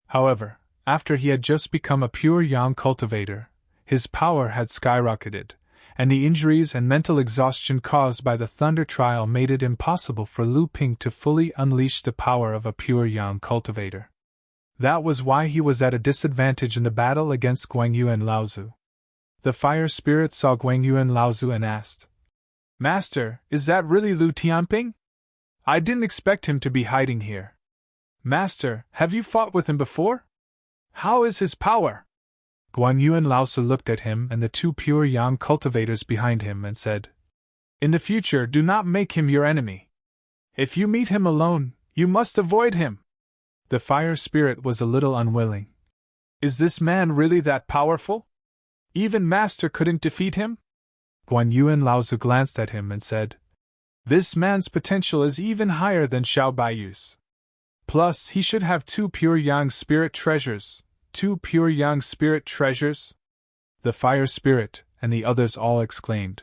However, after he had just become a pure yang cultivator, his power had skyrocketed, and the injuries and mental exhaustion caused by the Thunder Trial made it impossible for Lu Ping to fully unleash the power of a pure yang cultivator. That was why he was at a disadvantage in the battle against Guan Yu and Laozu. The fire spirit saw Guan Yu and Laozu and asked, Master, is that really Lu Tianping? I didn't expect him to be hiding here. Master, have you fought with him before? How is his power? Guan Yu and Laozu looked at him and the two pure yang cultivators behind him and said, In the future, do not make him your enemy. If you meet him alone, you must avoid him. The fire spirit was a little unwilling. Is this man really that powerful? Even Master couldn't defeat him? Guan Yu and Laozu glanced at him and said, This man's potential is even higher than Xiao Baiyu's. Plus, he should have two pure yang spirit treasures. 2 pure yang spirit treasures? The fire spirit and the others all exclaimed.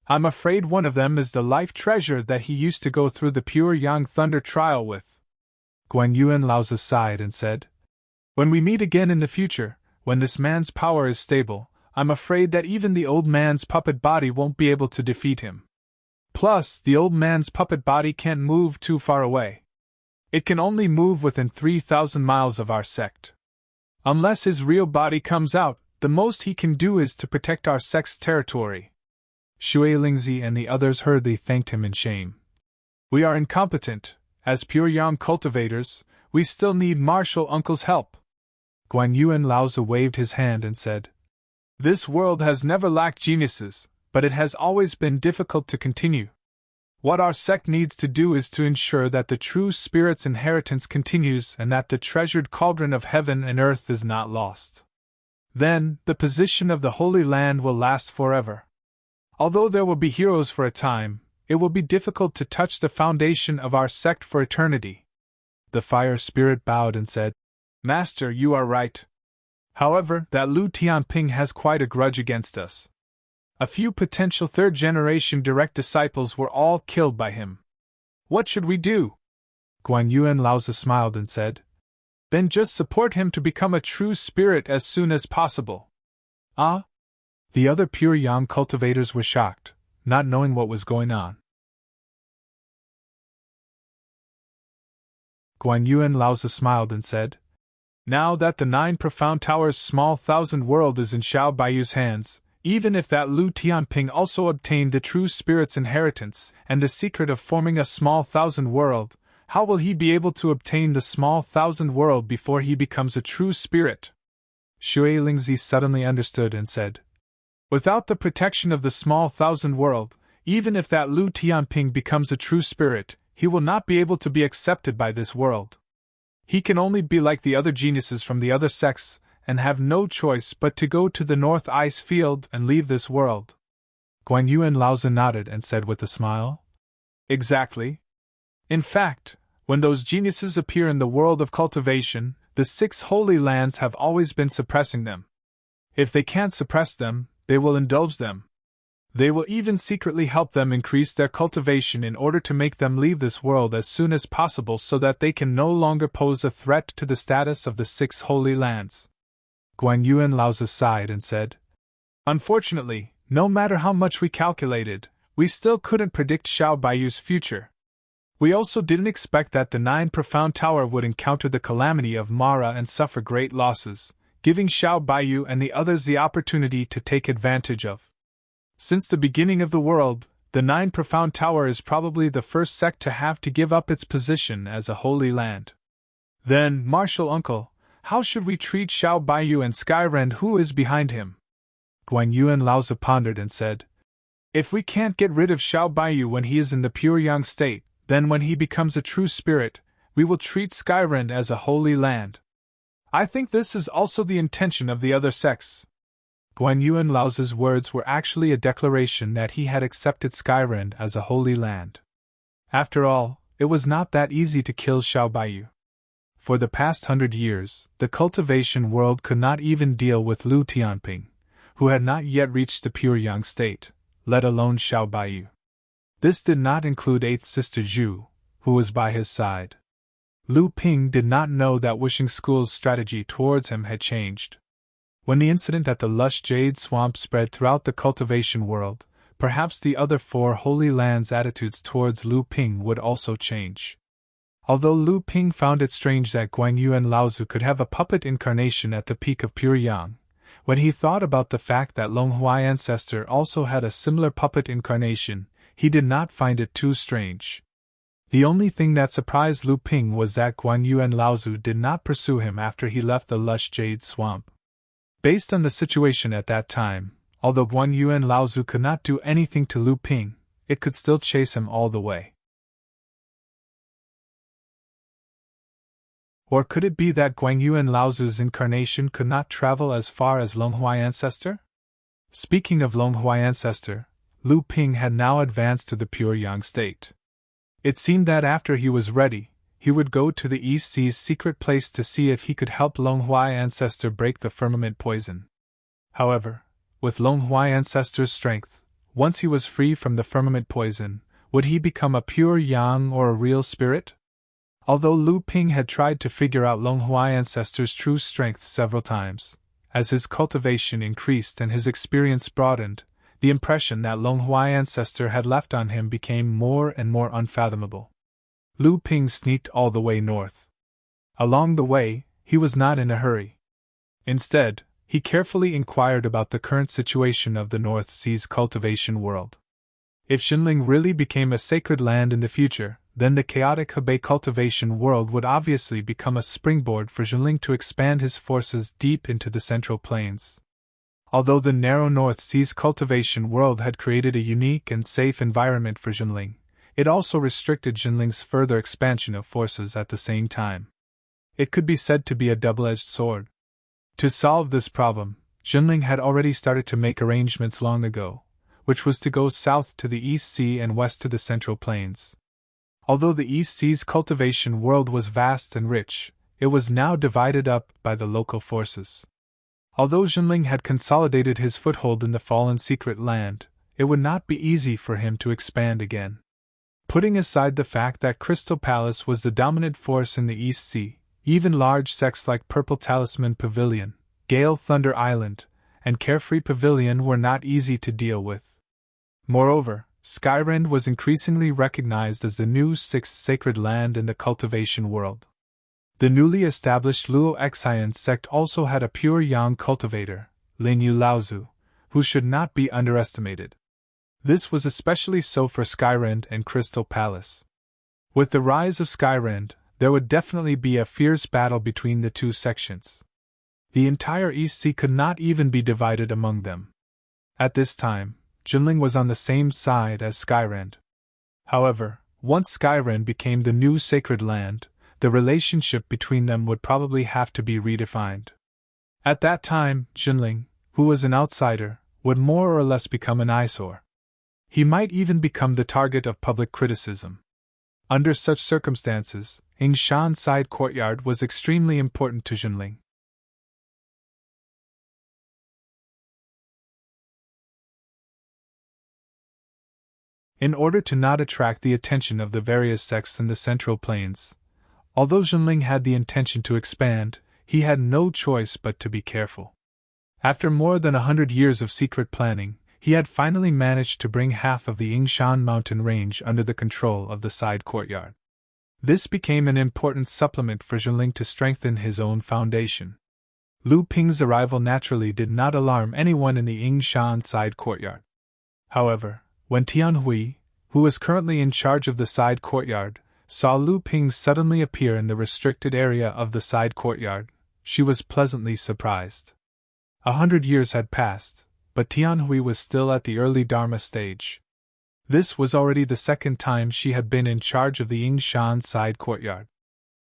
I'm afraid one of them is the life treasure that he used to go through the pure yang thunder trial with. Guan Yu and Laozu sighed and said, When we meet again in the future, when this man's power is stable, I'm afraid that even the old man's puppet body won't be able to defeat him. Plus, the old man's puppet body can't move too far away. It can only move within 3,000 miles of our sect. Unless his real body comes out, the most he can do is to protect our sect's territory. Shui Lingzi and the others hurriedly thanked him in shame. We are incompetent. As pure yang cultivators, we still need Martial Uncle's help. Guan Yu and Laozu waved his hand and said, This world has never lacked geniuses, but it has always been difficult to continue. What our sect needs to do is to ensure that the true spirit's inheritance continues and that the treasured cauldron of heaven and earth is not lost. Then, the position of the Holy Land will last forever. Although there will be heroes for a time, it will be difficult to touch the foundation of our sect for eternity. The fire spirit bowed and said, Master, you are right. However, that Lu Tianping has quite a grudge against us. A few potential third-generation direct disciples were all killed by him. What should we do? Guan Yu and Laozu smiled and said, Then just support him to become a true spirit as soon as possible. Ah? The other pure yang cultivators were shocked, not knowing what was going on. Guan Yu and Laozu smiled and said, Now that the 9 Profound Towers' small thousand world is in Xiao Baiyu's hands, even if that Lu Tianping also obtained the true spirit's inheritance and the secret of forming a small thousand world, how will he be able to obtain the small thousand world before he becomes a true spirit? Shui Lingzi suddenly understood and said, without the protection of the small thousand world, even if that Lu Tianping becomes a true spirit, he will not be able to be accepted by this world. He can only be like the other geniuses from the other sects, and have no choice but to go to the North Ice Field and leave this world. Guan Yu and Laozi nodded and said with a smile, exactly. In fact, when those geniuses appear in the world of cultivation, the 6 holy lands have always been suppressing them. If they can't suppress them, they will indulge them. They will even secretly help them increase their cultivation in order to make them leave this world as soon as possible so that they can no longer pose a threat to the status of the 6 holy lands. Guan Yu and Laozi sighed and said, unfortunately, no matter how much we calculated, we still couldn't predict Xiao Baiyu's future. We also didn't expect that the 9 Profound Tower would encounter the calamity of Mara and suffer great losses, giving Xiao Baiyu and the others the opportunity to take advantage of. Since the beginning of the world, the 9 Profound Tower is probably the first sect to have to give up its position as a holy land. Then, Martial Uncle, how should we treat Xiao Baiyu and Skyrend who is behind him? Guan Yu and Laozi pondered and said, if we can't get rid of Xiao Baiyu when he is in the pure yang state, then when he becomes a true spirit, we will treat Skyrend as a holy land. I think this is also the intention of the other sects. Guan Yu and Laozi's words were actually a declaration that he had accepted Skyrend as a holy land. After all, it was not that easy to kill Xiao Baiyu. For the past 100 years, the cultivation world could not even deal with Lu Tianping, who had not yet reached the pure yang state, let alone Xiao Baiyu. This did not include 8th Sister Zhu, who was by his side. Lu Ping did not know that Wishing School's strategy towards him had changed. When the incident at the lush jade swamp spread throughout the cultivation world, perhaps the other 4 holy lands' attitudes towards Lu Ping would also change. Although Lu Ping found it strange that Guan Yu and Laozi could have a puppet incarnation at the peak of pure yang, when he thought about the fact that Longhua Ancestor also had a similar puppet incarnation, he did not find it too strange. The only thing that surprised Lu Ping was that Guan Yu and Laozi did not pursue him after he left the lush jade swamp. Based on the situation at that time, although Guan Yu and Laozi could not do anything to Lu Ping, it could still chase him all the way. Or could it be that Guan Yu and Laozi's incarnation could not travel as far as Longhua Ancestor? Speaking of Longhua Ancestor, Lu Ping had now advanced to the pure yang state. It seemed that after he was ready, he would go to the East Sea's secret place to see if he could help Longhua Ancestor break the firmament poison. However, with Longhua Ancestor's strength, once he was free from the firmament poison, would he become a pure yang or a real spirit? Although Lu Ping had tried to figure out Longhua Ancestor's true strength several times, as his cultivation increased and his experience broadened, the impression that Longhua Ancestor had left on him became more and more unfathomable. Lu Ping sneaked all the way north. Along the way, he was not in a hurry. Instead, he carefully inquired about the current situation of the North Sea's cultivation world. If Xinling really became a sacred land in the future, then the chaotic Hebei cultivation world would obviously become a springboard for Xinling to expand his forces deep into the Central Plains. Although the narrow North Sea's cultivation world had created a unique and safe environment for Xinling, it also restricted Xinling's further expansion of forces at the same time. It could be said to be a double-edged sword. To solve this problem, Xinling had already started to make arrangements long ago, which was to go south to the East Sea and west to the Central Plains. Although the East Sea's cultivation world was vast and rich, it was now divided up by the local forces. Although Xinling had consolidated his foothold in the fallen secret land, it would not be easy for him to expand again. Putting aside the fact that Crystal Palace was the dominant force in the East Sea, even large sects like Purple Talisman Pavilion, Gale Thunder Island, and Carefree Pavilion were not easy to deal with. Moreover, Skyrend was increasingly recognized as the new 6th sacred land in the cultivation world. The newly established Luo Xian sect also had a pure yang cultivator, Lin Yu Laozu, who should not be underestimated. This was especially so for Skyrend and Crystal Palace. With the rise of Skyrend, there would definitely be a fierce battle between the two sections. The entire East Sea could not even be divided among them. At this time, Jinling was on the same side as Skyrend. However, once Skyrend became the new sacred land, the relationship between them would probably have to be redefined. At that time, Jinling, who was an outsider, would more or less become an eyesore. He might even become the target of public criticism. Under such circumstances, Yingshan Side Courtyard was extremely important to Jinling. In order to not attract the attention of the various sects in the Central Plains, although Jinling had the intention to expand, he had no choice but to be careful. After more than 100 years of secret planning, he had finally managed to bring half of the Yingshan mountain range under the control of the Side Courtyard. This became an important supplement for Jinling to strengthen his own foundation. Lu Ping's arrival naturally did not alarm anyone in the Yingshan Side Courtyard. However, when Tian Hui, who was currently in charge of the Side Courtyard, saw Lu Ping suddenly appear in the restricted area of the Side Courtyard, she was pleasantly surprised. 100 years had passed, but Tian Hui was still at the early Dharma stage. This was already the second time she had been in charge of the Yingshan Side Courtyard.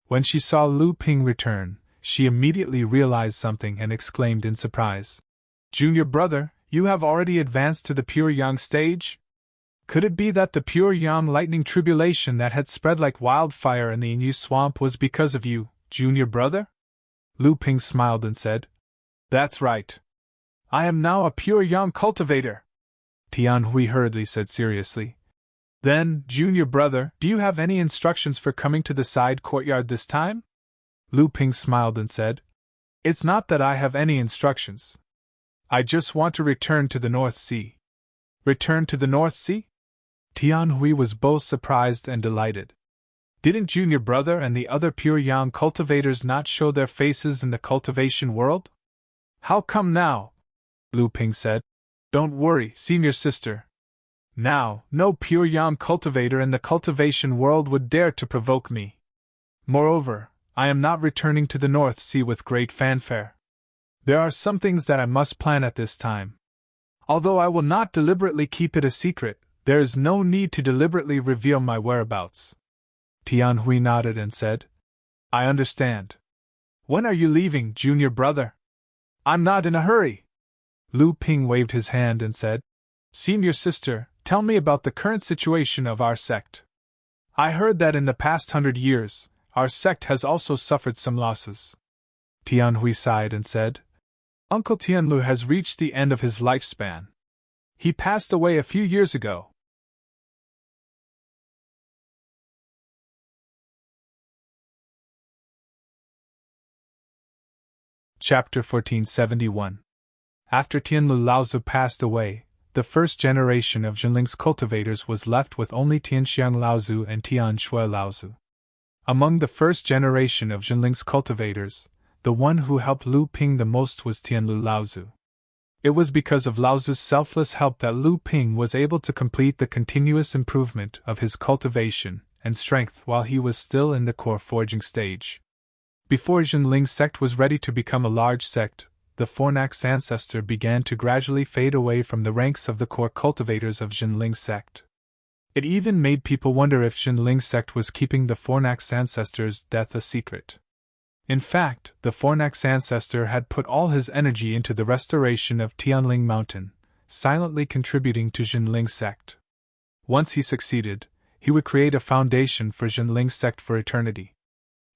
When she saw Lu Ping return, she immediately realized something and exclaimed in surprise. "Junior brother, you have already advanced to the pure yang stage? Could it be that the pure yang lightning tribulation that had spread like wildfire in the Inyu swamp was because of you, junior brother?" Lu Ping smiled and said, "That's right. I am now a pure yang cultivator," Tian Hui hurriedly said seriously. "Then, junior brother, do you have any instructions for coming to the Side Courtyard this time?" Lu Ping smiled and said, "It's not that I have any instructions. I just want to return to the North Sea." "Return to the North Sea?" Tian Hui was both surprised and delighted. "Didn't junior brother and the other pure yang cultivators not show their faces in the cultivation world? How come now?" Lu Ping said. "Don't worry, senior sister. Now, no pure yang cultivator in the cultivation world would dare to provoke me. Moreover, I am not returning to the North Sea with great fanfare. There are some things that I must plan at this time. Although I will not deliberately keep it a secret, there is no need to deliberately reveal my whereabouts." Tian Hui nodded and said, "I understand. When are you leaving, junior brother?" "I'm not in a hurry." Lu Ping waved his hand and said, "Senior sister, tell me about the current situation of our sect. I heard that in the past 100 years, our sect has also suffered some losses." Tian Hui sighed and said, "Uncle Tianlu has reached the end of his lifespan. He passed away a few years ago." Chapter 1471. After Tianlu Laozu passed away, the first generation of Jinling's cultivators was left with only Tianxiang Laozu and Tian Shui Laozu. Among the first generation of Jinling's cultivators, the one who helped Lu Ping the most was Tianlu Laozu. It was because of Laozu's selfless help that Lu Ping was able to complete the continuous improvement of his cultivation and strength while he was still in the core forging stage. Before Jinling's sect was ready to become a large sect, the Fornax ancestor began to gradually fade away from the ranks of the core cultivators of Jinling's sect. It even made people wonder if Jinling's sect was keeping the Fornax ancestor's death a secret. In fact, the Fornax ancestor had put all his energy into the restoration of Tianling Mountain, silently contributing to Jinling's sect. Once he succeeded, he would create a foundation for Jinling's sect for eternity.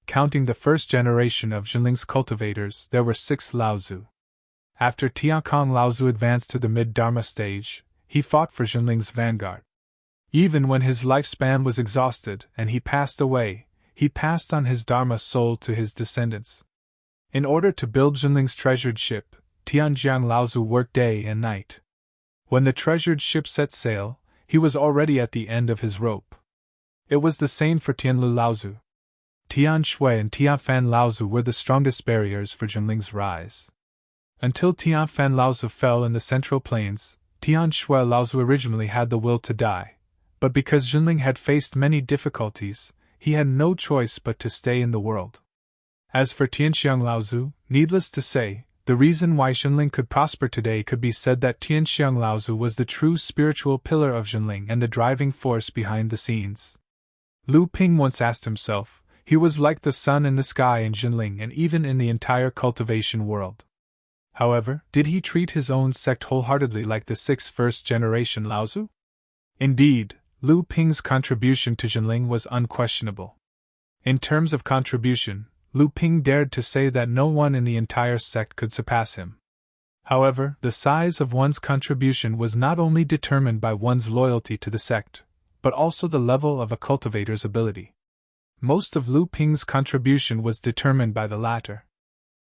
Counting the first generation of Jinling's cultivators, there were 6 Laozu. After Tiankong Laozu advanced to the mid-Dharma stage, he fought for Jinling's vanguard. Even when his lifespan was exhausted and he passed away, he passed on his Dharma soul to his descendants. In order to build Jinling's treasured ship, Tianjiang Laozu worked day and night. When the treasured ship set sail, he was already at the end of his rope. It was the same for Tianlu Laozu. Tian Shui and Tianfan Laozu were the strongest barriers for Junling's rise. Until Tianfan Laozu fell in the Central Plains, Tian Shui Laozu originally had the will to die, but because Junling had faced many difficulties, he had no choice but to stay in the world. As for Tianxiang Laozu, needless to say, the reason why Junling could prosper today could be said that Tianxiang Laozu was the true spiritual pillar of Junling and the driving force behind the scenes. Lu Ping once asked himself, he was like the sun in the sky in Junling and even in the entire cultivation world. However, did he treat his own sect wholeheartedly like the 6th first-generation Laozu? Indeed, Lu Ping's contribution to Junling was unquestionable. In terms of contribution, Lu Ping dared to say that no one in the entire sect could surpass him. However, the size of one's contribution was not only determined by one's loyalty to the sect, but also the level of a cultivator's ability. Most of Lu Ping's contribution was determined by the latter.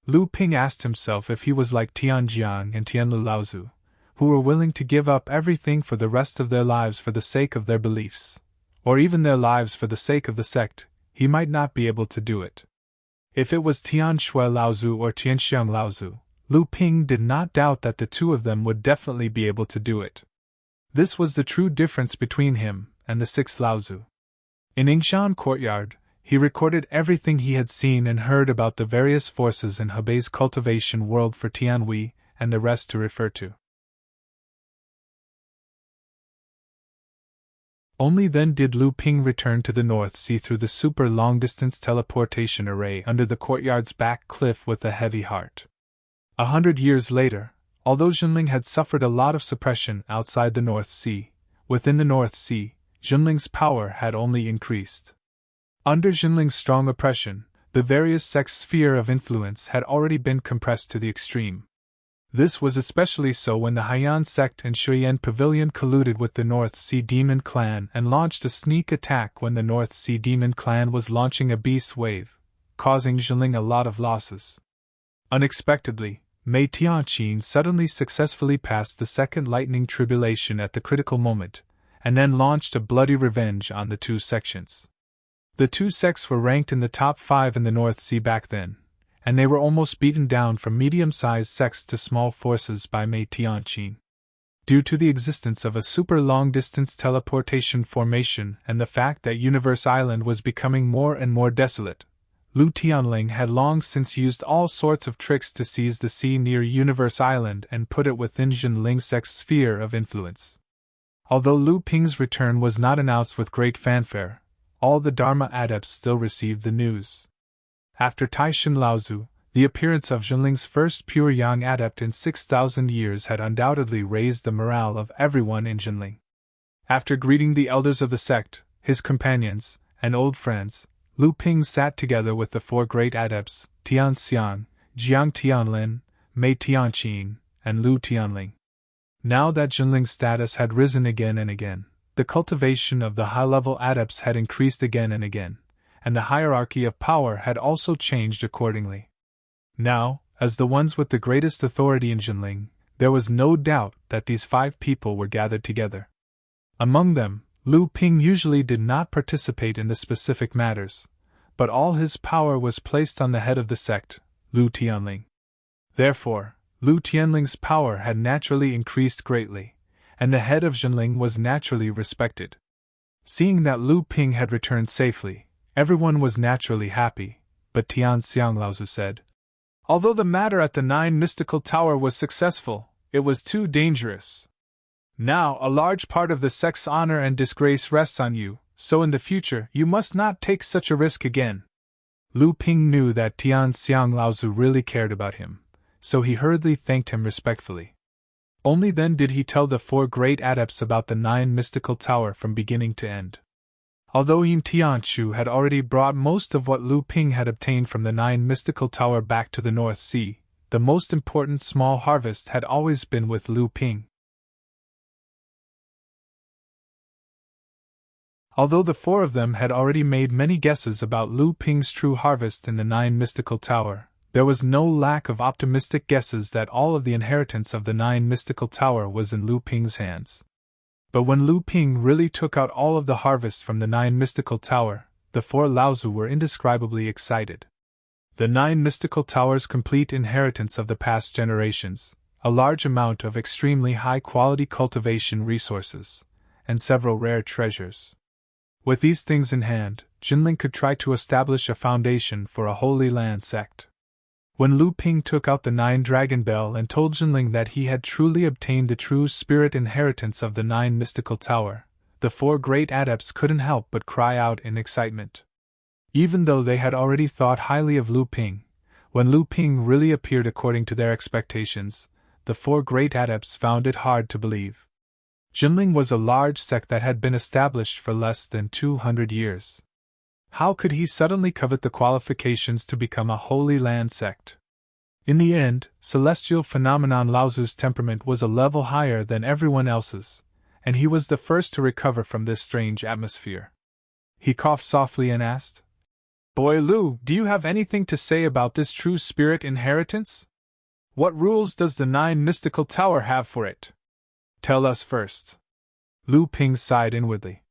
Lu Ping asked himself if he was like Tianjiang and Tianlu Laozu, who were willing to give up everything for the rest of their lives for the sake of their beliefs, or even their lives for the sake of the sect. He might not be able to do it. If it was Tian Shui Laozu or Tianxiang Laozu, Lu Ping did not doubt that the two of them would definitely be able to do it. This was the true difference between him and the 6th Laozu. In Yingshan Courtyard, he recorded everything he had seen and heard about the various forces in Hebei's cultivation world for Tianhui and the rest to refer to. Only then did Lu Ping return to the North Sea through the super long-distance teleportation array under the courtyard's back cliff with a heavy heart. 100 years later, although Junling had suffered a lot of suppression outside the North Sea, within the North Sea, Junling's power had only increased. Under Junling's strong oppression, the various sects' sphere of influence had already been compressed to the extreme. This was especially so when the Haiyan sect and Shuyan Pavilion colluded with the North Sea Demon Clan and launched a sneak attack when the North Sea Demon Clan was launching a beast wave, causing Junling a lot of losses. Unexpectedly, Mei Tianqin suddenly successfully passed the second lightning tribulation at the critical moment, and then launched a bloody revenge on the two sections. The two sects were ranked in the top 5 in the North Sea back then, and they were almost beaten down from medium-sized sects to small forces by Mei Tianqin. Due to the existence of a super long-distance teleportation formation and the fact that Universe Island was becoming more and more desolate, Lu Tianling had long since used all sorts of tricks to seize the sea near Universe Island and put it within Junling sect's sphere of influence. Although Lu Ping's return was not announced with great fanfare, all the Dharma adepts still received the news. After Taishan Laozu, the appearance of Junling's first pure Yang adept in 6,000 years had undoubtedly raised the morale of everyone in Junling. After greeting the elders of the sect, his companions, and old friends, Lu Ping sat together with the 4 great adepts, Tian Xiang, Jiang Tianlin, Mei Tianqin, and Lu Tianling. Now that Junling's status had risen again and again, the cultivation of the high-level adepts had increased again and again, and the hierarchy of power had also changed accordingly. Now, as the ones with the greatest authority in Junling, there was no doubt that these 5 people were gathered together. Among them, Lu Ping usually did not participate in the specific matters, but all his power was placed on the head of the sect, Lu Tianling. Therefore, Lu Tianling's power had naturally increased greatly, and the head of Junling was naturally respected. Seeing that Lu Ping had returned safely, everyone was naturally happy, but Tian Xiang Laozu said, "Although the matter at the 9 mystical tower was successful, it was too dangerous. Now a large part of the sect's honor and disgrace rests on you, so in the future you must not take such a risk again." Lu Ping knew that Tian Xiang Laozu really cared about him, so he hurriedly thanked him respectfully. Only then did he tell the 4 great adepts about the 9 mystical tower from beginning to end. Although Yin Tianchu had already brought most of what Lu Ping had obtained from the 9 mystical tower back to the North Sea, the most important small harvest had always been with Lu Ping. Although the 4 of them had already made many guesses about Lu Ping's true harvest in the 9 mystical tower, there was no lack of optimistic guesses that all of the inheritance of the 9 mystical tower was in Lu Ping's hands. But when Lu Ping really took out all of the harvest from the 9 mystical tower, the four Laozu were indescribably excited. The 9 mystical towers, complete inheritance of the past generations, a large amount of extremely high-quality cultivation resources, and several rare treasures. With these things in hand, Jinling could try to establish a foundation for a Holy Land sect. When Lu Ping took out the 9 dragon bell and told Jinling that he had truly obtained the true spirit inheritance of the 9 mystical tower, the 4 great adepts couldn't help but cry out in excitement. Even though they had already thought highly of Lu Ping, when Lu Ping really appeared according to their expectations, the 4 great adepts found it hard to believe. Jinling was a large sect that had been established for less than 200 years. How could he suddenly covet the qualifications to become a Holy Land sect? In the end, celestial phenomenon Laozu's temperament was a level higher than everyone else's, and he was the first to recover from this strange atmosphere. He coughed softly and asked, "Boy Lu, do you have anything to say about this true spirit inheritance? What rules does the 9 mystical tower have for it? Tell us first." Lu Ping sighed inwardly.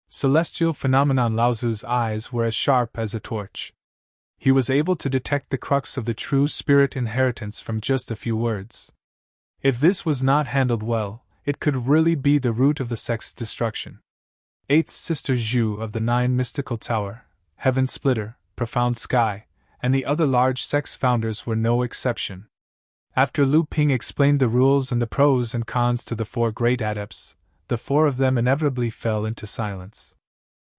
Celestial phenomenon Laozu's eyes were as sharp as a torch. He was able to detect the crux of the true spirit inheritance from just a few words. If this was not handled well, it could really be the root of the sect's destruction. 8th Sister Zhu of the 9 mystical tower, Heaven Splitter, Profound Sky, and the other large sect's founders were no exception. After Lu Ping explained the rules and the pros and cons to the 4 great adepts, the 4 of them inevitably fell into silence.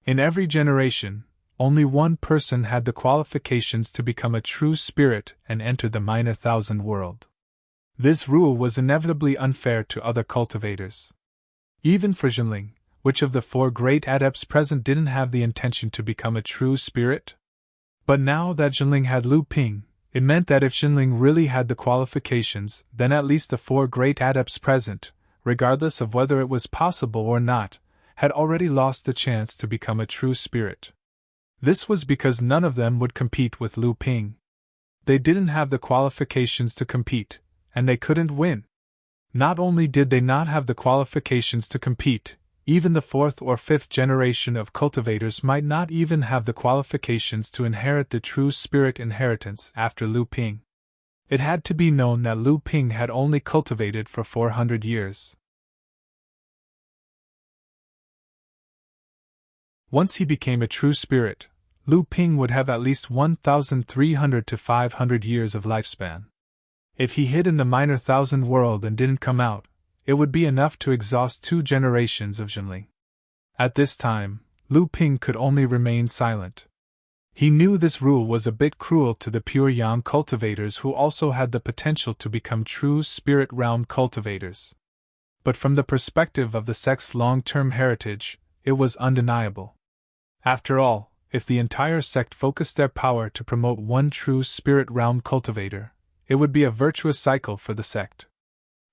In every generation, only one person had the qualifications to become a true spirit and enter the minor thousand world. This rule was inevitably unfair to other cultivators. Even for Jinling, which of the 4 great adepts present didn't have the intention to become a true spirit? But now that Jinling had Lu Ping, it meant that if Jinling really had the qualifications, then at least the 4 great adepts present, regardless of whether it was possible or not, had already lost the chance to become a true spirit. This was because none of them would compete with Lu Ping. They didn't have the qualifications to compete, and they couldn't win. Not only did they not have the qualifications to compete, even the 4th or 5th generation of cultivators might not even have the qualifications to inherit the true spirit inheritance after Lu Ping. It had to be known that Lu Ping had only cultivated for 400 years. Once he became a true spirit, Lu Ping would have at least 1,300 to 500 years of lifespan. If he hid in the minor thousand world and didn't come out, it would be enough to exhaust 2 generations of Jinling. At this time, Lu Ping could only remain silent. He knew this rule was a bit cruel to the pure yang cultivators who also had the potential to become true spirit realm cultivators. But from the perspective of the sect's long-term heritage, it was undeniable. After all, if the entire sect focused their power to promote one true spirit realm cultivator, it would be a virtuous cycle for the sect.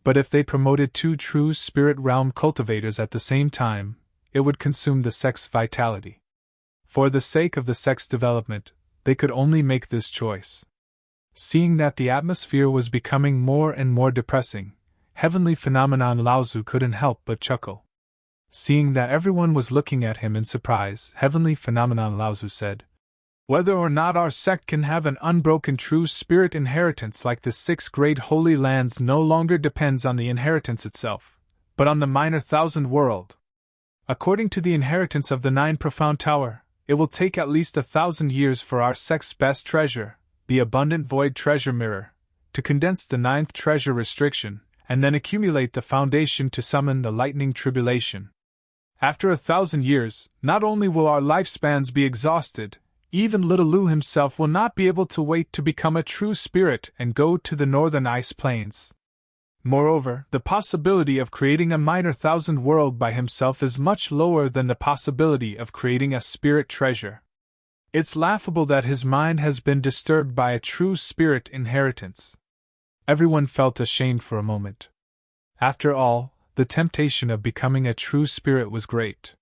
But if they promoted 2 true spirit realm cultivators at the same time, it would consume the sect's vitality. For the sake of the sect's development, they could only make this choice. Seeing that the atmosphere was becoming more and more depressing, heavenly phenomenon Laozu couldn't help but chuckle. Seeing that everyone was looking at him in surprise, heavenly phenomenon Laozu said, "Whether or not our sect can have an unbroken true spirit inheritance like the 6 great holy lands no longer depends on the inheritance itself, but on the minor thousand world. According to the inheritance of the 9 profound tower, it will take at least 1,000 years for our sect's best treasure, the abundant void treasure mirror, to condense the 9th treasure restriction, and then accumulate the foundation to summon the lightning tribulation. After 1,000 years, not only will our lifespans be exhausted, even little Lu himself will not be able to wait to become a true spirit and go to the northern ice plains. Moreover, the possibility of creating a minor thousand world by himself is much lower than the possibility of creating a spirit treasure. It's laughable that his mind has been disturbed by a true spirit inheritance." Everyone felt ashamed for a moment. After all, the temptation of becoming a true spirit was great.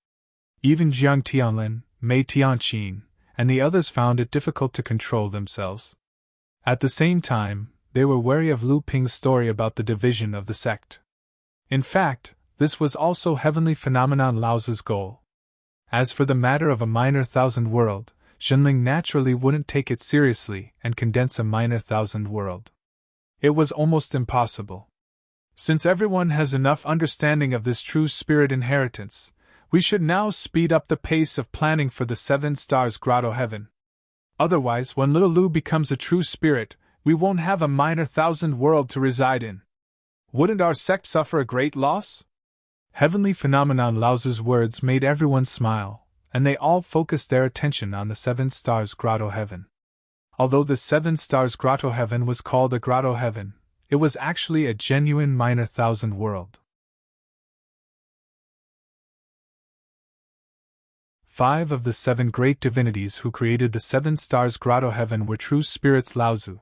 Even Jiang Tianlin, Mei Tianqin, and the others found it difficult to control themselves. At the same time, they were wary of Lu Ping's story about the division of the sect. In fact, this was also heavenly phenomenon Laozu's goal. As for the matter of a minor thousand world, Jinling naturally wouldn't take it seriously and condense a minor thousand world. It was almost impossible. Since everyone has enough understanding of this true spirit inheritance, we should now speed up the pace of planning for the 7 stars grotto heaven. Otherwise, when little Lu becomes a true spirit, we won't have a minor thousand world to reside in. Wouldn't our sect suffer a great loss? Heavenly phenomenon Laozu's words made everyone smile, and they all focused their attention on the 7 stars grotto heaven. Although the 7 stars grotto heaven was called a grotto heaven, it was actually a genuine minor thousand world. 5 of the 7 great divinities who created the 7 stars grotto heaven were true spirits Laozu,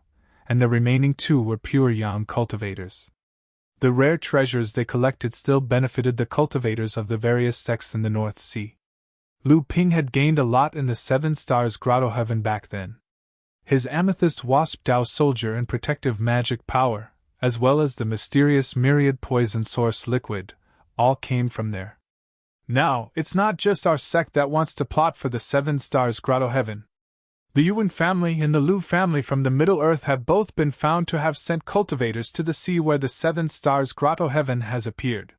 and the remaining 2 were pure yang cultivators. The rare treasures they collected still benefited the cultivators of the various sects in the North Sea. Lu Ping had gained a lot in the 7 stars grotto heaven back then. His amethyst wasp Dao soldier and protective magic power, as well as the mysterious myriad poison source liquid, all came from there. Now, it's not just our sect that wants to plot for the 7 stars grotto heaven. The Yuan family and the Lu family from the Middle Earth have both been found to have sent cultivators to the sea where the 7 stars grotto heaven has appeared.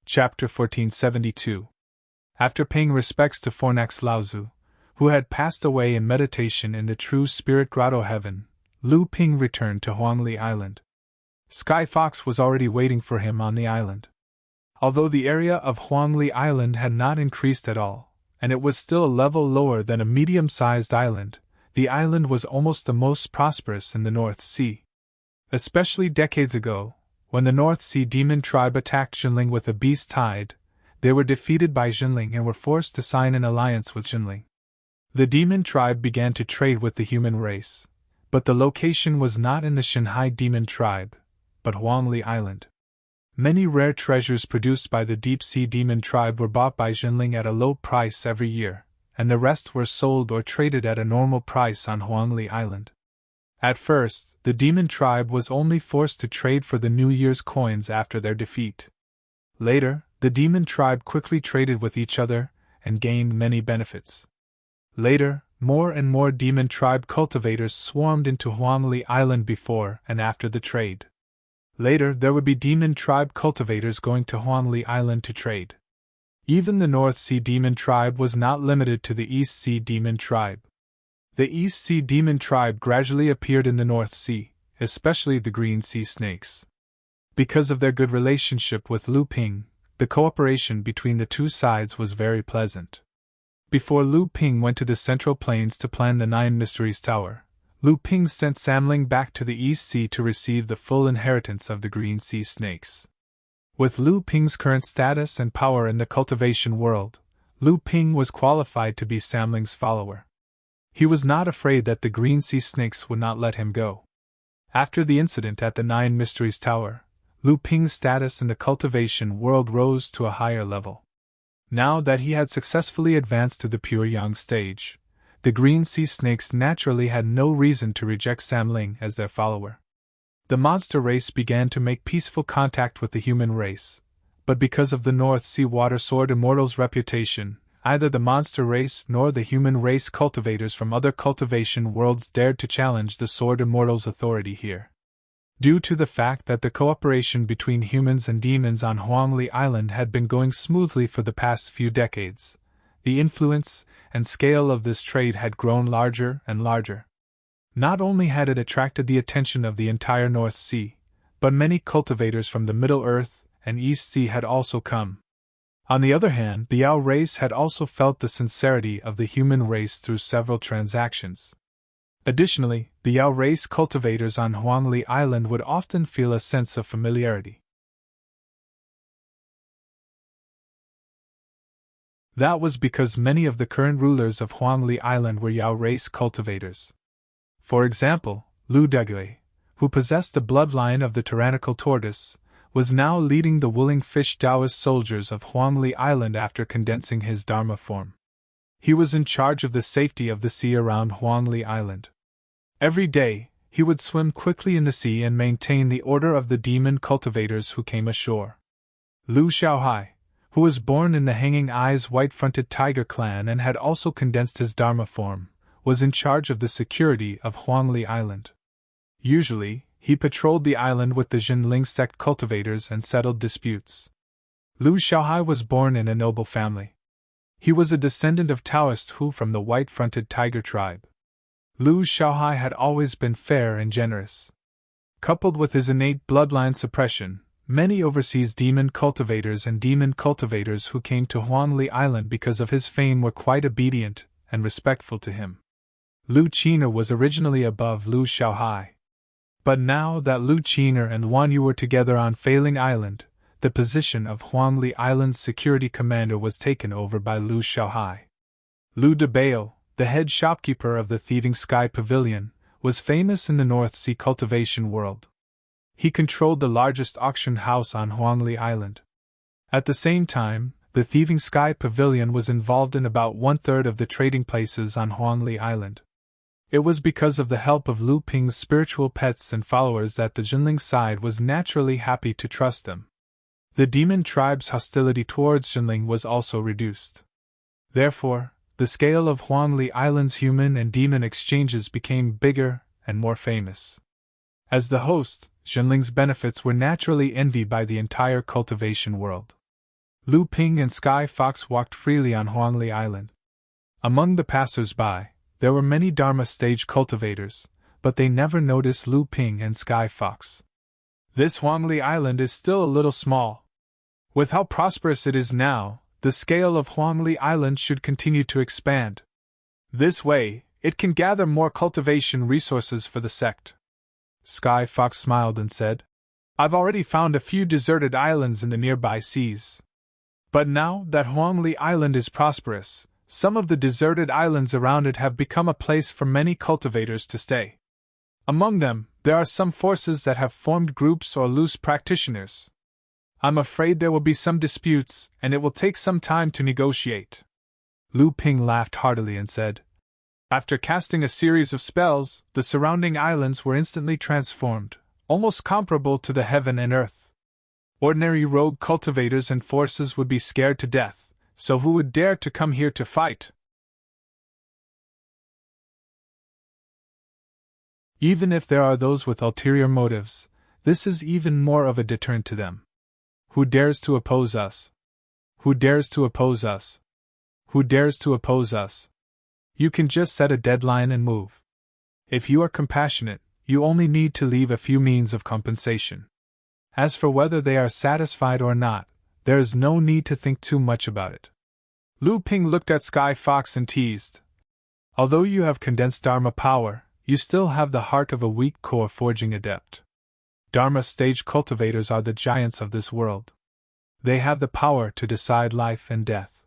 Chapter 1472. After paying respects to Fornax Laozu, who had passed away in meditation in the true spirit grotto heaven, Lu Ping returned to Huangli Island. Sky Fox was already waiting for him on the island. Although the area of Huangli Island had not increased at all, and it was still a level lower than a medium-sized island, the island was almost the most prosperous in the North Sea. Especially decades ago, when the North Sea demon tribe attacked Jinling with a beast tide, they were defeated by Jinling and were forced to sign an alliance with Jinling. The demon tribe began to trade with the human race, but the location was not in the Shanghai demon tribe, but Huangli Island. Many rare treasures produced by the deep sea demon tribe were bought by Jinling at a low price every year, and the rest were sold or traded at a normal price on Huangli Island. At first, the demon tribe was only forced to trade for the New Year's coins after their defeat. Later, the demon tribe quickly traded with each other and gained many benefits. Later, more and more demon tribe cultivators swarmed into Huangli Island before and after the trade. Later, there would be demon tribe cultivators going to Huangli Island to trade. Even the North Sea demon tribe was not limited to the East Sea demon tribe. The East Sea demon tribe gradually appeared in the North Sea, especially the Green Sea snakes. Because of their good relationship with Lu Ping, the cooperation between the two sides was very pleasant. Before Lu Ping went to the Central Plains to plan the 9 Mysteries Tower, Lu Ping sent Samling back to the East Sea to receive the full inheritance of the Green Sea snakes. With Lu Ping's current status and power in the cultivation world, Lu Ping was qualified to be Samling's follower. He was not afraid that the Green Sea snakes would not let him go. After the incident at the 9 Mysteries Tower, Lu Ping's status in the cultivation world rose to a higher level. Now that he had successfully advanced to the pure yang stage, the Green Sea snakes naturally had no reason to reject Samling as their follower. The monster race began to make peaceful contact with the human race, but because of the North Sea Water Sword Immortal's reputation, neither the monster race nor the human race cultivators from other cultivation worlds dared to challenge the Sword Immortal's authority here. Due to the fact that the cooperation between humans and demons on Huangli Island had been going smoothly for the past few decades, the influence and scale of this trade had grown larger and larger. Not only had it attracted the attention of the entire North Sea, but many cultivators from the Middle Earth and East Sea had also come. On the other hand, the Yao race had also felt the sincerity of the human race through several transactions. Additionally, the Yao race cultivators on Huangli Island would often feel a sense of familiarity. That was because many of the current rulers of Huangli Island were Yao race cultivators. For example, Lu Degui, who possessed the bloodline of the tyrannical tortoise, was now leading the willing fish Taoist soldiers of Huangli Island after condensing his Dharma form. He was in charge of the safety of the sea around Huangli Island. Every day, he would swim quickly in the sea and maintain the order of the demon cultivators who came ashore. Lu Xiaohai, who was born in the Hanging Eyes white-fronted tiger clan and had also condensed his Dharma form, was in charge of the security of Huangli Island. Usually, he patrolled the island with the Jinling sect cultivators and settled disputes. Lu Xiaohai was born in a noble family. He was a descendant of Taoists who from the white-fronted tiger tribe. Lu Xiaohai had always been fair and generous. Coupled with his innate bloodline suppression, many overseas demon cultivators and demon cultivators who came to Huangli Island because of his fame were quite obedient and respectful to him. Lu Qiner was originally above Lu Xiaohai. But now that Lu Qiner and Wan Yu were together on Failing Island, the position of Huangli Island's security commander was taken over by Lu Xiaohai. Lu Debao, the head shopkeeper of the Thieving Sky Pavilion, was famous in the North Sea cultivation world. He controlled the largest auction house on Huangli Island. At the same time, the Thieving Sky Pavilion was involved in about one-third of the trading places on Huangli Island. It was because of the help of Lu Ping's spiritual pets and followers that the Jinling side was naturally happy to trust them. The demon tribe's hostility towards Jinling was also reduced. Therefore, the scale of Huangli Island's human and demon exchanges became bigger and more famous. As the host, Jinling's benefits were naturally envied by the entire cultivation world. Lu Ping and Sky Fox walked freely on Huangli Island. Among the passers-by, there were many Dharma stage cultivators, but they never noticed Lu Ping and Sky Fox. This Huangli Island is still a little small. With how prosperous it is now, the scale of Huangli Island should continue to expand. This way, it can gather more cultivation resources for the sect. Sky Fox smiled and said, I've already found a few deserted islands in the nearby seas. But now that Huangli Island is prosperous, some of the deserted islands around it have become a place for many cultivators to stay. Among them, there are some forces that have formed groups or loose practitioners. I'm afraid there will be some disputes, and it will take some time to negotiate. Lu Ping laughed heartily and said, After casting a series of spells, the surrounding islands were instantly transformed, almost comparable to the heaven and earth. Ordinary rogue cultivators and forces would be scared to death, so who would dare to come here to fight? Even if there are those with ulterior motives, this is even more of a deterrent to them. Who dares to oppose us? Who dares to oppose us? Who dares to oppose us? You can just set a deadline and move. If you are compassionate, you only need to leave a few means of compensation. As for whether they are satisfied or not, there is no need to think too much about it. Lu Ping looked at Sky Fox and teased. Although you have condensed Dharma power, you still have the heart of a weak core forging adept. Dharma stage cultivators are the giants of this world. They have the power to decide life and death.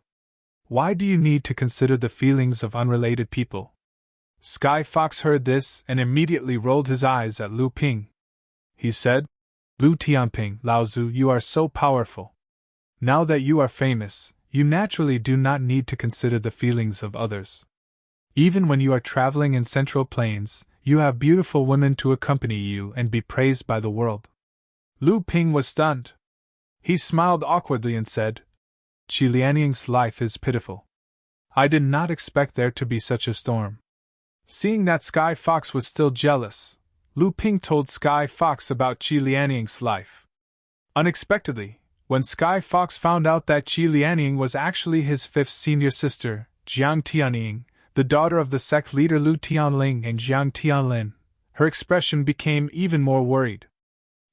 Why do you need to consider the feelings of unrelated people? Sky Fox heard this and immediately rolled his eyes at Lu Ping. He said, Lu Tianping, Laozu, you are so powerful. Now that you are famous, you naturally do not need to consider the feelings of others. Even when you are traveling in Central Plains, you have beautiful women to accompany you and be praised by the world. Lu Ping was stunned. He smiled awkwardly and said, Qi Lianying's life is pitiful. I did not expect there to be such a storm. Seeing that Sky Fox was still jealous, Lu Ping told Sky Fox about Qi Lianying's life. Unexpectedly, when Sky Fox found out that Qi Lianying was actually his fifth senior sister, Jiang Tianying, the daughter of the sect leader Lu Tianling and Jiang Tianlin, her expression became even more worried.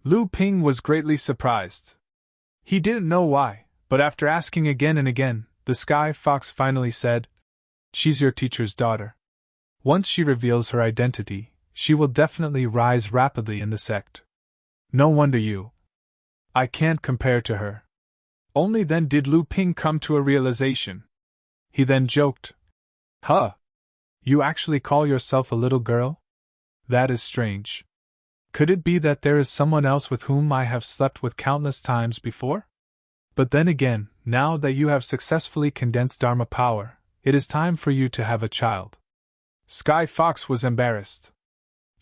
Lu Ping was greatly surprised. He didn't know why, but after asking again and again, the Sky Fox finally said, She's your teacher's daughter. Once she reveals her identity, she will definitely rise rapidly in the sect. No wonder you. I can't compare to her. Only then did Lu Ping come to a realization. He then joked. Huh? You actually call yourself a little girl? That is strange. Could it be that there is someone else with whom I have slept with countless times before? But then again, now that you have successfully condensed Dharma power, it is time for you to have a child. Sky Fox was embarrassed.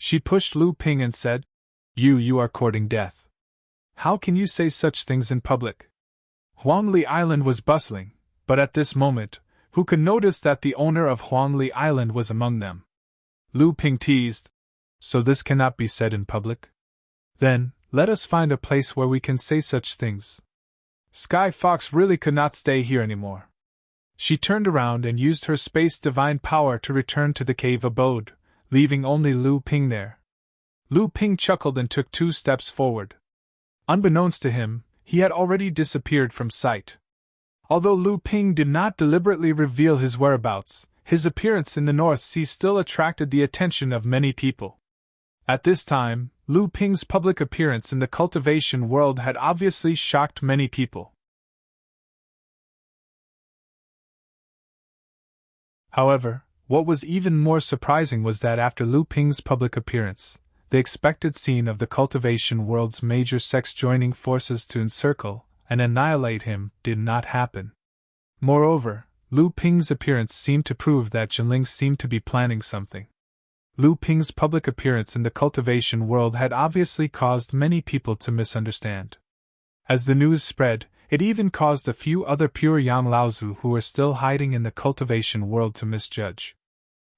She pushed Lu Ping and said, You are courting death. How can you say such things in public? Huangli Island was bustling, but at this moment, who could notice that the owner of Huangli Island was among them? Lu Ping teased, So this cannot be said in public? Then, let us find a place where we can say such things. Sky Fox really could not stay here anymore. She turned around and used her space divine power to return to the cave abode, leaving only Lu Ping there. Lu Ping chuckled and took 2 steps forward. Unbeknownst to him, he had already disappeared from sight. Although Lu Ping did not deliberately reveal his whereabouts, his appearance in the North Sea still attracted the attention of many people. At this time, Lu Ping's public appearance in the cultivation world had obviously shocked many people. However, what was even more surprising was that after Lu Ping's public appearance, the expected scene of the cultivation world's major sects joining forces to encircle and annihilate him did not happen. Moreover, Lu Ping's appearance seemed to prove that Jinling seemed to be planning something. Lu Ping's public appearance in the cultivation world had obviously caused many people to misunderstand. As the news spread, it even caused a few other pure Yang Laozu who were still hiding in the cultivation world to misjudge.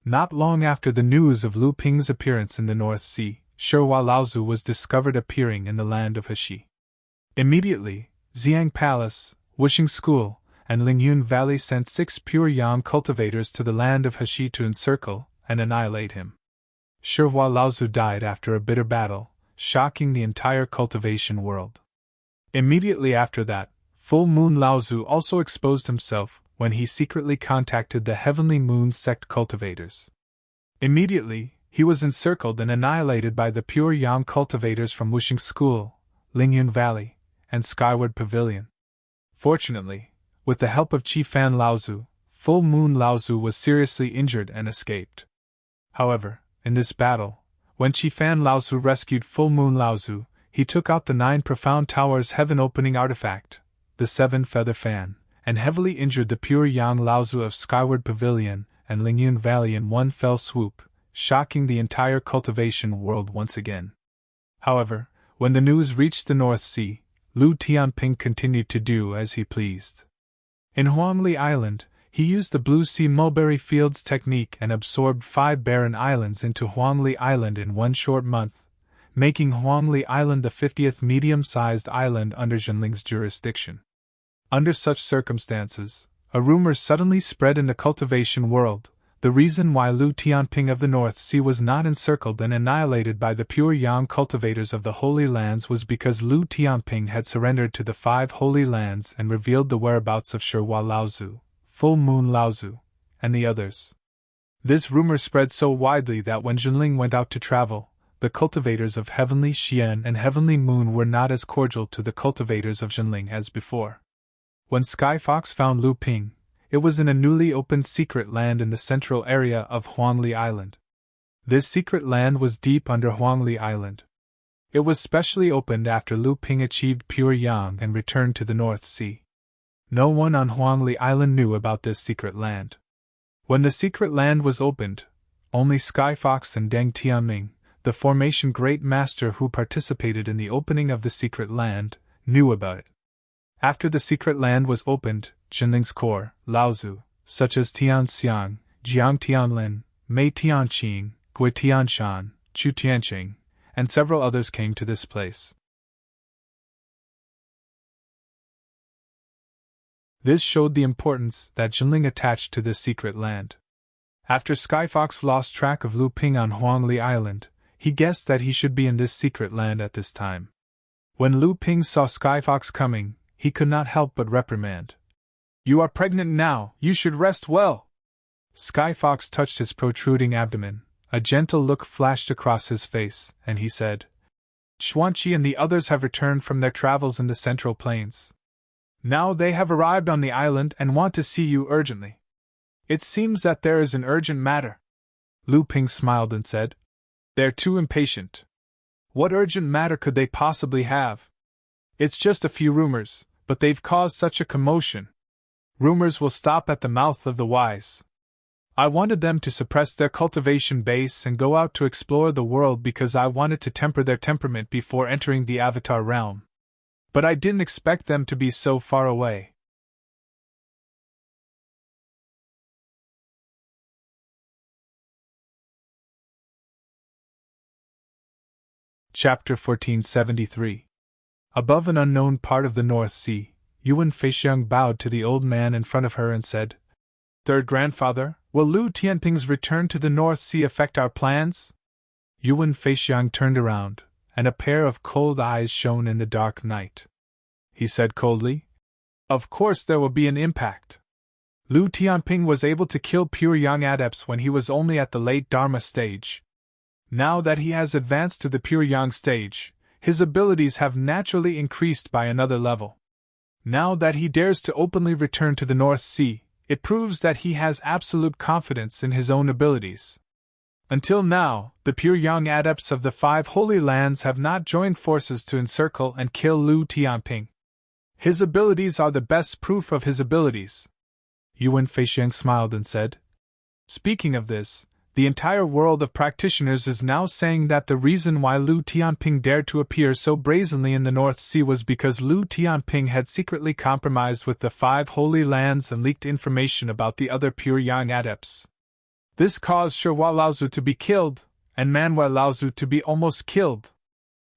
Not long after the news of Lu Ping's appearance in the North Sea, Shihua Laozu was discovered appearing in the land of Heshi. Immediately, Xiang Palace, Wuxing School, and Lingyun Valley sent 6 pure Yang cultivators to the land of Heshi to encircle and annihilate him. Shihua Laozu died after a bitter battle, shocking the entire cultivation world. Immediately after that, Full Moon Laozu also exposed himself when he secretly contacted the Heavenly Moon sect cultivators. Immediately, he was encircled and annihilated by the pure Yang cultivators from Wuxing School, Lingyun Valley, and Skyward Pavilion. Fortunately, with the help of Qifan Laozu, Full Moon Laozu was seriously injured and escaped. However, in this battle, when Qifan Laozu rescued Full Moon Laozu, he took out the 9 Profound Towers heaven-opening artifact, the 7 Feather Fan, and heavily injured the pure Yang Laozu of Skyward Pavilion and Lingyun Valley in one fell swoop, shocking the entire cultivation world once again. However, when the news reached the North Sea, Lu Tianping continued to do as he pleased. In Huangli Island, he used the Blue Sea Mulberry Fields technique and absorbed 5 barren islands into Huangli Island in one short month, making Huangli Island the 50th medium-sized island under Jinling's jurisdiction. Under such circumstances, a rumor suddenly spread in the cultivation world. The reason why Lu Tianping of the North Sea was not encircled and annihilated by the pure Yang cultivators of the Holy Lands was because Lu Tianping had surrendered to the 5 Holy Lands and revealed the whereabouts of Shihua Laozu, Full Moon Laozu, and the others. This rumor spread so widely that when Jinling went out to travel, the cultivators of Heavenly Xian and Heavenly Moon were not as cordial to the cultivators of Jinling as before. When Sky Fox found Lu Ping, it was in a newly opened secret land in the central area of Huangli Island. This secret land was deep under Huangli Island. It was specially opened after Lu Ping achieved pure Yang and returned to the North Sea. No one on Huangli Island knew about this secret land. When the secret land was opened, only Sky Fox and Deng Tianming, the formation great master who participated in the opening of the secret land, knew about it. After the secret land was opened, Jinling's core, Laozu, such as Tian Xiang, Jiang Tianlin, Mei Tianqing, Gui Tianshan, Chu Tianqing, and several others came to this place. This showed the importance that Jinling attached to this secret land. After Skyfox lost track of Lu Ping on Huangli Island, he guessed that he should be in this secret land at this time. When Lu Ping saw Skyfox coming, he could not help but reprimand. "You are pregnant now, you should rest well." Skyfox touched his protruding abdomen, a gentle look flashed across his face, and he said, "Xuanqi and the others have returned from their travels in the Central Plains. Now they have arrived on the island and want to see you urgently. It seems that there is an urgent matter." Lu Ping smiled and said, "They're too impatient. What urgent matter could they possibly have? It's just a few rumors, but they've caused such a commotion. Rumors will stop at the mouth of the wise." I wanted them to suppress their cultivation base and go out to explore the world because I wanted to temper their temperament before entering the Avatar realm. But I didn't expect them to be so far away. Chapter 1473. Above an unknown part of the North Sea, Yuan Feixiang bowed to the old man in front of her and said, "Third grandfather, will Lu Tianping's return to the North Sea affect our plans?" Yuan Feixiang turned around, and a pair of cold eyes shone in the dark night. He said coldly, "Of course there will be an impact. Lu Tianping was able to kill pure young adepts when he was only at the late Dharma stage. Now that he has advanced to the pure yang stage, his abilities have naturally increased by another level. Now that he dares to openly return to the North Sea, it proves that he has absolute confidence in his own abilities. Until now, the pure young adepts of the 5 Holy Lands have not joined forces to encircle and kill Lu Tianping. His abilities are the best proof of his abilities." Yuan Feixiang smiled and said, "Speaking of this, the entire world of practitioners is now saying that the reason why Lu Tianping dared to appear so brazenly in the North Sea was because Lu Tianping had secretly compromised with the 5 Holy Lands and leaked information about the other pure yang adepts. This caused Shihua Laozu to be killed, and Manwei Laozu to be almost killed.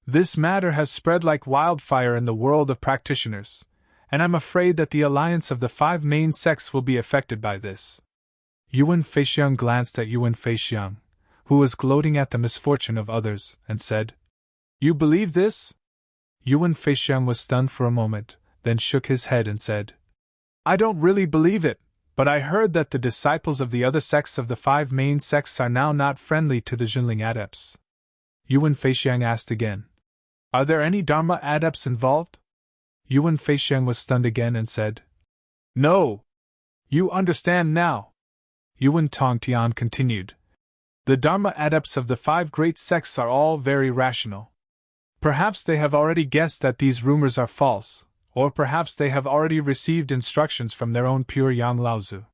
This matter has spread like wildfire in the world of practitioners, and I'm afraid that the alliance of the 5 main sects will be affected by this." Yuan Feixiang glanced at Yuan Feixiang, who was gloating at the misfortune of others, and said, "You believe this?" Yuan Feixiang was stunned for a moment, then shook his head and said, "I don't really believe it, but I heard that the disciples of the other sects of the 5 main sects are now not friendly to the Jinling adepts." Yuan Feixiang asked again, "Are there any Dharma adepts involved?" Yuan Feixiang was stunned again and said, "No. You understand now." Yuan Tongtian continued, "The Dharma adepts of the 5 great sects are all very rational. Perhaps they have already guessed that these rumors are false, or perhaps they have already received instructions from their own pure Yang Laozu.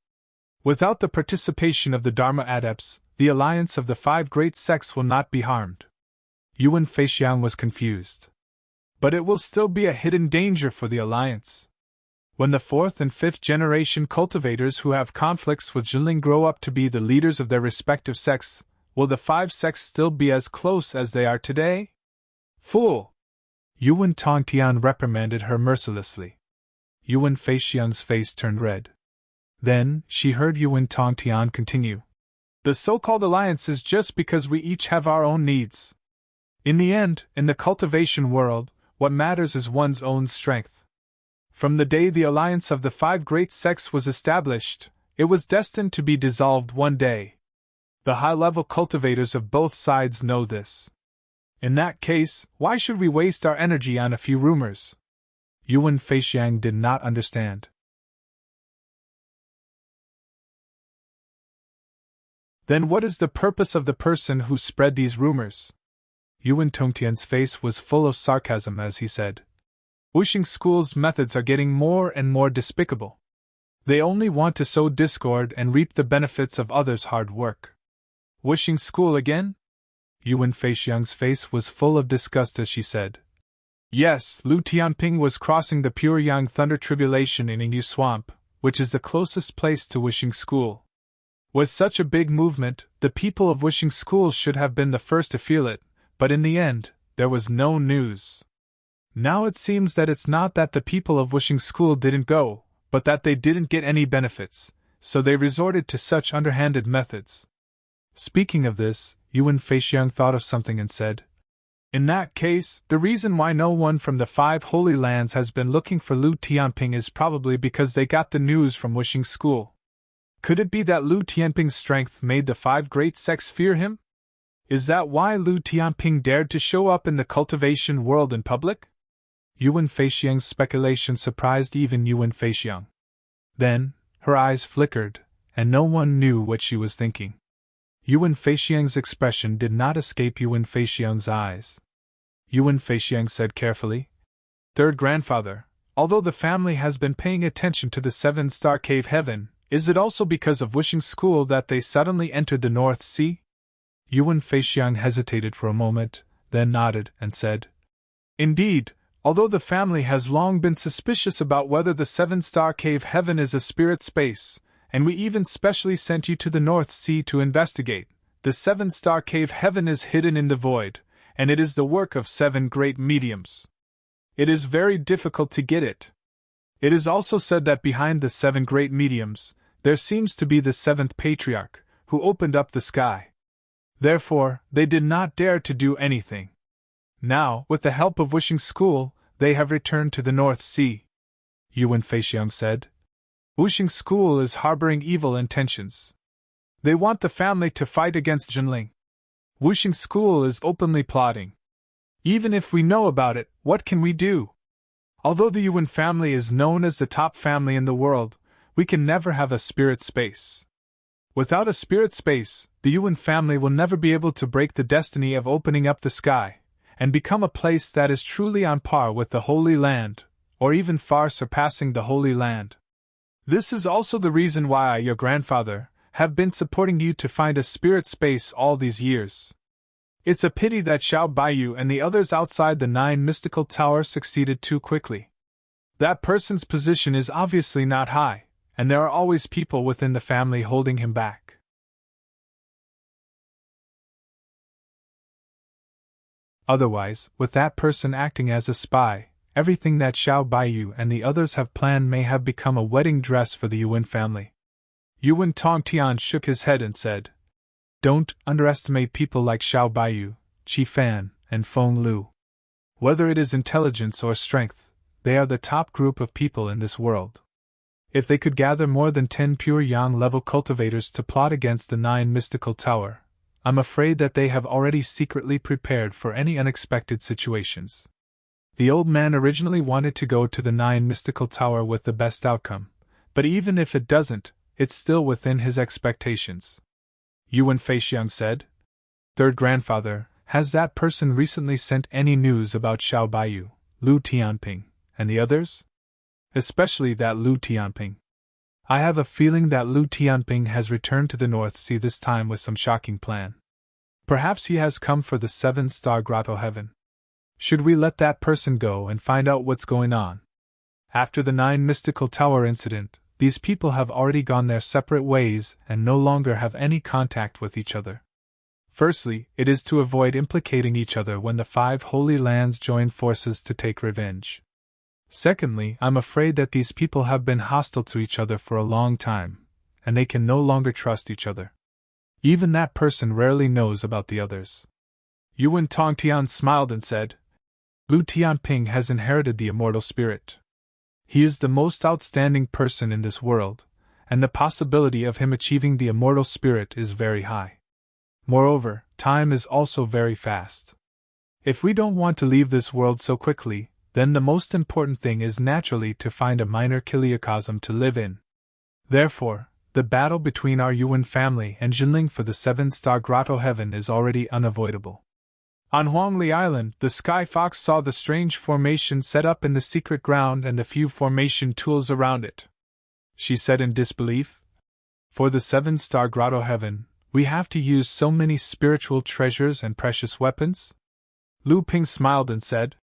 Without the participation of the Dharma adepts, the alliance of the 5 great sects will not be harmed." Yuan Feixiang was confused. "But it will still be a hidden danger for the alliance. When the 4th and 5th generation cultivators who have conflicts with Jinling grow up to be the leaders of their respective sects, will the 5 sects still be as close as they are today?" "Fool!" Yuan Tongtian reprimanded her mercilessly. Yuan Feixiang's face turned red. Then, she heard Yuan Tongtian continue, "The so-called alliance is just because we each have our own needs. In the end, in the cultivation world, what matters is one's own strength. From the day the alliance of the 5 great sects was established, it was destined to be dissolved one day. The high-level cultivators of both sides know this. In that case, why should we waste our energy on a few rumors?" Yuan Feixiang did not understand. "Then what is the purpose of the person who spread these rumors?" Yuan Tongtian's face was full of sarcasm as he said, "Wuxing School's methods are getting more and more despicable. They only want to sow discord and reap the benefits of others' hard work." "Wuxing School again?" Yuan Feixiang's face was full of disgust as she said, "Yes, Lu Tianping was crossing the Pure Yang Thunder Tribulation in Yingyu Swamp, which is the closest place to Wuxing School. With such a big movement, the people of Wuxing School should have been the first to feel it, but in the end, there was no news. Now it seems that it's not that the people of Wuxing School didn't go, but that they didn't get any benefits, so they resorted to such underhanded methods." Speaking of this, Yuan Feixiang thought of something and said, "In that case, the reason why no one from the 5 Holy Lands has been looking for Lu Tianping is probably because they got the news from Wuxing School. Could it be that Lu Tianping's strength made the 5 great sects fear him? Is that why Lu Tianping dared to show up in the cultivation world in public?" Yuan Feixiang's speculation surprised even Yuan Feixiang. Then, her eyes flickered, and no one knew what she was thinking. Yuan Feixiang's expression did not escape Yuan Feixiang's eyes. Yuan Feixiang said carefully, "Third grandfather, although the family has been paying attention to the 7-star cave heaven, Is it also because of Wishing School that they suddenly entered the North Sea? Yuan Feixiang hesitated for a moment, then nodded and said, Indeed, although the family has long been suspicious about whether the seven-star cave heaven is a spirit space, and we even specially sent you to the North Sea to investigate, the seven-star cave heaven is hidden in the void, and it is the work of 7 great mediums. It is very difficult to get it. It is also said that behind the 7 great mediums, there seems to be the 7th patriarch, who opened up the sky. Therefore, they did not dare to do anything. Now, with the help of Wishing School, they have returned to the North Sea. Yuan Feixiang said. Wishing School is harboring evil intentions. They want the family to fight against Jinling. Wishing School is openly plotting. Even if we know about it, what can we do? Although the Yuan family is known as the top family in the world, we can never have a spirit space. Without a spirit space, the Yuan family will never be able to break the destiny of opening up the sky, and become a place that is truly on par with the Holy Land, or even far surpassing the Holy Land. This is also the reason why I, your grandfather, have been supporting you to find a spirit space all these years. It's a pity that Xiao Baiyu and the others outside the 9 mystical towers succeeded too quickly. That person's position is obviously not high, and there are always people within the family holding him back. Otherwise, with that person acting as a spy, everything that Xiao Baiyu and the others have planned may have become a wedding dress for the Yuan family. Yuan Tongtian shook his head and said, Don't underestimate people like Xiao Baiyu, Qi Fan, and Feng Lu. Whether it is intelligence or strength, they are the top group of people in this world. If they could gather more than 10 pure yang-level cultivators to plot against the 9 mystical tower, I'm afraid that they have already secretly prepared for any unexpected situations. The old man originally wanted to go to the 9 mystical tower with the best outcome, but even if it doesn't, it's still within his expectations. Yuan Feixiang said. Third grandfather, has that person recently sent any news about Xiao Baiyu, Lu Tianping, and the others? Especially that Lu Tianping. I have a feeling that Lu Tianping has returned to the North Sea this time with some shocking plan. Perhaps he has come for the 7-star grotto heaven. Should we let that person go and find out what's going on? After the 9 mystical tower incident, these people have already gone their separate ways and no longer have any contact with each other. Firstly, it is to avoid implicating each other when the 5 holy lands join forces to take revenge. Secondly, I'm afraid that these people have been hostile to each other for a long time, and they can no longer trust each other. Even that person rarely knows about the others. Yuan Tongtian smiled and said, Lu Tianping has inherited the immortal spirit. He is the most outstanding person in this world, and the possibility of him achieving the immortal spirit is very high. Moreover, time is also very fast. If we don't want to leave this world so quickly, then the most important thing is naturally to find a minor kiliocosm to live in. Therefore, the battle between our Yuan family and Jinling for the 7-star grotto heaven is already unavoidable. On Huangli Island, the Sky Fox saw the strange formation set up in the secret ground and the few formation tools around it. She said in disbelief, For the 7-star grotto heaven, we have to use so many spiritual treasures and precious weapons? Lu Ping smiled and said,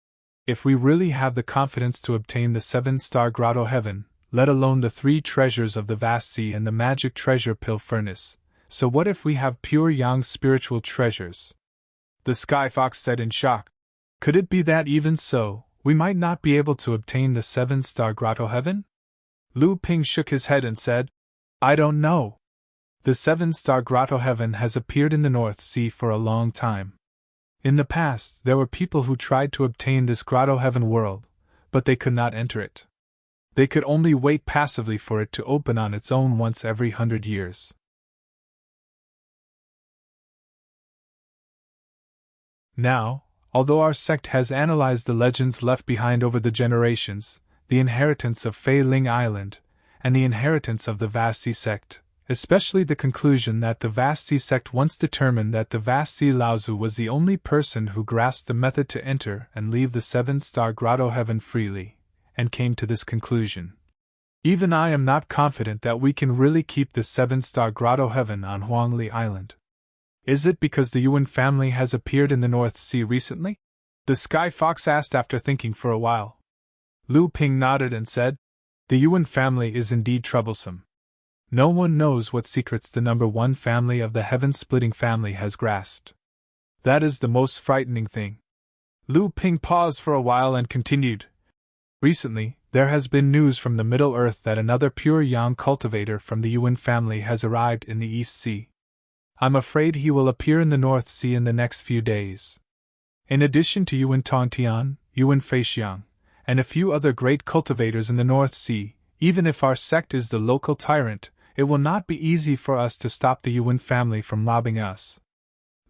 If we really have the confidence to obtain the 7-star grotto heaven, let alone the 3 treasures of the vast sea and the magic treasure pill furnace, so what if we have pure yang spiritual treasures? The Sky Fox said in shock. Could it be that even so, we might not be able to obtain the 7-star grotto heaven? Lu Ping shook his head and said, I don't know. The 7-star grotto heaven has appeared in the North Sea for a long time. In the past, there were people who tried to obtain this grotto heaven world, but they could not enter it. They could only wait passively for it to open on its own once every 100 years. Now, although our sect has analyzed the legends left behind over the generations, the inheritance of Fei Ling Island, and the inheritance of the Vast Sea sect, especially the conclusion that the Vast Sea sect once determined that the Vast Sea Laozu was the only person who grasped the method to enter and leave the 7-star grotto heaven freely, and came to this conclusion. Even I am not confident that we can really keep the 7-star grotto heaven on Huangli Island. Is it because the Yuan family has appeared in the North Sea recently? The Sky Fox asked after thinking for a while. Lu Ping nodded and said, The Yuan family is indeed troublesome. No one knows what secrets the number 1 family of the heaven-splitting family has grasped. That is the most frightening thing. Lu Ping paused for a while and continued. Recently, there has been news from the Middle Earth that another pure yang cultivator from the Yuan family has arrived in the East Sea. I'm afraid he will appear in the North Sea in the next few days. In addition to Yuan Tongtian, Yuan Feixiang, and a few other great cultivators in the North Sea, even if our sect is the local tyrant, it will not be easy for us to stop the Yuan family from robbing us.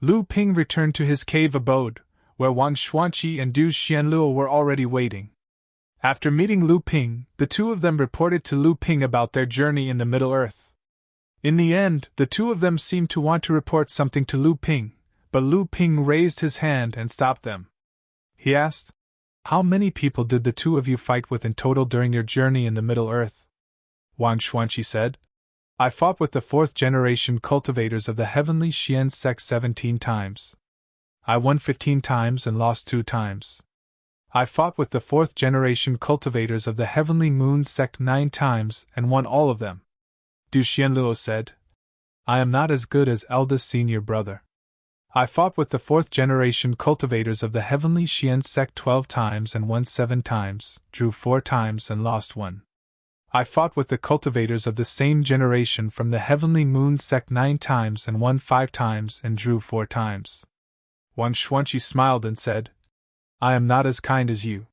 Lu Ping returned to his cave abode, where Wang Xuanqi and Du Xianluo were already waiting. After meeting Lu Ping, the two of them reported to Lu Ping about their journey in the Middle Earth. In the end, the two of them seemed to want to report something to Lu Ping, but Lu Ping raised his hand and stopped them. He asked, How many people did the two of you fight with in total during your journey in the Middle Earth? Wang Xuanqi said, I fought with the 4th-generation cultivators of the Heavenly Xian sect 17 times. I won 15 times and lost 2 times. I fought with the 4th-generation cultivators of the Heavenly Moon sect 9 times and won all of them. Du Xianluo said, I am not as good as eldest senior brother. I fought with the 4th-generation cultivators of the Heavenly Xian sect 12 times and won 7 times, drew 4 times and lost 1. I fought with the cultivators of the same generation from the Heavenly Moon sect 9 times and won 5 times and drew 4 times. Wang Xuanqi smiled and said, I am not as kind as you.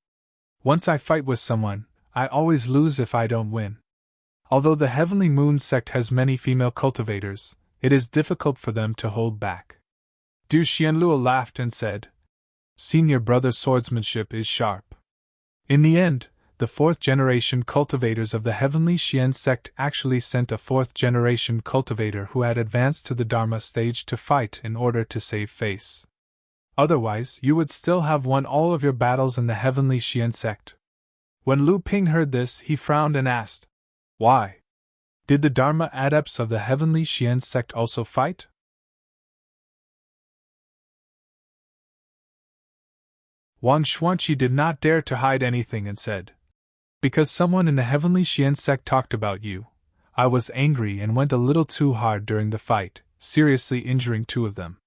Once I fight with someone, I always lose if I don't win. Although the Heavenly Moon sect has many female cultivators, it is difficult for them to hold back. Du Xianluo laughed and said, Senior brother's swordsmanship is sharp. In the end, the 4th-generation cultivators of the Heavenly Xian sect actually sent a 4th-generation cultivator who had advanced to the Dharma stage to fight in order to save face. Otherwise, you would still have won all of your battles in the Heavenly Xian sect. When Lu Ping heard this, he frowned and asked, Why? Did the Dharma adepts of the Heavenly Xian sect also fight? Wang Xuanqi did not dare to hide anything and said, Because someone in the Heavenly Xian sect talked about you, I was angry and went a little too hard during the fight, seriously injuring 2 of them.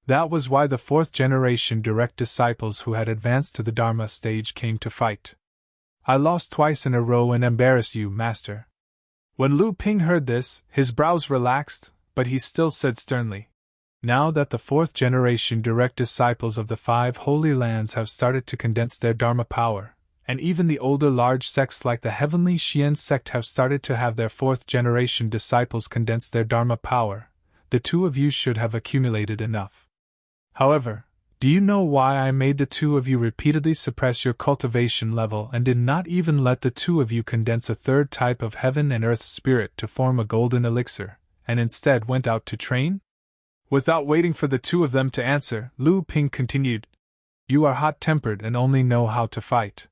That was why the 4th-generation direct disciples who had advanced to the Dharma stage came to fight. I lost twice in a row and embarrassed you, Master. When Lu Ping heard this, his brows relaxed, but he still said sternly, Now that the 4th-generation direct disciples of the 5 Holy Lands have started to condense their Dharma power, and even the older large sects like the Heavenly Xian sect have started to have their 4th-generation disciples condense their Dharma power, the 2 of you should have accumulated enough. However, do you know why I made the 2 of you repeatedly suppress your cultivation level and did not even let the 2 of you condense a 3rd type of heaven and earth spirit to form a golden elixir, and instead went out to train? Without waiting for the 2 of them to answer, Lu Ping continued, You are hot-tempered and only know how to fight.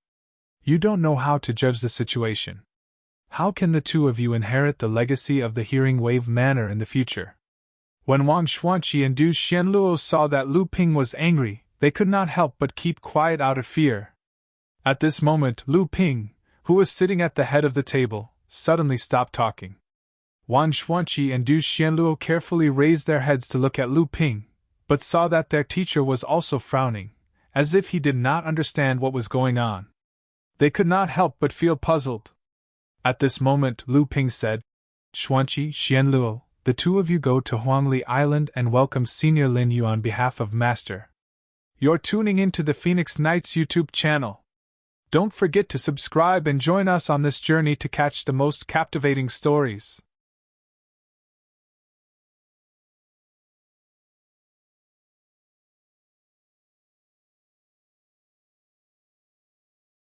You don't know how to judge the situation. How can the 2 of you inherit the legacy of the Hearing Wave Manor in the future? When Wang Xuanqi and Du Xianluo saw that Lu Ping was angry, they could not help but keep quiet out of fear. At this moment, Lu Ping, who was sitting at the head of the table, suddenly stopped talking. Wang Xuanqi and Du Xianluo carefully raised their heads to look at Lu Ping, but saw that their teacher was also frowning, as if he did not understand what was going on. They could not help but feel puzzled. At this moment, Lu Ping said, Xuanqi, Xianluo, the 2 of you go to Huangli Island and welcome Senior Lin Yu on behalf of Master. You're tuning in to the Phoenix Knights YouTube channel. Don't forget to subscribe and join us on this journey to catch the most captivating stories.